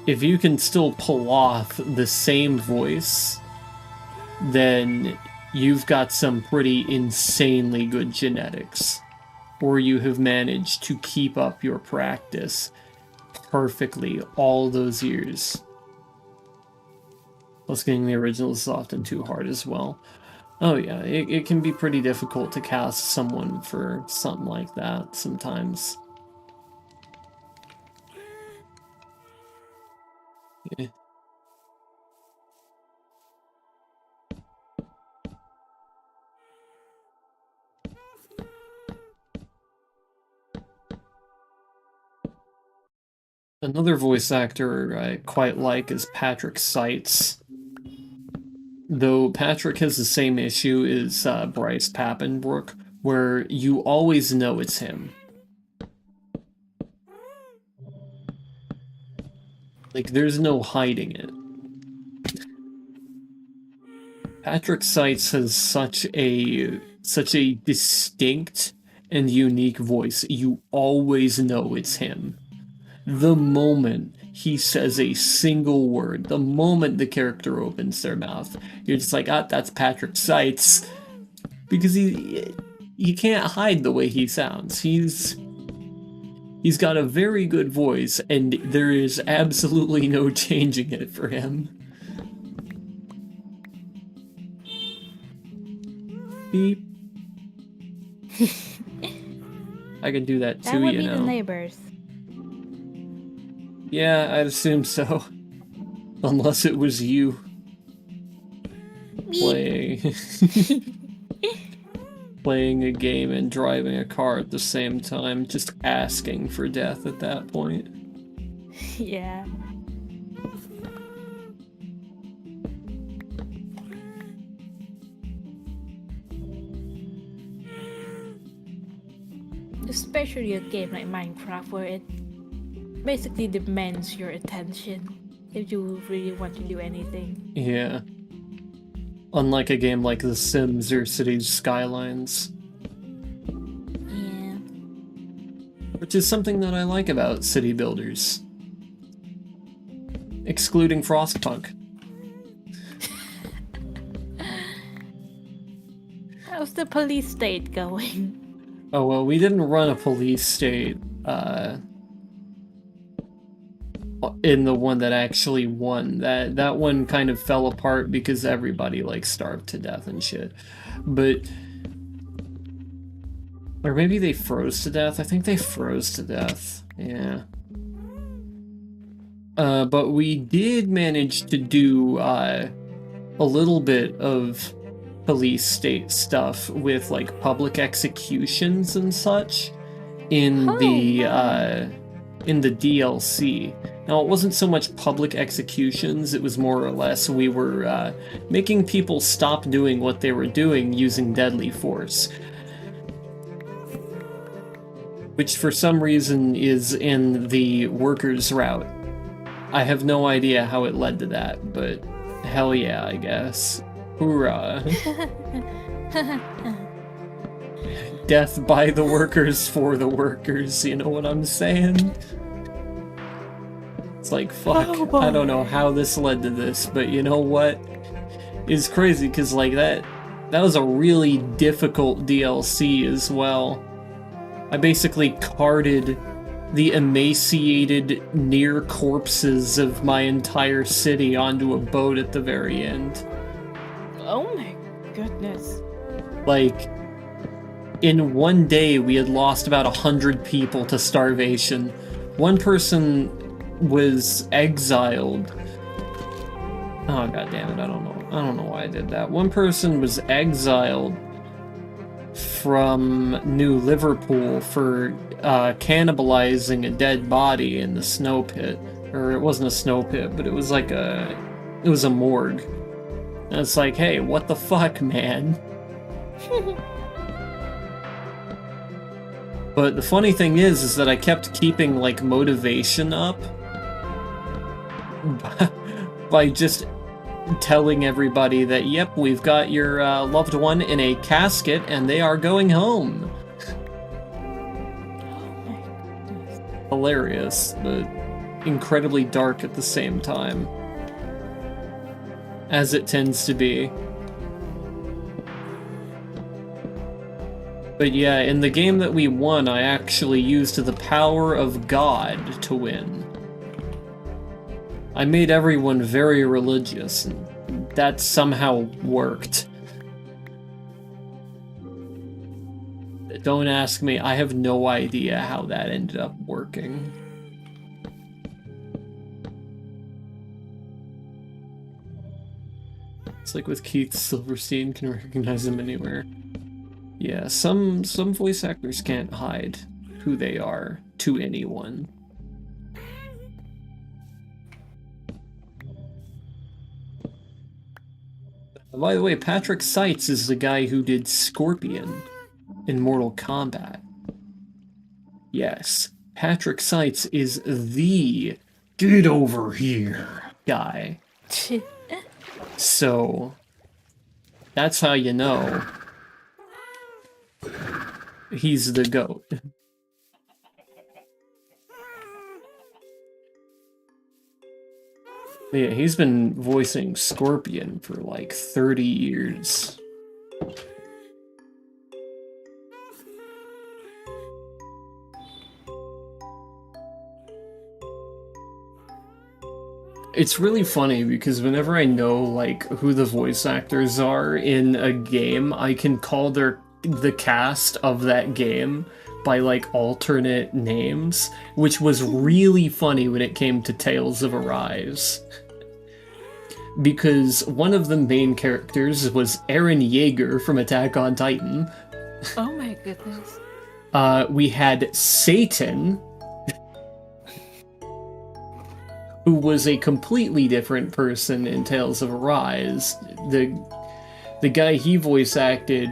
if you can still pull off the same voice, then you've got some pretty insanely good genetics, or you have managed to keep up your practice perfectly all those years. Plus, getting the originals is often too hard as well. Oh yeah, it can be pretty difficult to cast someone for something like that sometimes. Yeah. Another voice actor I quite like is Patrick Seitz. Though Patrick has the same issue as Bryce Papenbrook, where you always know it's him. Like, there's no hiding it. Patrick Seitz has such a distinct and unique voice. You always know it's him. The moment he says a single word, the moment the character opens their mouth, you're just like, ah, that's Patrick Seitz. Because you can't hide the way he sounds. He's got a very good voice, and there is absolutely no changing it for him. Beep. I can do that too, That would you be know. the neighbors. Yeah, I'd assume so. Unless it was you playing playing a game and driving a car at the same time, just asking for death at that point. Yeah. Especially a game like Minecraft where it basically demands your attention if you really want to do anything. Yeah. Unlike a game like The Sims or Cities Skylines. Yeah. Which is something that I like about city builders. Excluding Frostpunk. How's the police state going? Oh, well, we didn't run a police state, in the one that actually won. That one kind of fell apart because everybody, like, starved to death and shit. But... Or maybe they froze to death? I think they froze to death. Yeah. But we did manage to do, a little bit of police state stuff with, like, public executions and such in the DLC. Now, it wasn't so much public executions, it was more or less we were making people stop doing what they were doing using deadly force. Which for some reason is in the workers' route. I have no idea how it led to that, but hell yeah, I guess. Hoorah. Death by the workers for the workers, you know what I'm saying? It's like, fuck, I don't know how this led to this, but you know what? It's crazy, because like that was a really difficult DLC as well. I basically carted the emaciated near corpses of my entire city onto a boat at the very end. Oh my goodness. Like, in one day we had lost about 100 people to starvation. One person was exiled. Oh, god damn it, I don't know why I did that. One person was exiled from New Liverpool for cannibalizing a dead body in the snow pit. Or it wasn't a snow pit, but it was like it was a morgue. And it's like, hey, what the fuck, man? But the funny thing is that I kept keeping, like, motivation up by just telling everybody that, yep, we've got your loved one in a casket and they are going home. Hilarious, but incredibly dark at the same time. As it tends to be. But yeah, in the game that we won, I actually used the power of God to win. I made everyone very religious, and that somehow worked. Don't ask me, I have no idea how that ended up working. It's like with Keith Silverstein, can recognize him anywhere. Yeah, some voice actors can't hide who they are to anyone. By the way, Patrick Seitz is the guy who did Scorpion in Mortal Kombat. Yes, Patrick Seitz is the get over here guy. So, that's how you know he's the GOAT. Yeah, he's been voicing Scorpion for like 30 years. It's really funny because whenever I know like who the voice actors are in a game, I can call the cast of that game by like alternate names, which was really funny when it came to Tales of Arise. Because one of the main characters was Eren Yeager from Attack on Titan. Oh my goodness. We had Satan, who was a completely different person in Tales of Arise. The guy he voice acted,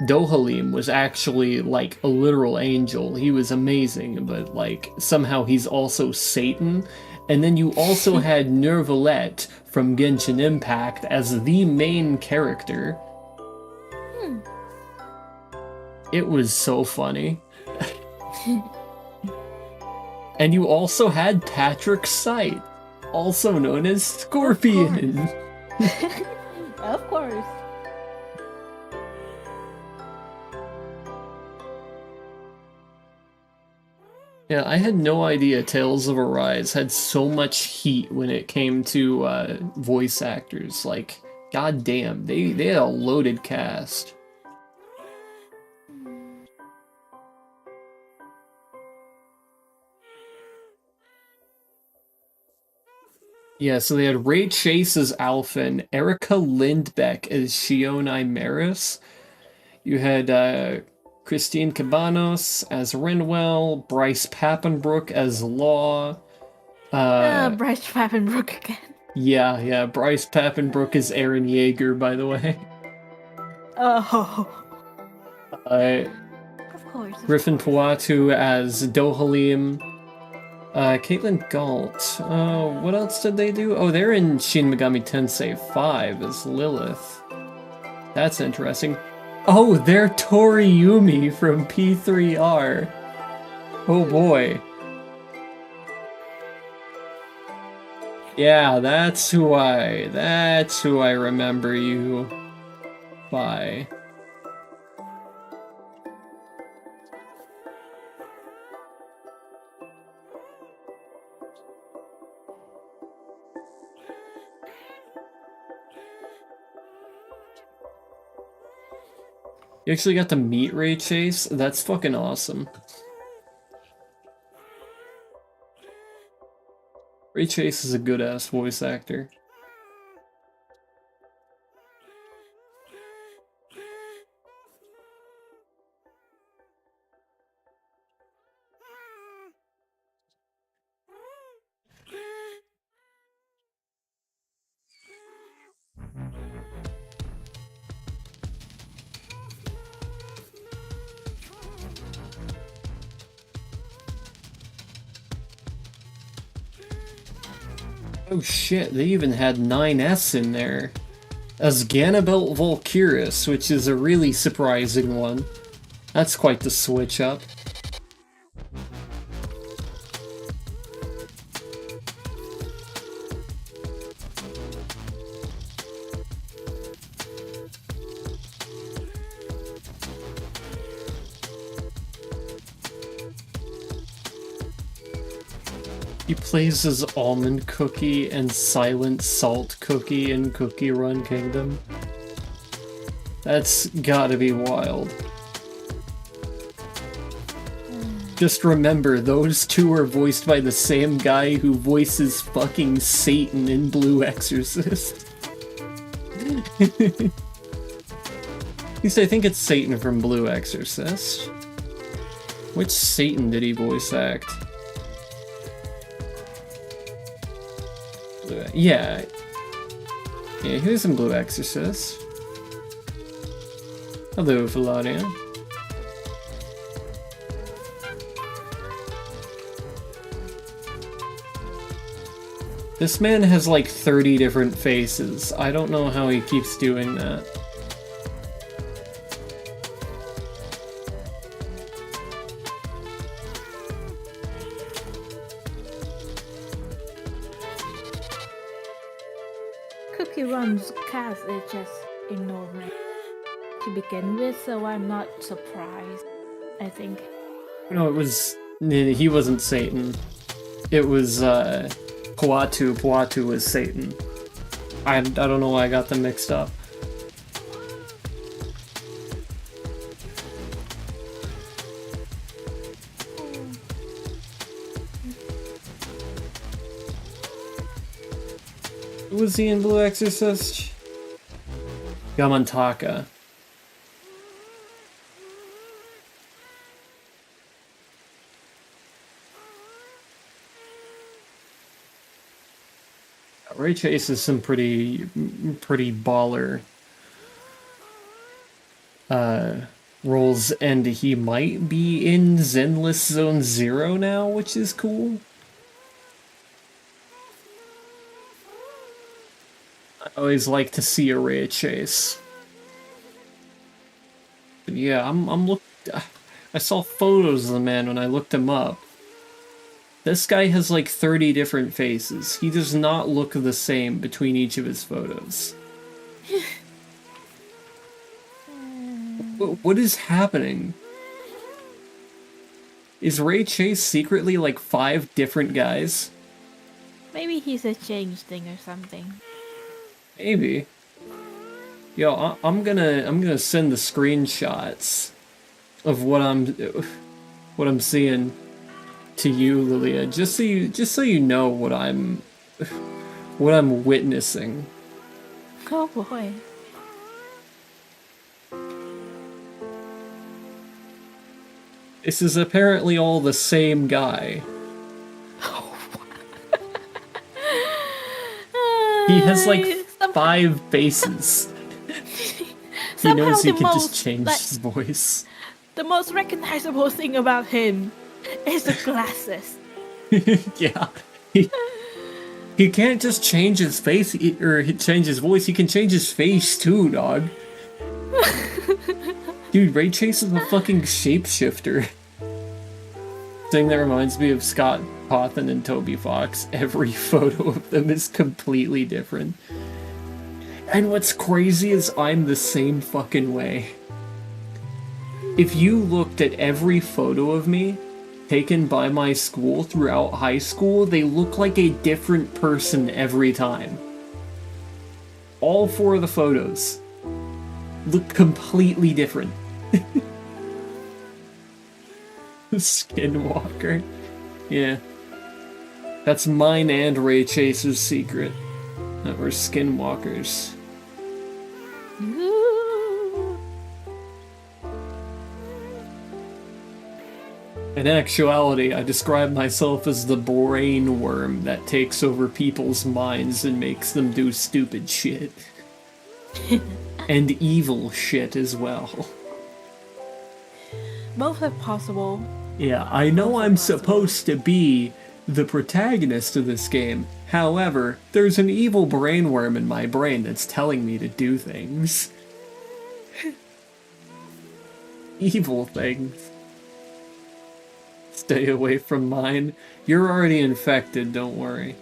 Dohalim, was actually like a literal angel. He was amazing, but like somehow he's also Satan. And then you also had Nervalette from Genshin Impact as the main character. It was so funny. And you also had Patrick Sight, also known as Scorpion. Of course. Yeah, I had no idea Tales of Arise had so much heat when it came to voice actors. Like, goddamn, they had a loaded cast. Yeah, so they had Ray Chase as Alphen, Erica Lindbeck as Shionai Maris. You had Christine Cabanos as Renwell, Bryce Papenbrook as Law. Bryce Papenbrook again. Yeah, Bryce Papenbrook is Eren Yeager, by the way. Oh. Of course. Griffin Puatu as Dohalim. Caitlin Galt. What else did they do? Oh, they're in Shin Megami Tensei 5 as Lilith. That's interesting. Oh, they're Toriyumi from P3R. Oh boy. Yeah, that's who I remember you by. You actually got to meet Ray Chase? That's fucking awesome. Ray Chase is a good-ass voice actor. Oh shit, they even had 9S in there. As Ganabelt Volkyrus, which is a really surprising one. That's quite the switch up. He plays as Almond Cookie and Silent Salt Cookie in Cookie Run Kingdom. That's gotta be wild. Just remember, those two are voiced by the same guy who voices fucking Satan in Blue Exorcist. At least I think it's Satan from Blue Exorcist. Which Satan did he voice act? Yeah, he was in Blue Exorcist. Hello, Philaria. This man has like 30 different faces. I don't know how he keeps doing that. Cookie Run's cast is just enormous to begin with, so I'm not surprised, I think. No, he wasn't Satan. It was, Puatu is Satan. I don't know why I got them mixed up. Who was he in Blue Exorcist? Yamantaka. Ray Chase is some pretty baller roles, and he might be in Zenless Zone Zero now, which is cool. I always like to see a Ray Chase. But yeah, I saw photos of the man when I looked him up. This guy has like 30 different faces. He does not look the same between each of his photos. What is happening? Is Ray Chase secretly like 5 different guys? Maybe he's a change thing or something. Maybe. Yo, I'm gonna send the screenshots of what I'm seeing to you, Lilia, just so you know what I'm witnessing. Oh boy. This is apparently all the same guy. He has like 5 faces. He knows he can just change his voice. The most recognizable thing about him is the glasses. Yeah. He can't just change his face or change his voice. He can change his face too, dog. Dude, Ray Chase is a fucking shapeshifter. Thing that reminds me of Scott Cawthon and Toby Fox. Every photo of them is completely different. And what's crazy is I'm the same fucking way. If you looked at every photo of me taken by my school throughout high school, they look like a different person every time. All 4 of the photos look completely different. Skinwalker. Yeah. That's mine and Ray Chase's secret. That we're skinwalkers. In actuality, I describe myself as the brain worm that takes over people's minds and makes them do stupid shit. And evil shit as well. Both are possible. Yeah, I know I'm supposed to be the protagonist of this game. However, there's an evil brainworm in my brain that's telling me to do things. Evil things. Stay away from mine. You're already infected, don't worry.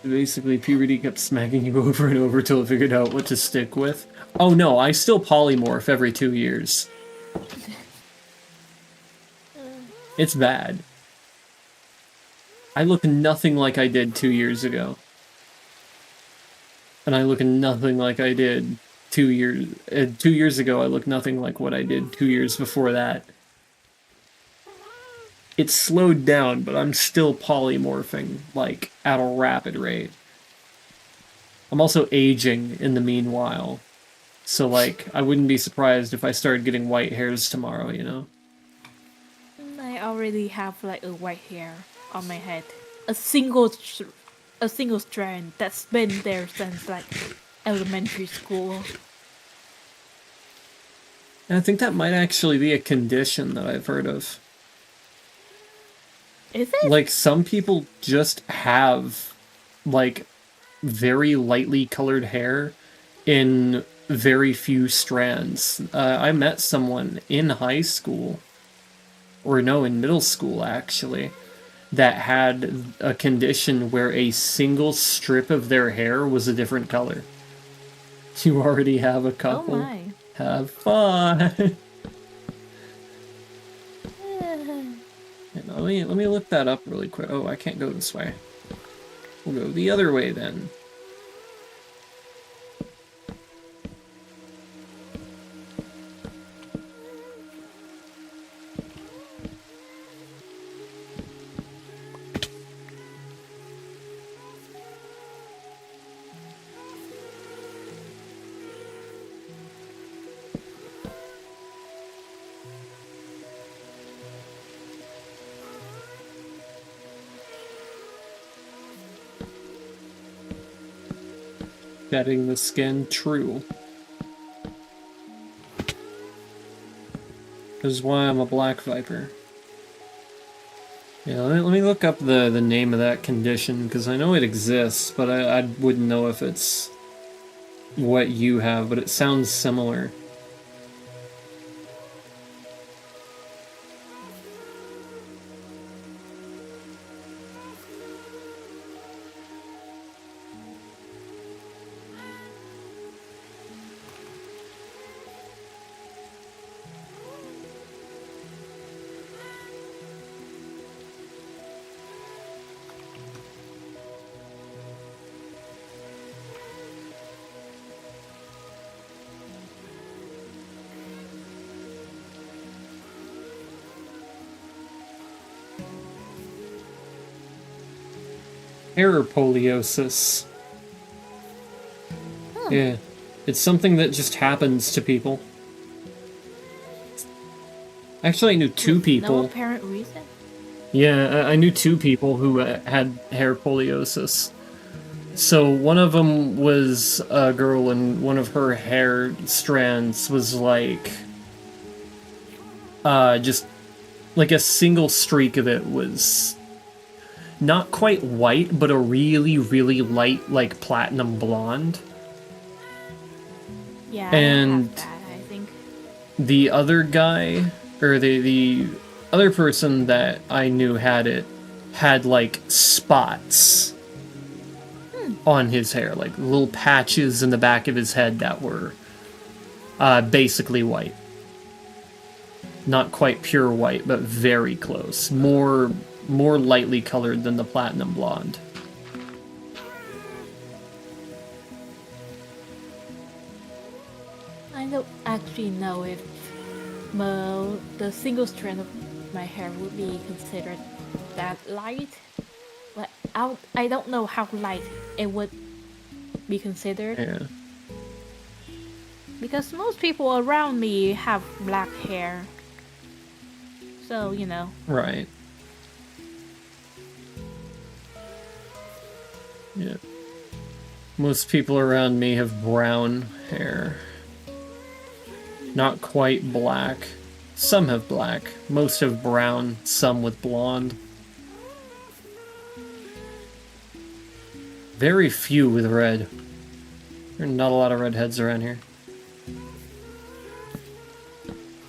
Basically, puberty kept smacking you over and over till I figured out what to stick with. Oh no, I still polymorph every 2 years. It's bad. I look nothing like I did 2 years ago. And I look nothing like I did 2 years... 2 years ago, I look nothing like what I did 2 years before that. It's slowed down, but I'm still polymorphing, like, at a rapid rate. I'm also aging in the meanwhile. So, like, I wouldn't be surprised if I started getting white hairs tomorrow, you know? I already have, like, a white hair on my head. A single strand that's been there since, like, elementary school. And I think that might actually be a condition that I've heard of. Is it? Like, some people just have, like, very lightly colored hair in very few strands. I met someone in high school, or no, in middle school, actually, that had a condition where a single strip of their hair was a different color. You already have a couple. Oh my. Have fun! And let me look that up really quick. Oh, I can't go this way. We'll go the other way then. Shedding the skin, true. This is why I'm a black viper. Yeah, let me look up the name of that condition, because I know it exists, but I wouldn't know if it's what you have, but it sounds similar. Erroneous. Yeah, it's something that just happens to people. Actually, I knew two people. No apparent reason. Yeah, I knew two people who had hair poliosis. So one of them was a girl, and one of her hair strands was like, just like a single streak of it was not quite white, but a really, really light, like platinum blonde. Yeah, And I have that, I think. the other guy, or the other person that I knew had like spots on his hair, like little patches in the back of his head that were basically white. Not quite pure white, but very close. More lightly colored than the platinum blonde. I don't actually know if the single strand of my hair would be considered that light. But I don't know how light it would be considered. Yeah. Because most people around me have black hair. So, you know. Right. Yeah. Most people around me have brown hair. Not quite black. Some have black. Most have brown, some with blonde. Very few with red. There are not a lot of redheads around here.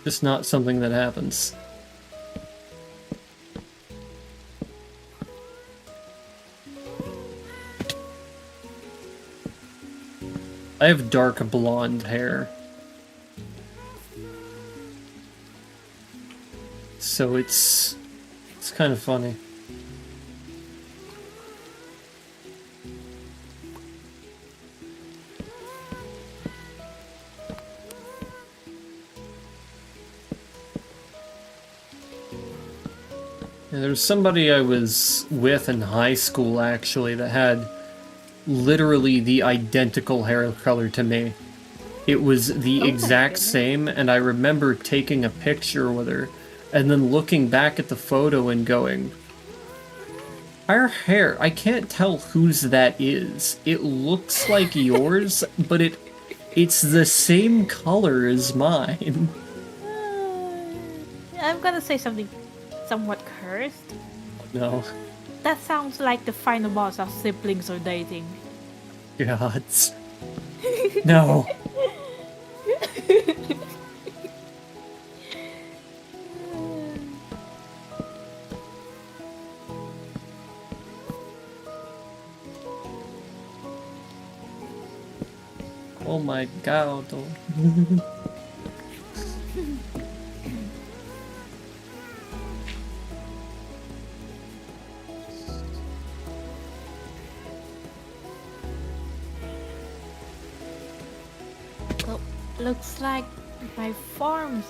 Just not something that happens. I have dark blonde hair. So it's kind of funny. Yeah, there was somebody I was with in high school, actually, that had literally the identical hair color to me. It was the exact same, and I remember taking a picture with her, and then looking back at the photo and going, our hair, I can't tell whose that is. It looks like yours, but it's the same color as mine. I'm gonna say something somewhat cursed. No. That sounds like the final boss of siblings or dating. Gods. No. Oh my god. Looks like my farm's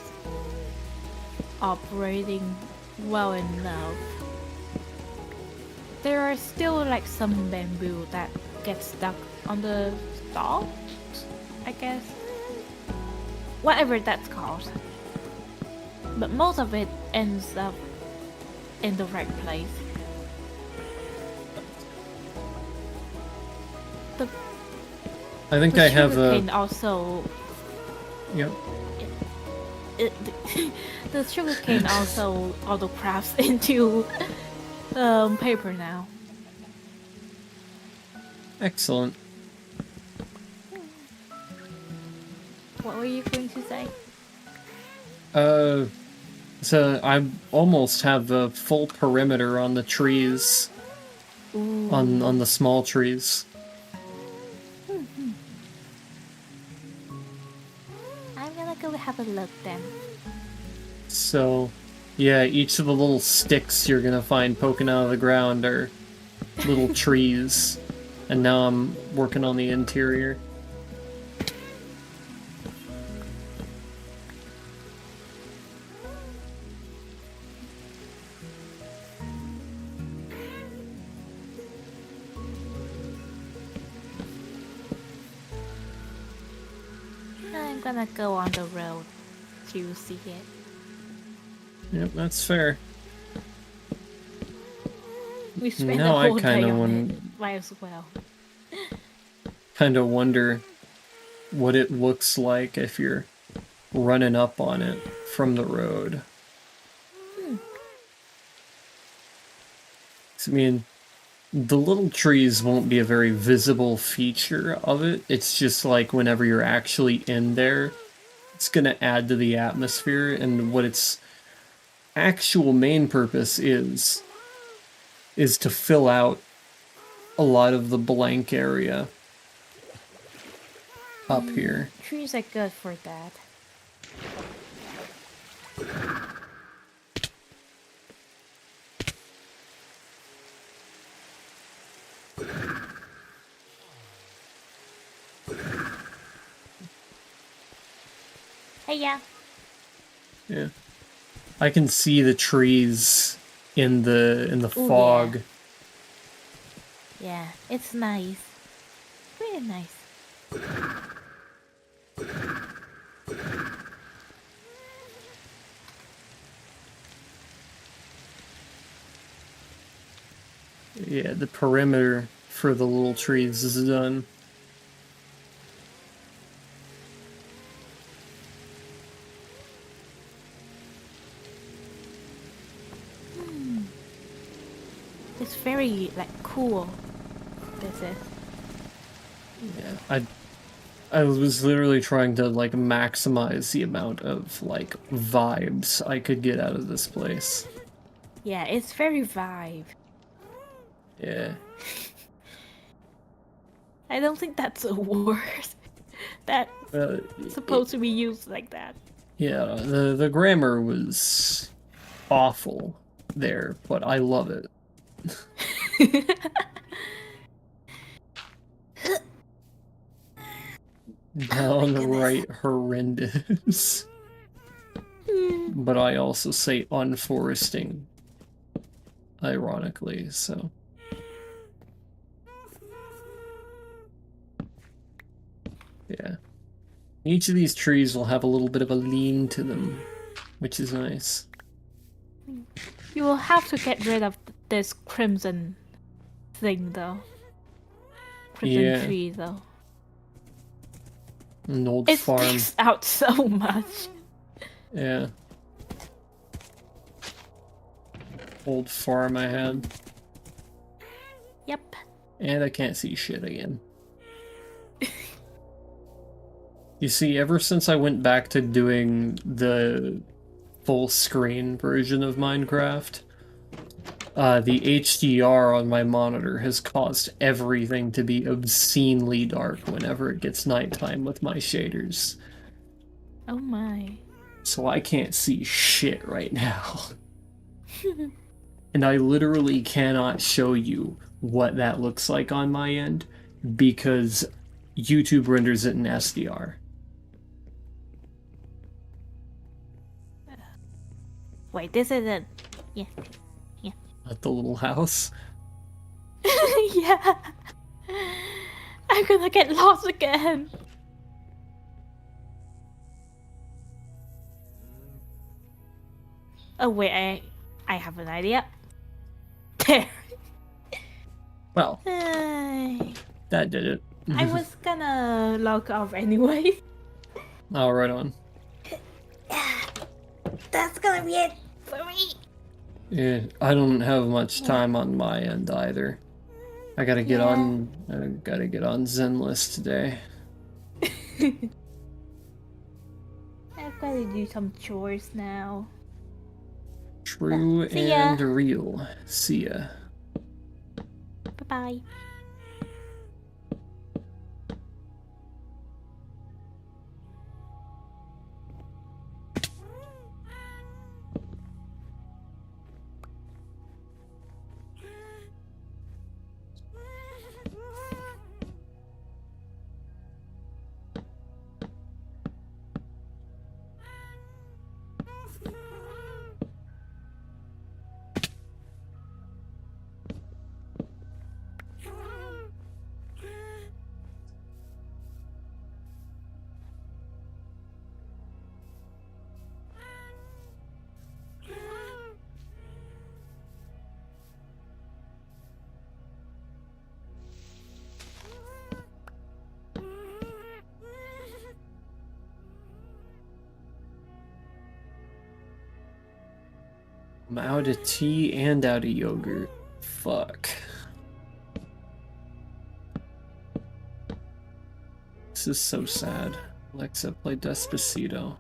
operating well enough. There are still like some bamboo that gets stuck on the stalks, I guess. Whatever that's called. But most of it ends up in the right place. I think The I have sugarcane a... also... Yep. The sugarcane also auto-crafts into paper now. Excellent. What were you going to say? So I almost have a full perimeter on the trees. Ooh. On the small trees. I'm gonna go have a look then. So, yeah, each of the little sticks you're gonna find poking out of the ground are little trees. And now I'm working on the interior. I'm gonna go on the road to see it. Yep, that's fair. We spent Now the I whole day kinda on it. Might as well. Kind of wonder what it looks like if you're running up on it from the road. I mean, the little trees won't be a very visible feature of it. It's just like whenever you're actually in there, it's going to add to the atmosphere. And what its actual main purpose is to fill out a lot of the blank area up here. Trees are good for that. Hey, yeah. Yeah. I can see the trees in the Ooh, fog. Yeah, it's nice. Really nice. Yeah, the perimeter for the little trees is done. It's very like cool. This is. Yeah, I was literally trying to like maximize the amount of like vibes I could get out of this place. Yeah, it's very vibe. Yeah. I don't think that's a word that's supposed to be used like that. Yeah, the grammar was awful there, but I love it. Down the right, horrendous. But I also say unforesting, ironically, so. Yeah. Each of these trees will have a little bit of a lean to them, which is nice. You will have to get rid of this crimson thing, though. Crimson tree, though. An old It farm. sticks out so much. Yeah. Old farm I had. Yep. And I can't see shit again. You see, ever since I went back to doing the full screen version of Minecraft, the HDR on my monitor has caused everything to be obscenely dark whenever it gets nighttime with my shaders. Oh my. So I can't see shit right now. And I literally cannot show you what that looks like on my end because YouTube renders it in SDR. Wait, this isn't. Yeah. At the little house. Yeah. I'm gonna get lost again. Oh wait, I have an idea. There. Well, I that did it. was gonna log off anyway. Oh, right on. That's gonna be it for me. Yeah, I don't have much time on my end either. I gotta get on Zenlist today. I've gotta do some chores now. True See ya. and real. See ya. Bye bye. I'm out of tea and out of yogurt. Fuck. This is so sad. Alexa, play Despacito.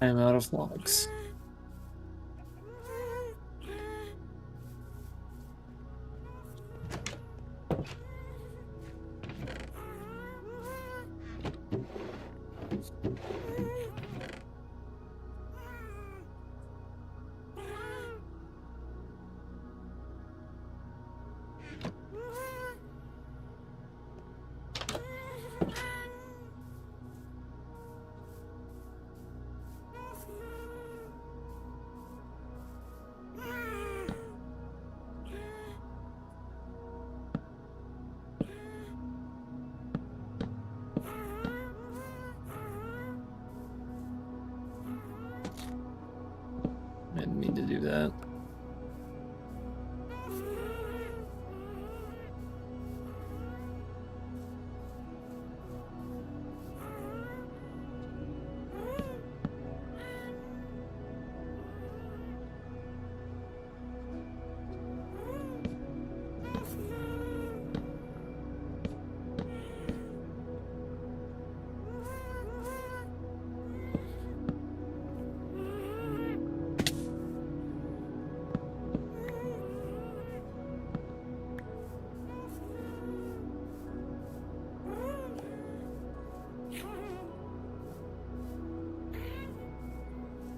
I am out of logs. I didn't mean to do that.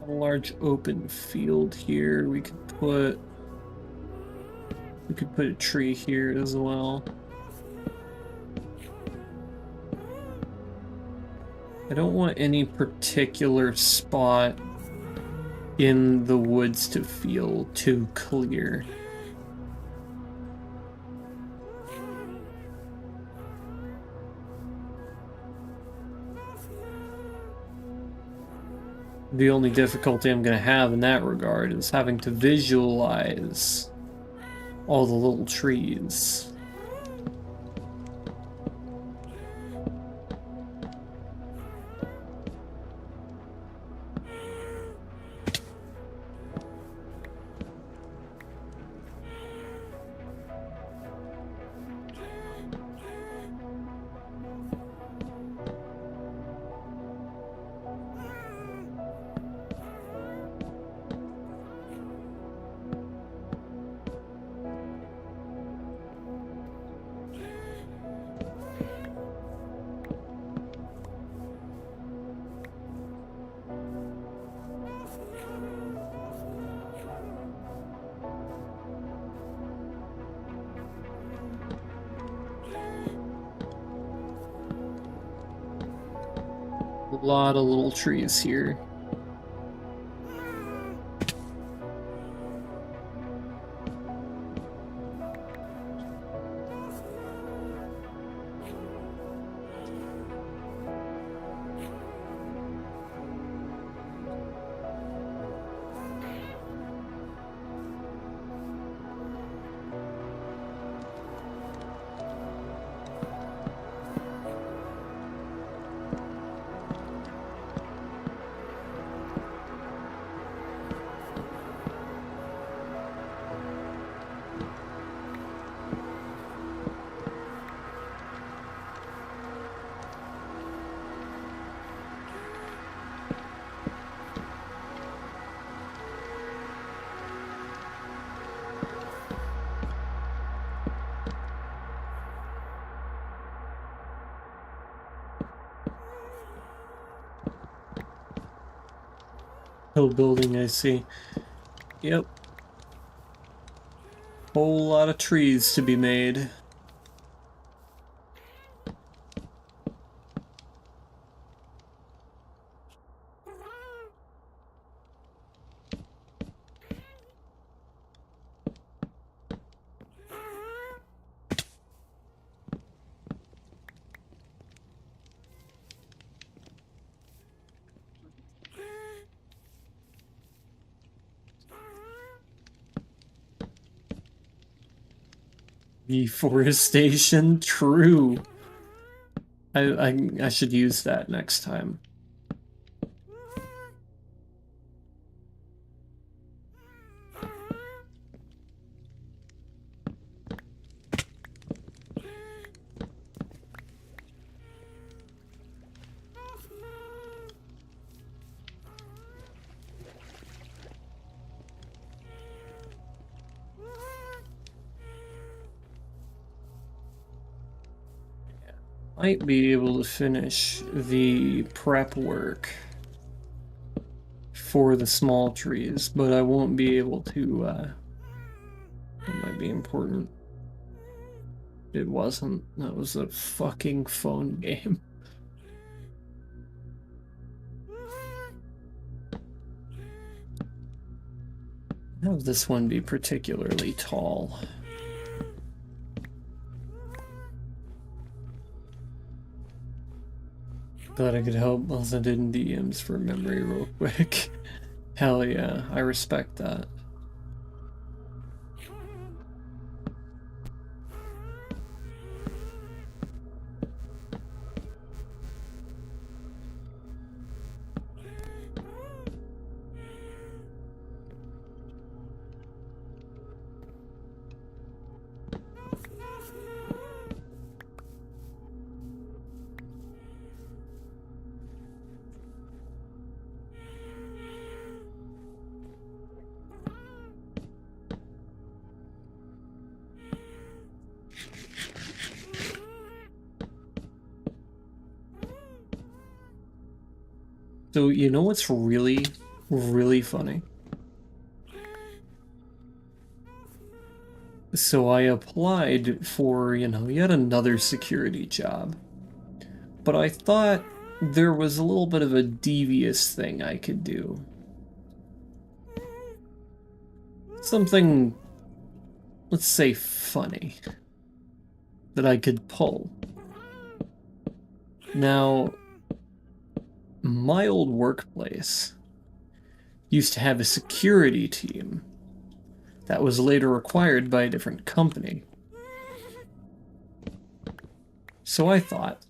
A large open field here. We could put a tree here as well. I don't want any particular spot in the woods to feel too clear. The only difficulty I'm going to have in that regard is having to visualize all the little trees. Lot of little trees here. Hill building, I see. Yep. Whole lot of trees to be made. Deforestation, true. I should use that next time. Might be able to finish the prep work for the small trees, but I won't be able to, it might be important. It wasn't. That was a fucking phone game. Have this one be particularly tall. Thought I could help while I did DMs for memory real quick. Hell yeah, I respect that. So, you know what's really, really funny? So I applied for, yet another security job. But I thought there was a little bit of a devious thing I could do. Something, let's say, funny that I could pull. Now, my old workplace used to have a security team that was later acquired by a different company. So I thought,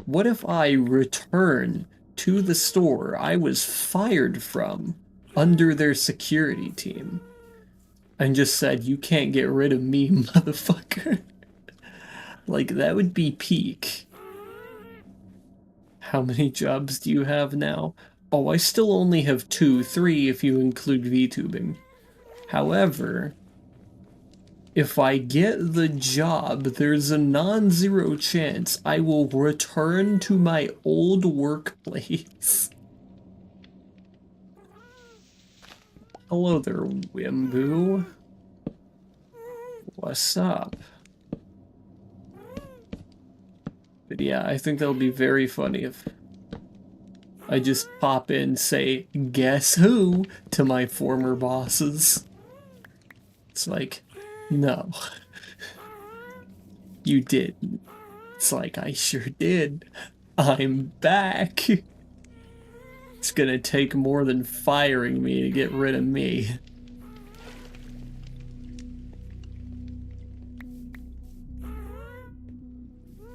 what if I return to the store I was fired from under their security team and just said, you can't get rid of me, motherfucker? Like, that would be peak. How many jobs do you have now? Oh, I still only have 2, 3 if you include VTubing. However, if I get the job, there's a non-zero chance I will return to my old workplace. Hello there, Wimbu. What's up? But yeah, I think that'll be very funny if I just pop in, say, guess who, to my former bosses. It's like, no. You didn't. It's like, I sure did. I'm back. It's gonna take more than firing me to get rid of me.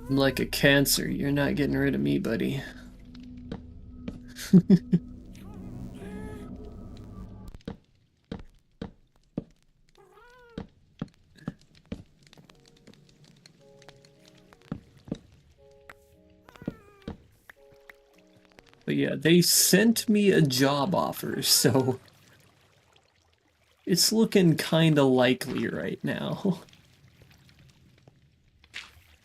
I'm like a cancer. You're not getting rid of me, buddy. But yeah, they sent me a job offer, so it's looking kinda likely right now.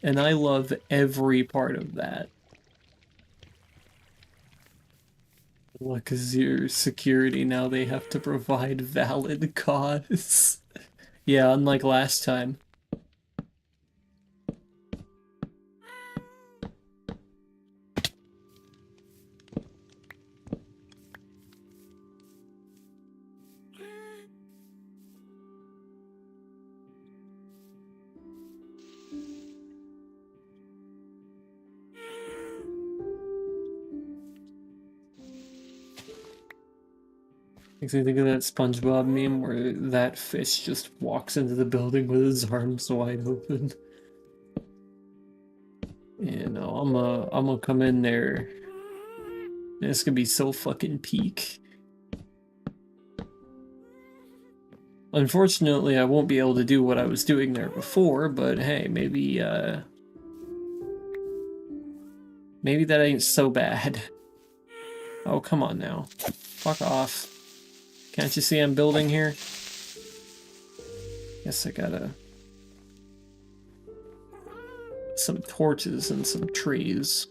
And I love every part of that. Look, as your security, now they have to provide valid cause. Yeah, unlike last time. Makes me think of that SpongeBob meme where that fish just walks into the building with his arms wide open. You know, I'm gonna come in there. And it's gonna be so fucking peak. Unfortunately, I won't be able to do what I was doing there before, but hey, maybe maybe that ain't so bad. Oh, come on now. Fuck off. Can't you see I'm building here? Guess I gotta... some torches and some trees.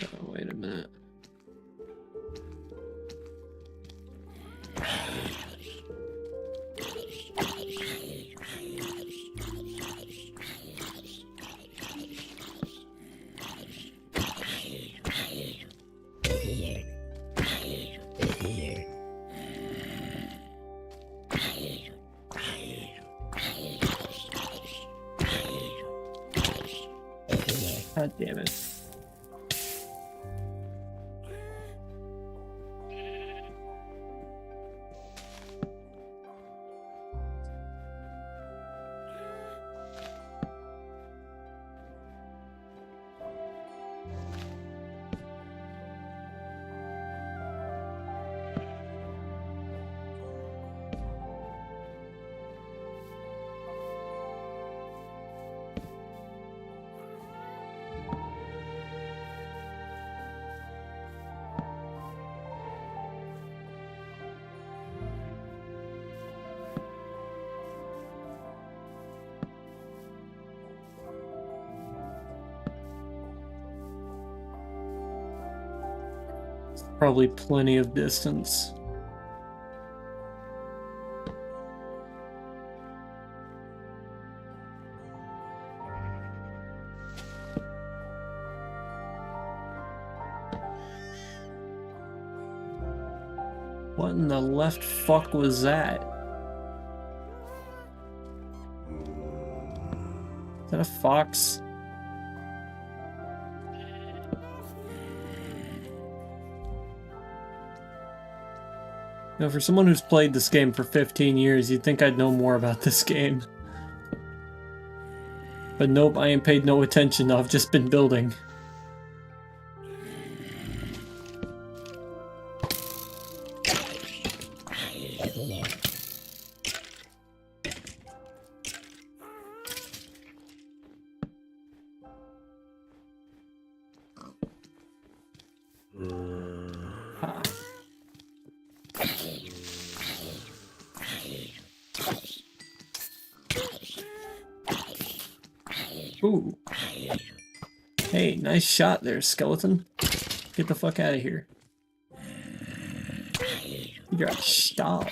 Oh, wait a minute. God damn it. Probably plenty of distance. What in the left fuck was that? Is that a fox? You know, for someone who's played this game for 15 years, you'd think I'd know more about this game. But nope, I ain't paid no attention. I've just been building. Ooh. Hey, nice shot there, skeleton. Get the fuck out of here. You're a stall.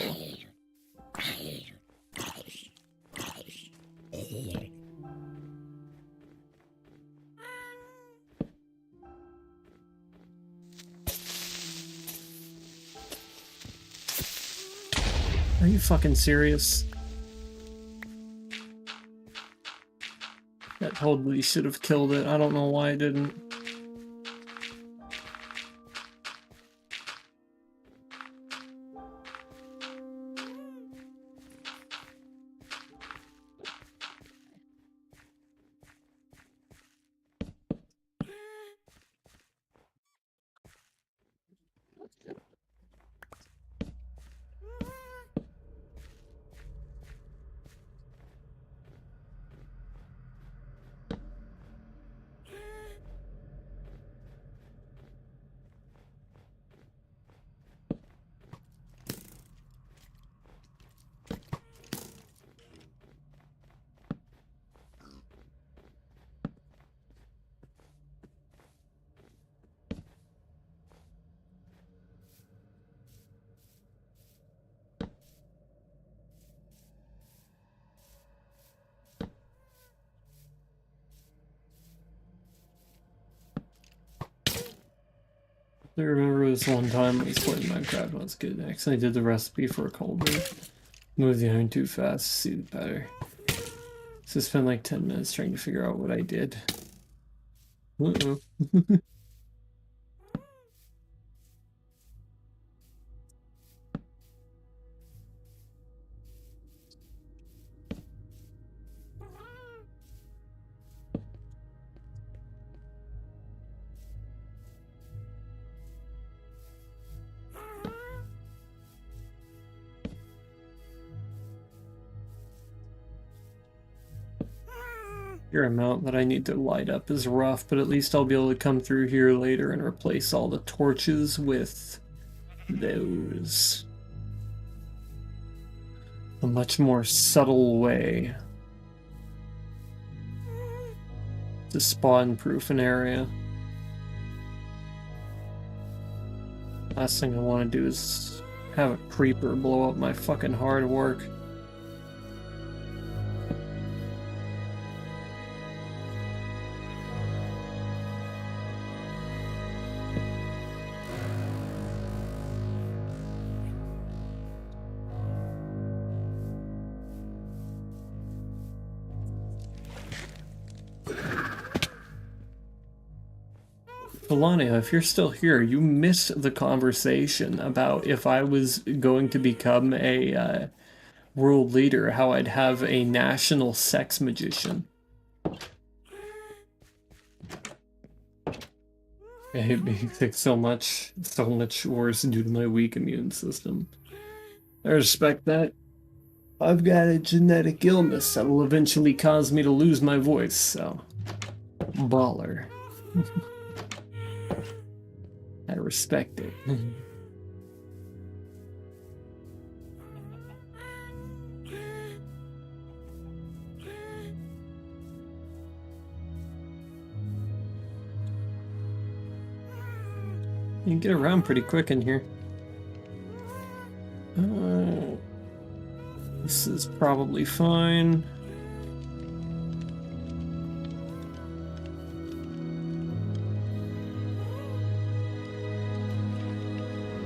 Are you fucking serious? That totally should have killed it. I don't know why it didn't. I remember this one time I was playing Minecraft and I was good. I actually did the recipe for a cold brew. Moved the iron too fast to see the batter. So I spent like 10 minutes trying to figure out what I did. Uh-oh. Your amount that I need to light up is rough, but at least I'll be able to come through here later and replace all the torches with those. A much more subtle way to spawn-proof an area. Last thing I want to do is have a creeper blow up my fucking hard work. Melania, if you're still here, you missed the conversation about if I was going to become a world leader, how I'd have a national sex magician. I hate being sick so much worse due to my weak immune system. I respect that. I've got a genetic illness that will eventually cause me to lose my voice, so... Baller. I respect it. You can get around pretty quick in here. This is probably fine.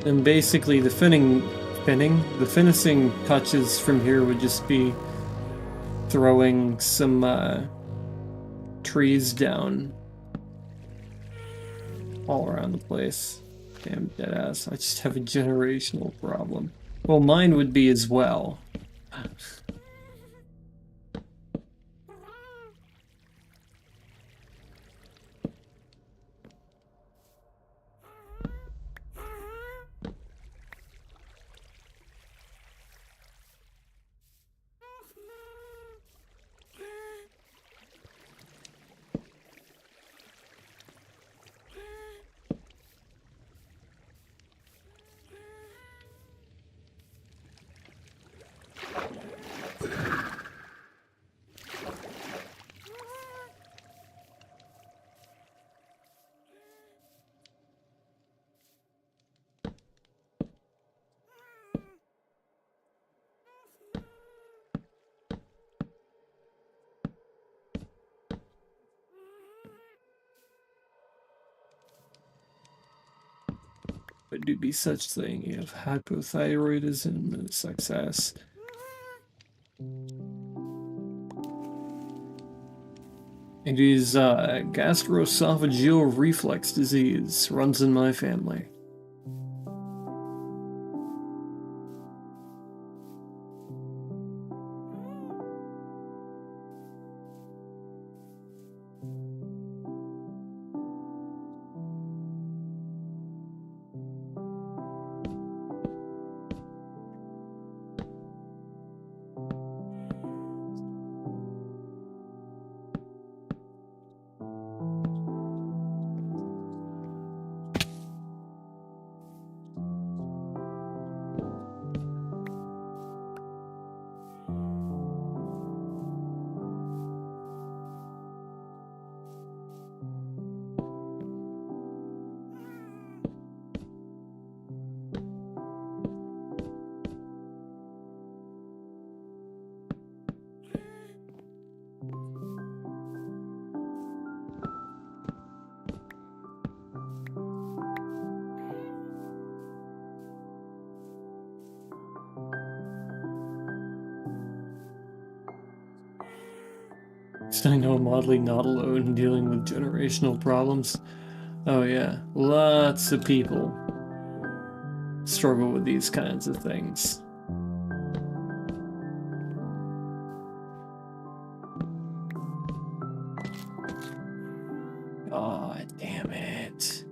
And basically the finishing touches from here would just be throwing some trees down all around the place. Damn deadass. I just have a generational problem. Well, mine would be as well. Would do be such thing? You have hypothyroidism and success. It is gastroesophageal reflux disease. Runs in my family. I know I'm oddly not alone in dealing with generational problems. Oh yeah, lots of people struggle with these kinds of things. God damn it.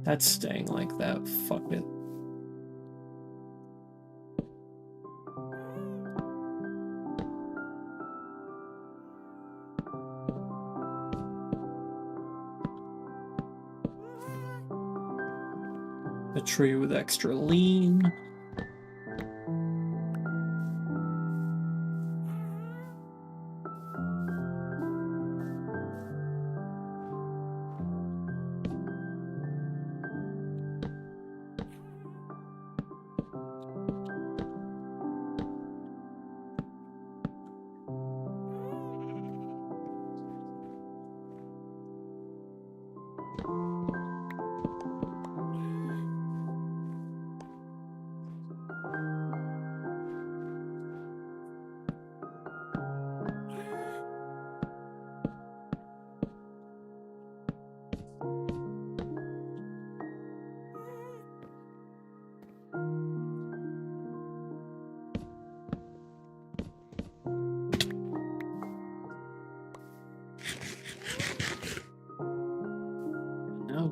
That's staying like that. Fuck it. A tree with extra lean.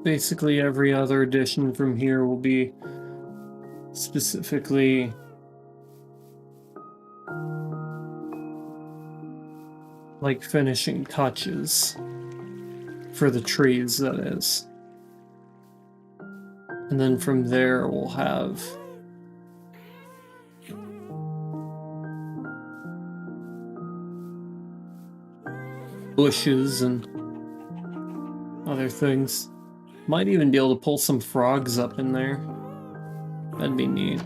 Basically every other addition from here will be specifically like finishing touches for the trees, that is. And then from there we'll have bushes and other things. Might even be able to pull some frogs up in there. That'd be neat.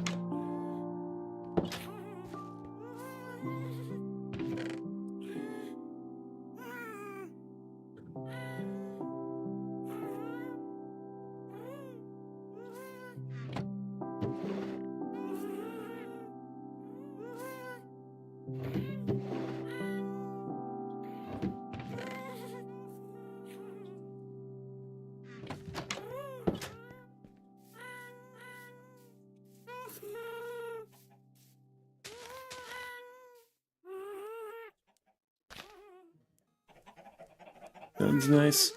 Sounds nice.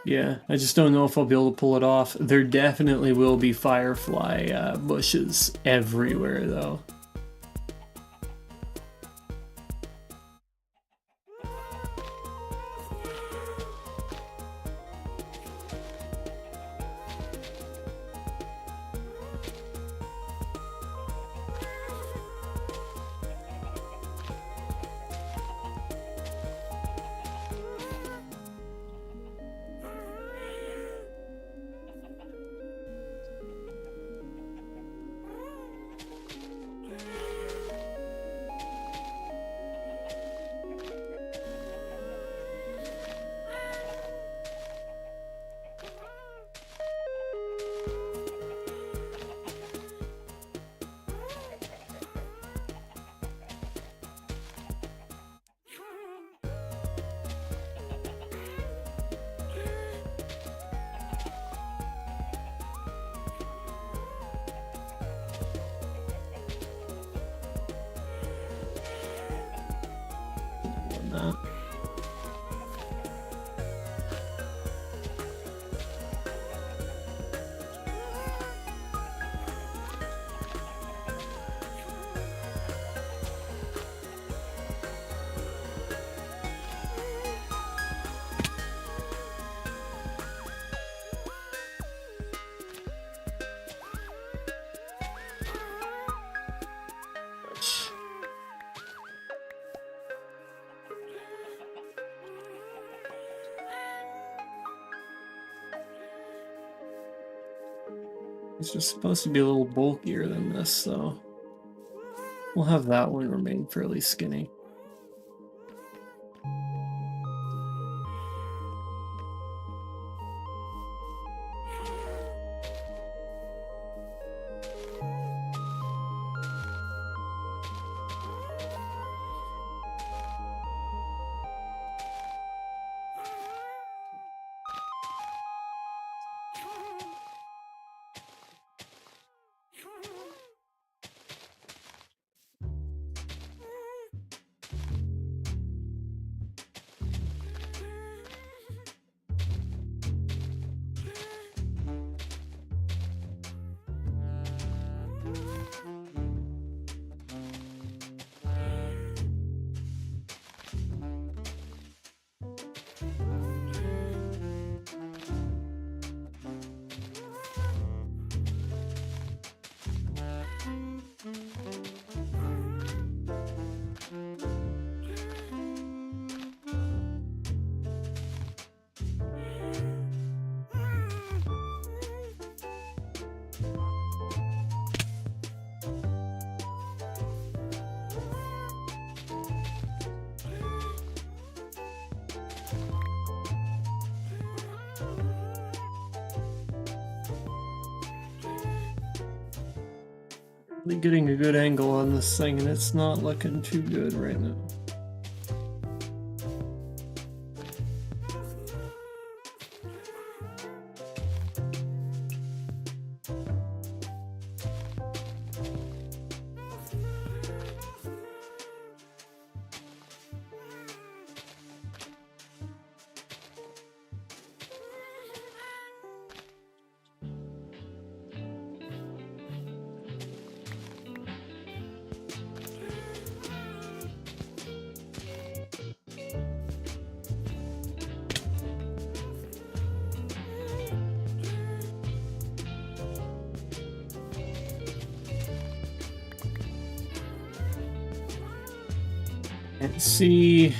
Yeah, I just don't know if I'll be able to pull it off. There definitely will be firefly bushes everywhere, though. that. It's just supposed to be a little bulkier than this, so we'll have that one remain fairly skinny. Really getting a good angle on this thing, and it's not looking too good right now. Can't see.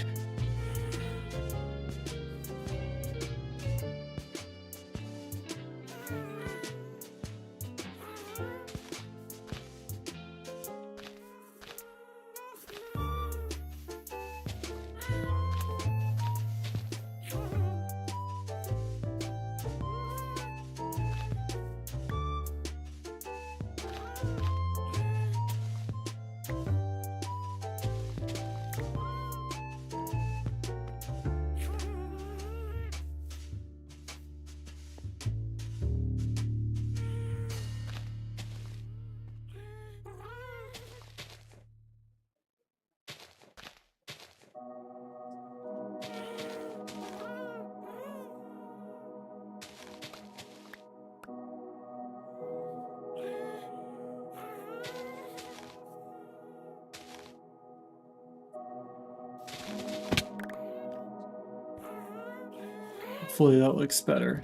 Hopefully that looks better.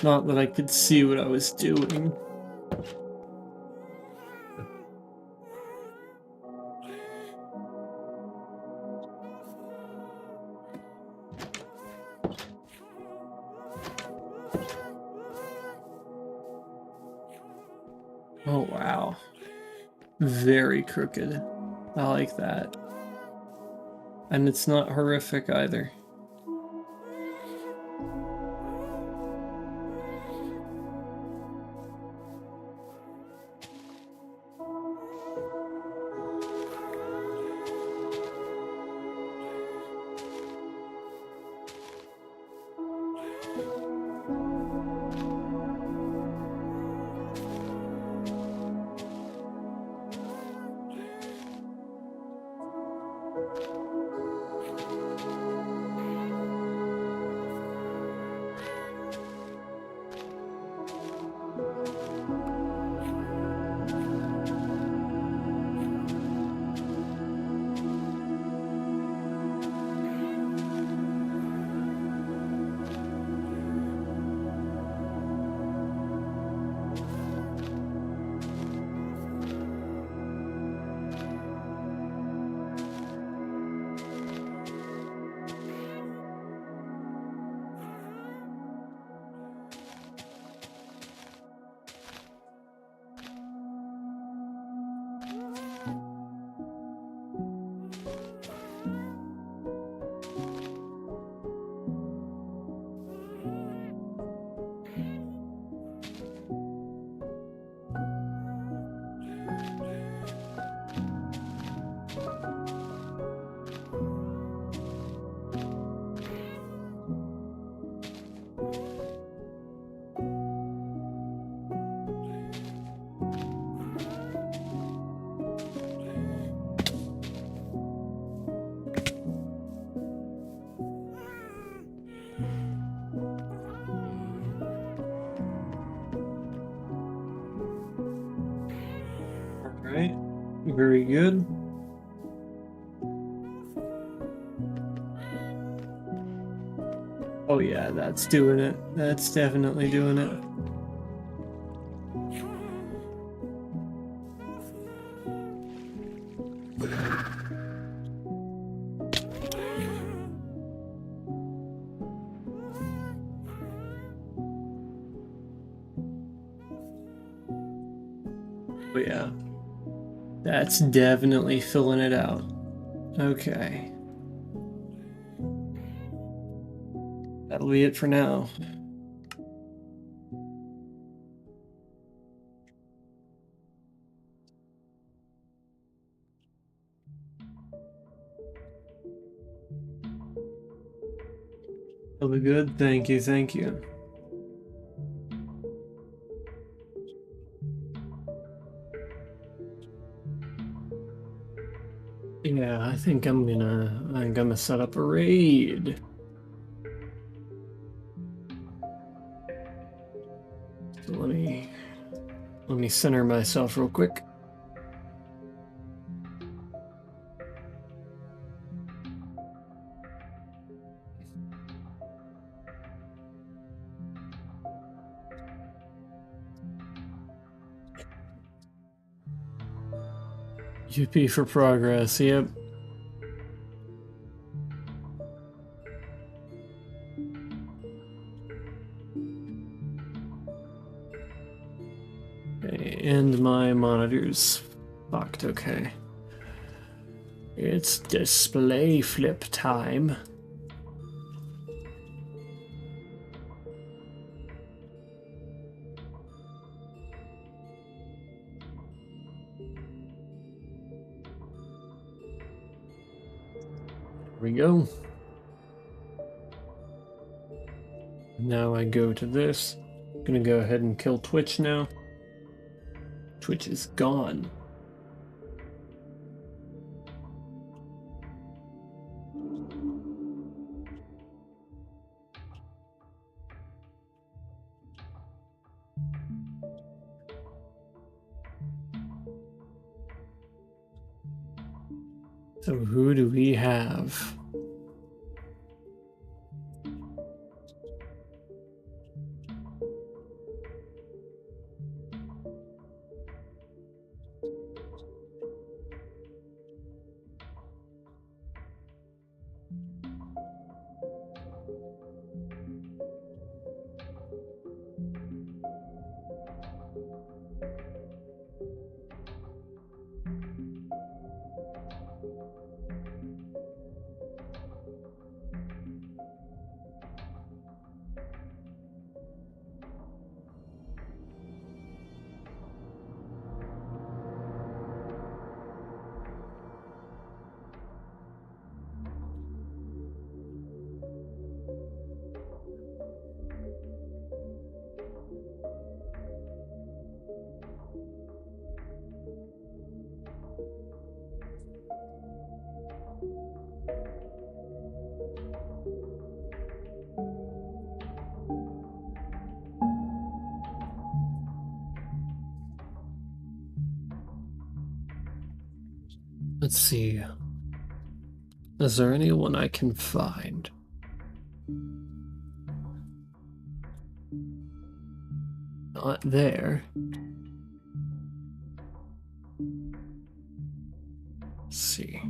Not that I could see what I was doing. Oh wow. Very crooked. I like that. And it's not horrific either. Alright, very good. Oh yeah, that's doing it. That's definitely doing it. Oh yeah. That's definitely filling it out. Okay. That'll be it for now. Really good. Thank you, thank you. Yeah, I think I'm gonna set up a raid. So let me center myself real quick. UP for progress, yep. Okay, and my monitor's fucked, okay. It's display flip time. There we go. Now I go to this. I'm gonna go ahead and kill Twitch now. Twitch is gone. So who do we have? Let's see. Is there anyone I can find? Not there. Let's see.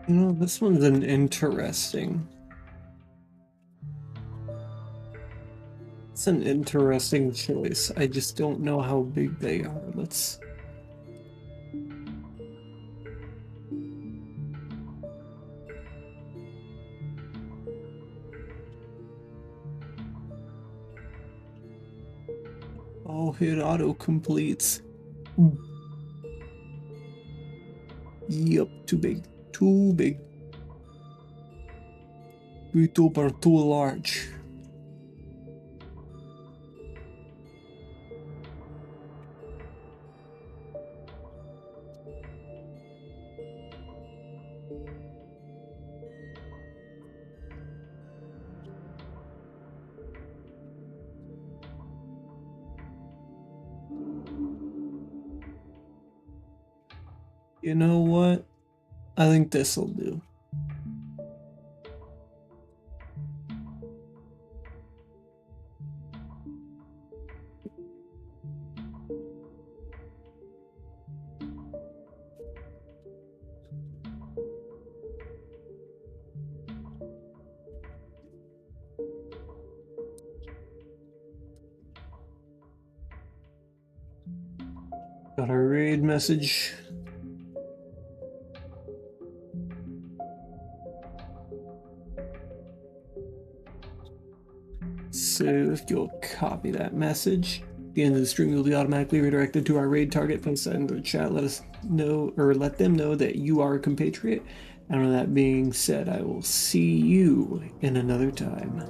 You know, this one's an interesting. It's an interesting choice. I just don't know how big they are. Let's. Oh, it auto completes. Yup, too big. Too big. YouTube are too large. You know what? I think this'll do. Got our raid message. So if you'll copy that message, at the end of the stream you'll be automatically redirected to our raid target. Post that in the chat. Let us know, or let them know that you are a compatriot. And with that being said, I will see you in another time.